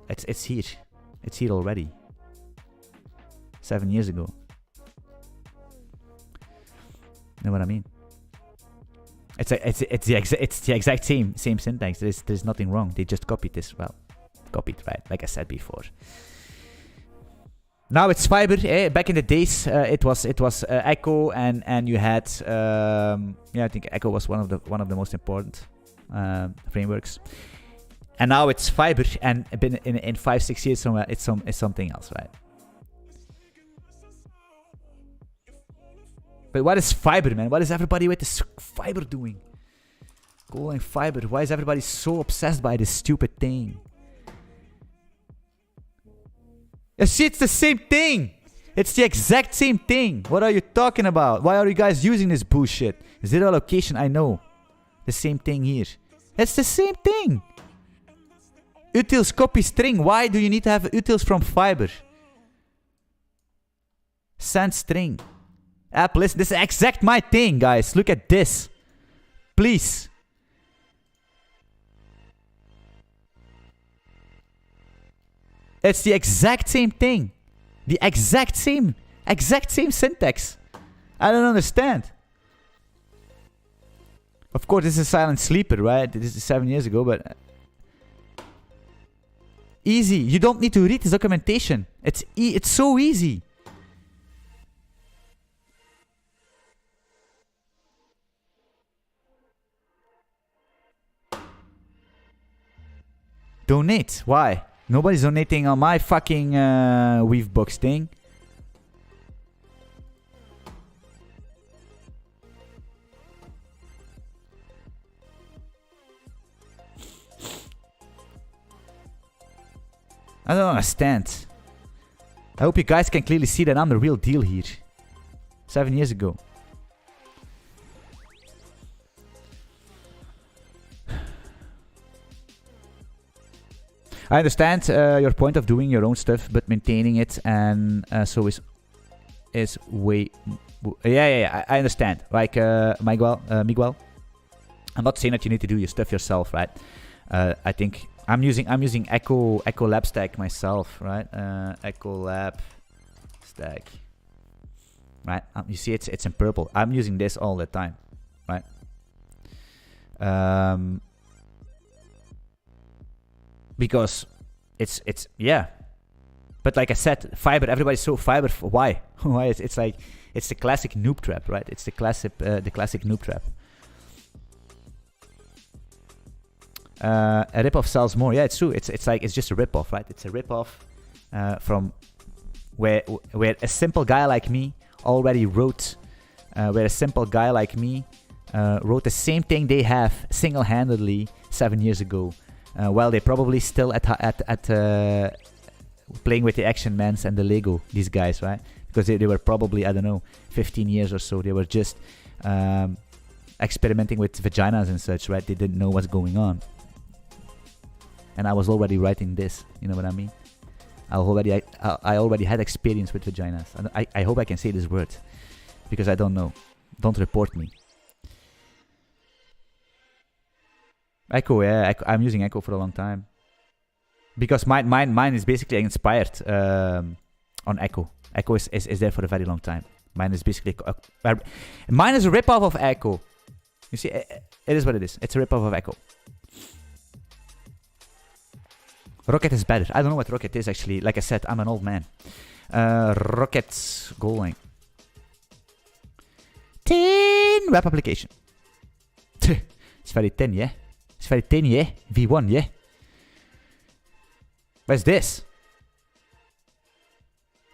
It's here. It's here already. 7 years ago. Know what I mean? It's the exact same syntax. There's nothing wrong. They just copied this. Well, copied, right? Like I said before. Now it's fiber. Back in the days, it was Echo, and you had I think Echo was one of the most important frameworks. And now it's fiber, and in 5-6 years somewhere it's something else, right? But what is fiber, man? What is everybody with this fiber doing? Golang fiber. Why is everybody so obsessed by this stupid thing? You see, it's the same thing. It's the exact same thing. What are you talking about? Why are you guys using this bullshit? Zero allocation, I know. The same thing here. It's the same thing. Utils copy string. Why do you need to have utils from fiber? Send string. App list. This is exact my thing, guys. Look at this. Please. It's the exact same thing. The exact same syntax. I don't understand. Of course, this is a silent sleeper, right? This is 7 years ago, but... Easy. You don't need to read this documentation. It's so easy. Donate. Why? Nobody's donating on my fucking Weavebox thing. I don't understand. I hope you guys can clearly see that I'm the real deal here. 7 years ago. I understand your point of doing your own stuff, but maintaining it and so is way. Yeah. I understand. Like Miguel. I'm not saying that you need to do your stuff yourself, right? I think I'm using Echo Lab Stack myself, right? Echo Lab Stack, right? You see, it's in purple. I'm using this all the time, right? Because it's yeah, but like I said, fiber. Everybody's so fiber. Why? Why? It's like it's the classic noob trap, right? It's the classic noob trap. A ripoff sells more. Yeah, it's true. It's like it's just a ripoff, right? It's a ripoff from where a simple guy like me already wrote. Where a simple guy like me wrote the same thing they have single-handedly 7 years ago. Well, they're probably still at playing with the Action Mans and the Lego, these guys, right? Because they were probably, I don't know, 15 years or so. They were just experimenting with vaginas and such, right? They didn't know what's going on. And I was already writing this, you know what I mean? I already had experience with vaginas. And I hope I can say this word, because I don't know. Don't report me. Echo, yeah, I'm using Echo for a long time. Because mine is basically inspired on Echo. Echo is there for a very long time. Mine is basically... mine is a ripoff of Echo. You see, it is what it is. It's a ripoff of Echo. Rocket is better. I don't know what Rocket is, actually. Like I said, I'm an old man. Rocket's Golang. 10 web application. It's very thin, yeah? It's very thin, yeah? V1, yeah? What's this?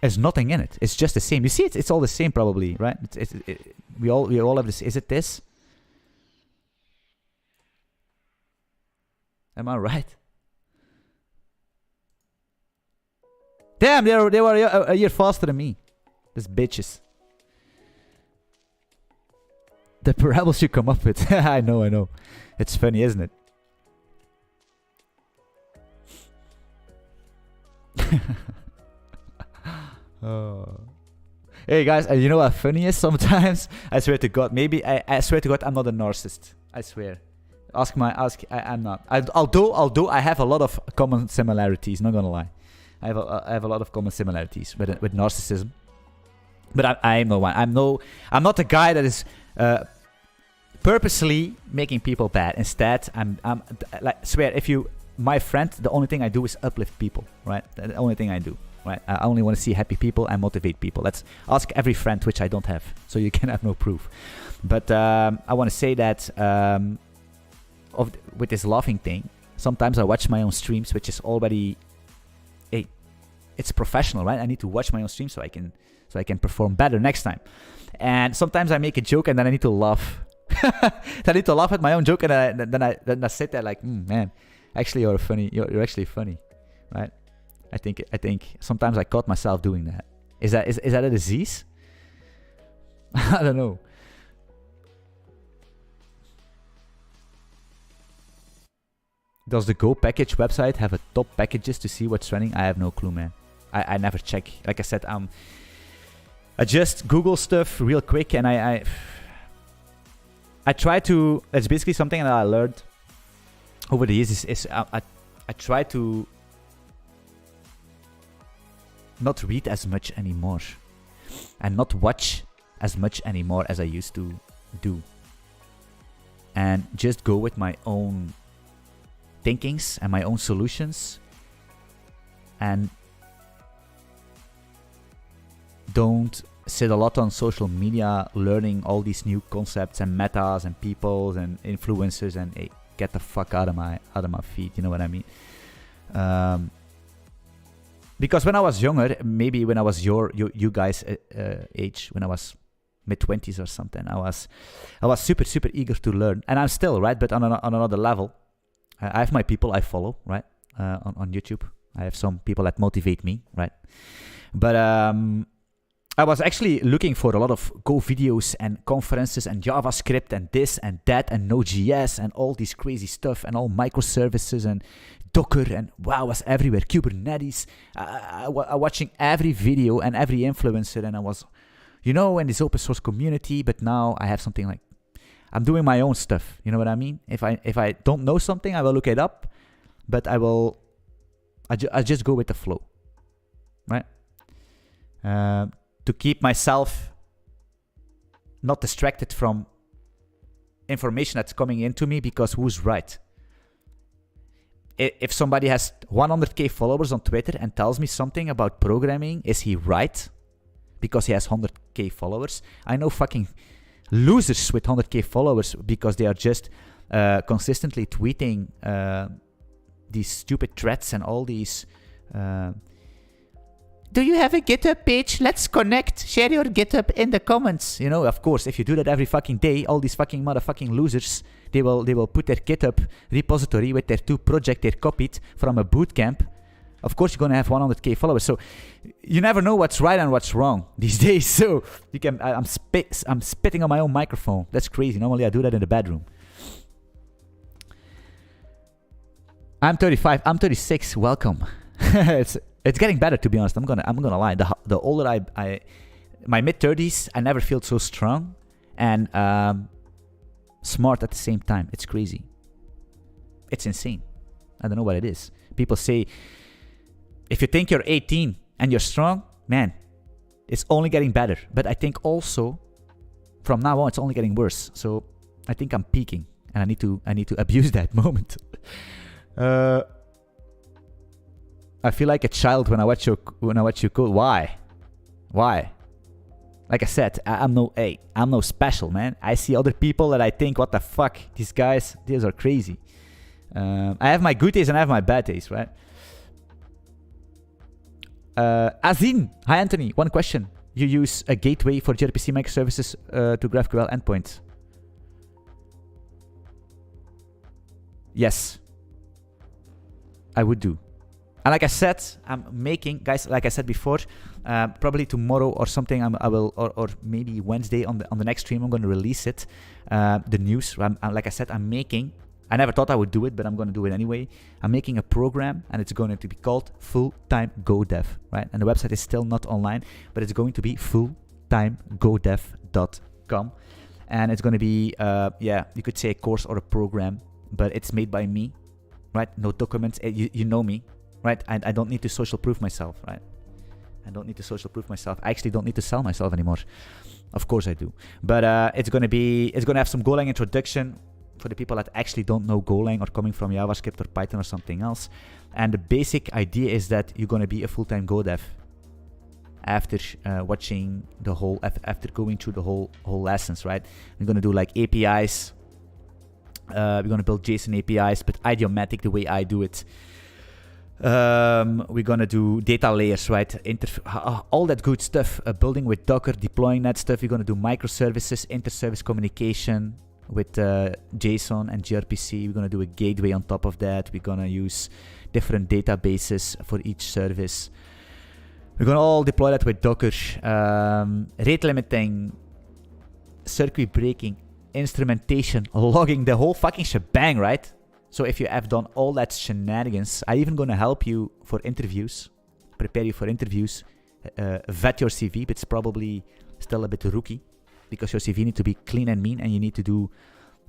There's nothing in it. It's just the same. You see, it's all the same, probably, right? We all have this. Is it this? Am I right? Damn, they were a year faster than me. These bitches. The parables you come up with. I know. It's funny, isn't it? Oh. Hey guys, you know what funny is sometimes? I swear to God, maybe I swear to God, I'm not a narcissist. I swear. I'm not. Although I have a lot of common similarities. Not gonna lie, I have a lot of common similarities with narcissism. But I'm no one. I'm not a guy that is purposely making people bad. Instead, I'm like swear, if you my friend, the only thing I do is uplift people, right? The only thing I do. right? I only want to see happy people and motivate people. Let's ask every friend, which I don't have, so you can have no proof. But I want to say that with this laughing thing, sometimes I watch my own streams, which is already it's professional, right? I need to watch my own streams so I can perform better next time. And sometimes I make a joke and then I need to laugh. I need to laugh at my own joke, and then I sit there like, man, actually you're funny. You're actually funny, right? I think sometimes I caught myself doing that. Is that a disease? I don't know. Does the Go package website have a top packages to see what's running? I have no clue, man. I never check. Like I said, I just Google stuff real quick, and I try to. It's basically something that I learned over the years. I try to not read as much anymore, and not watch as much anymore as I used to do, and just go with my own thinkings and my own solutions, and don't sit a lot on social media learning all these new concepts and metas and peoples and influencers, and hey, get the fuck out of my feet, you know what I mean? Because when I was younger, maybe when I was you guys age, when I was mid-20s or something, I was super eager to learn, and I'm still, right, but on another level. I have my people I follow, right, on YouTube. I have some people that motivate me, right? But I was actually looking for a lot of Go videos and conferences and JavaScript and this and that and Node.js and all this crazy stuff and all microservices and Docker and wow, was everywhere. Kubernetes. I watching every video and every influencer, and I was, in this open source community. But now I have something like, I'm doing my own stuff. You know what I mean? If I don't know something, I will look it up, but I just go with the flow, right? To keep myself not distracted from information that's coming into me, because who's right? If somebody has 100k followers on Twitter and tells me something about programming, is he right? Because he has 100k followers. I know fucking losers with 100k followers because they are just consistently tweeting these stupid threads and all these do you have a GitHub page? Let's connect. Share your GitHub in the comments. Of course, if you do that every fucking day, all these fucking motherfucking losers, they will put their GitHub repository with their 2 projects they copied from a bootcamp. Of course, you're going to have 100k followers. So you never know what's right and what's wrong these days. So I'm spitting on my own microphone. That's crazy. Normally I do that in the bedroom. I'm 35. I'm 36. Welcome. It's getting better, to be honest. I'm gonna lie. The older my mid-30s, I never felt so strong and smart at the same time. It's crazy. It's insane. I don't know what it is. People say, if you think you're 18 and you're strong, man, it's only getting better. But I think also, from now on, it's only getting worse. So I think I'm peaking, and I need to abuse that moment. I feel like a child when I watch you code. Why? Like I said, I'm no special, man. I see other people that I think, what the fuck, these are crazy. I have my good days and I have my bad days, right? Azin, hi Anthony. One question: you use a gateway for gRPC microservices to GraphQL endpoints? Yes, I would do. And like I said, I'm making, guys, like I said before, probably tomorrow or something, I will, or maybe Wednesday on the next stream, I'm going to release it, the news. Like I said, I'm making, I never thought I would do it, but I'm going to do it anyway. I'm making a program, and it's going to be called Full-Time GoDev, right? And the website is still not online, but it's going to be fulltimegodev.com. And it's going to be, you could say a course or a program, but it's made by me, right? No documents. You know me. Right, I don't need to social proof myself, right? I don't need to social proof myself. I actually don't need to sell myself anymore. Of course I do. But it's gonna have some Golang introduction, for the people that actually don't know Golang or coming from JavaScript or Python or something else. And the basic idea is that you're going to be a full-time Go dev after watching the whole, after going through the whole lessons, right? We're going to do like APIs. We're going to build JSON APIs, but idiomatic the way I do it. We're going to do data layers, right? All that good stuff. Building with Docker, deploying that stuff. We're going to do microservices, inter-service communication with JSON and gRPC. We're going to do a gateway on top of that. We're going to use different databases for each service. We're going to all deploy that with Docker. Rate limiting, circuit breaking, instrumentation, logging, the whole fucking shebang, right? So if you have done all that shenanigans, I'm even going to help you for interviews, prepare you for interviews, vet your CV, but it's probably still a bit rookie because your CV needs to be clean and mean, and you need to do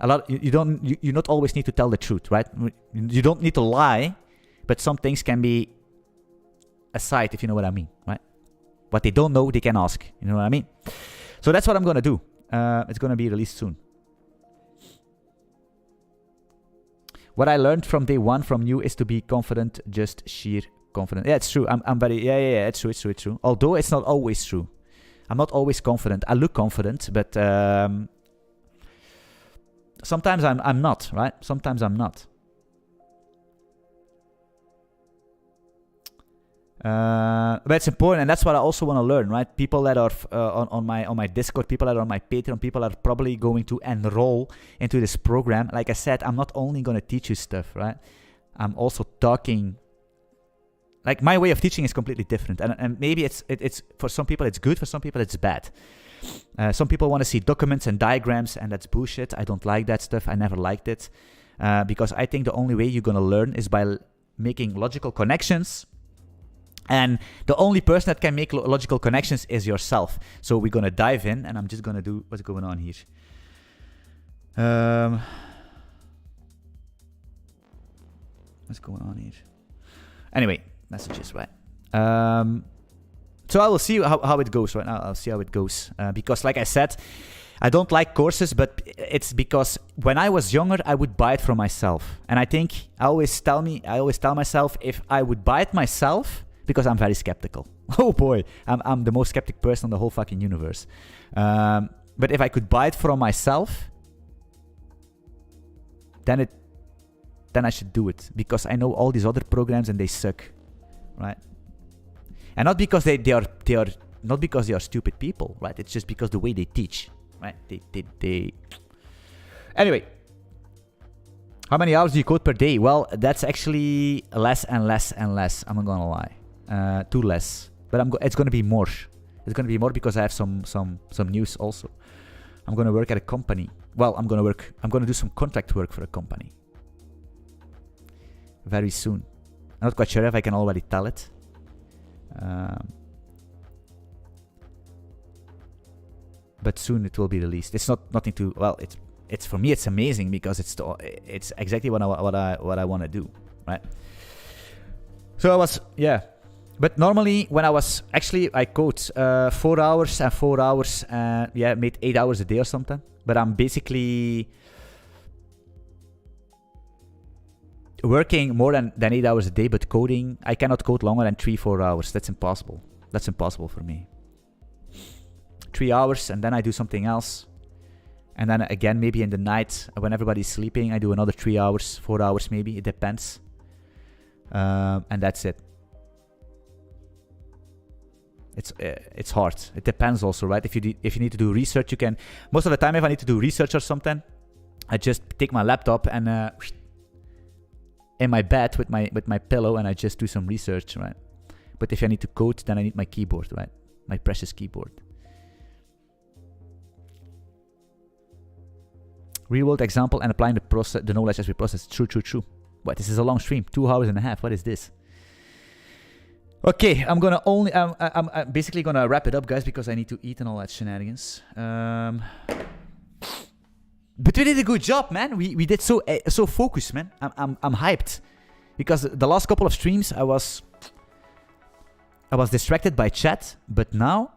a lot. You not always need to tell the truth, right? You don't need to lie, but some things can be aside, if you know what I mean, right? What they don't know, they can ask. You know what I mean? So that's what I'm going to do. It's going to be released soon. What I learned from day one from you is to be confident, just sheer confidence. Yeah, it's true. I'm very, yeah, it's true. Although it's not always true. I'm not always confident. I look confident, but sometimes I'm not, right? Sometimes I'm not. But it's important, and that's what I also want to learn, right? People that are on my Discord, people that are on my Patreon, people that are probably going to enroll into this program. Like I said, I'm not only going to teach you stuff, right? I'm also talking. Like, my way of teaching is completely different, and maybe it's for some people it's good, for some people it's bad. Some people want to see documents and diagrams, and that's bullshit. I don't like that stuff. I never liked it because I think the only way you're going to learn is by making logical connections. And the only person that can make logical connections is yourself. So we're going to dive in, and I'm just going to do what's going on here. What's going on here? Anyway, messages, right? So I will see how it goes right now. I'll see how it goes. Because like I said, I don't like courses, but it's because when I was younger, I would buy it for myself. And I think I always tell myself, if I would buy it myself, because I'm very skeptical. Oh boy, I'm the most skeptic person in the whole fucking universe. But if I could buy it from myself, then I should do it, because I know all these other programs and they suck, right? And not because they are not because they are stupid people, right? It's just because the way they teach, right? They. Anyway. How many hours do you code per day? Well, that's actually less and less and less. I'm not gonna lie. Too less, but it's gonna be more. It's gonna be more because I have some news also. I'm gonna work at a company. Well, I'm gonna do some contract work for a company very soon. I'm not quite sure if I can already tell it. But soon it will be released. It's nothing to. Well, it's for me. It's amazing because it's exactly what I want to do, right? So I was, yeah. But normally when I code 4 hours and 4 hours, yeah, made 8 hours a day or something. But I'm basically working more than 8 hours a day, but coding, I cannot code longer than 3-4 hours. That's impossible. That's impossible for me. 3 hours, and then I do something else. And then again, maybe in the night, when everybody's sleeping, I do another 3 hours, 4 hours maybe. It depends. And that's it. It's hard. It depends also, right? If you need to do research, you can. Most of the time, if I need to do research or something, I just take my laptop and in my bed with my pillow, and I just do some research, right? But if I need to code, then I need my keyboard, right? My precious keyboard. Real world example and applying the knowledge as we process. True. What? This is a long stream, 2 hours and a half. What is this? Okay, I'm basically gonna wrap it up, guys, because I need to eat and all that shenanigans. But we did a good job, man. We did so focused, man. I'm hyped because the last couple of streams I was distracted by chat, but now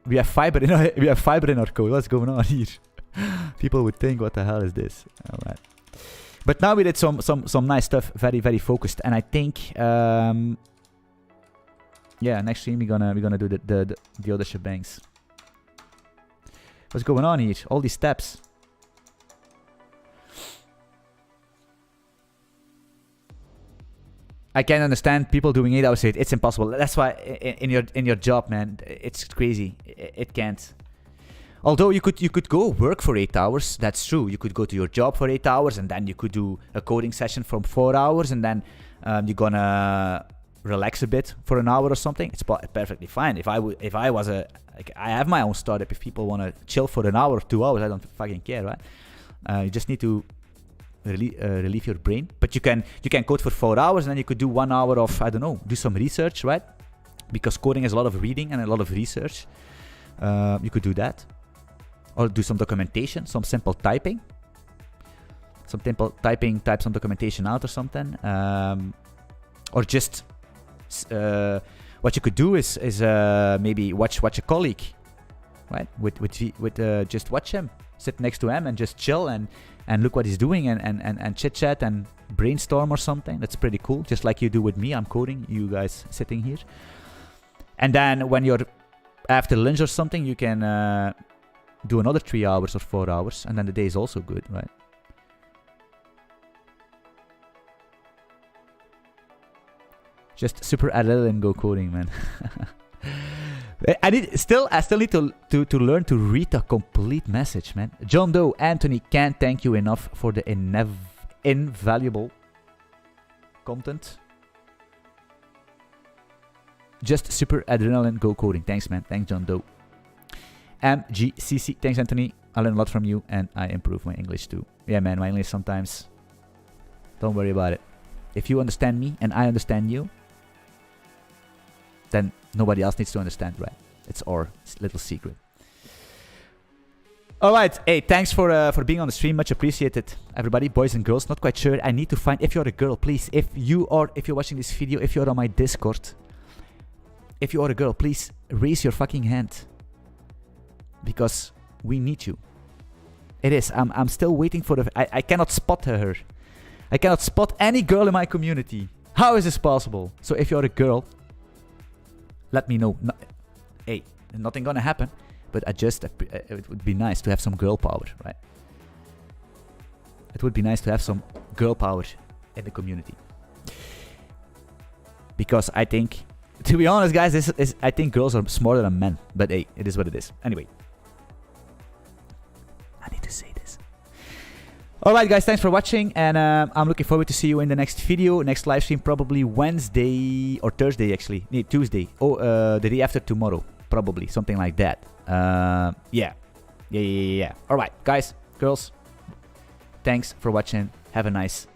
we have fiber in our code. What's going on here? People would think, what the hell is this? All right. But now we did some nice stuff, very, very focused. And I think, yeah, next stream we're gonna do the other shebangs. What's going on here? All these steps. I can understand people doing 8 hours straight. It's impossible. That's why in your job, man, it's crazy. It can't. Although you could go work for 8 hours. That's true. You could go to your job for 8 hours, and then you could do a coding session from 4 hours, and then you're gonna relax a bit for an hour or something. It's perfectly fine. If I was I have my own startup. If people wanna chill for an hour or 2 hours, I don't fucking care, right? You just need to relieve your brain. But you can code for 4 hours, and then you could do 1 hour of, I don't know, do some research, right? Because coding is a lot of reading and a lot of research. You could do that. Or do some documentation, some simple typing. Some simple typing, type some documentation out or something. Or just what you could do is maybe watch a colleague, right? With just watch him, sit next to him, and just chill and look what he's doing and chit chat and brainstorm or something. That's pretty cool. Just like you do with me, I'm coding, you guys sitting here. And then when you're after lunch or something, you can do another 3 hours or 4 hours, and then the day is also good, right? Just super adrenaline and go coding, man. I still need to learn to read a complete message, man. John Doe, Anthony, can't thank you enough for the invaluable content. Just super adrenaline, go coding. Thanks, man. Thanks, John Doe. MGCC, thanks, Anthony. I learn a lot from you, and I improve my English too. Yeah, man, my English sometimes. Don't worry about it. If you understand me and I understand you, then nobody else needs to understand, right? It's our little secret. All right. Hey, thanks for being on the stream. Much appreciated, everybody, boys and girls. Not quite sure. I need to find. If you're a girl, please. If you're watching this video, if you're on my Discord, if you are a girl, please raise your fucking hand. Because we need you. It is. I'm still waiting for the... I cannot spot her. I cannot spot any girl in my community. How is this possible? So if you're a girl, let me know. No, hey, nothing gonna happen. But it would be nice to have some girl power, right? It would be nice to have some girl power in the community. Because I think... To be honest, guys, I think girls are smarter than men. But hey, it is what it is. Anyway. I need to say this. Alright, guys, thanks for watching. And I'm looking forward to see you in the next video. Next live stream probably Wednesday or Thursday, actually. No, Tuesday. Oh, the day after tomorrow. Probably. Something like that. Yeah. Alright, guys, girls. Thanks for watching. Have a nice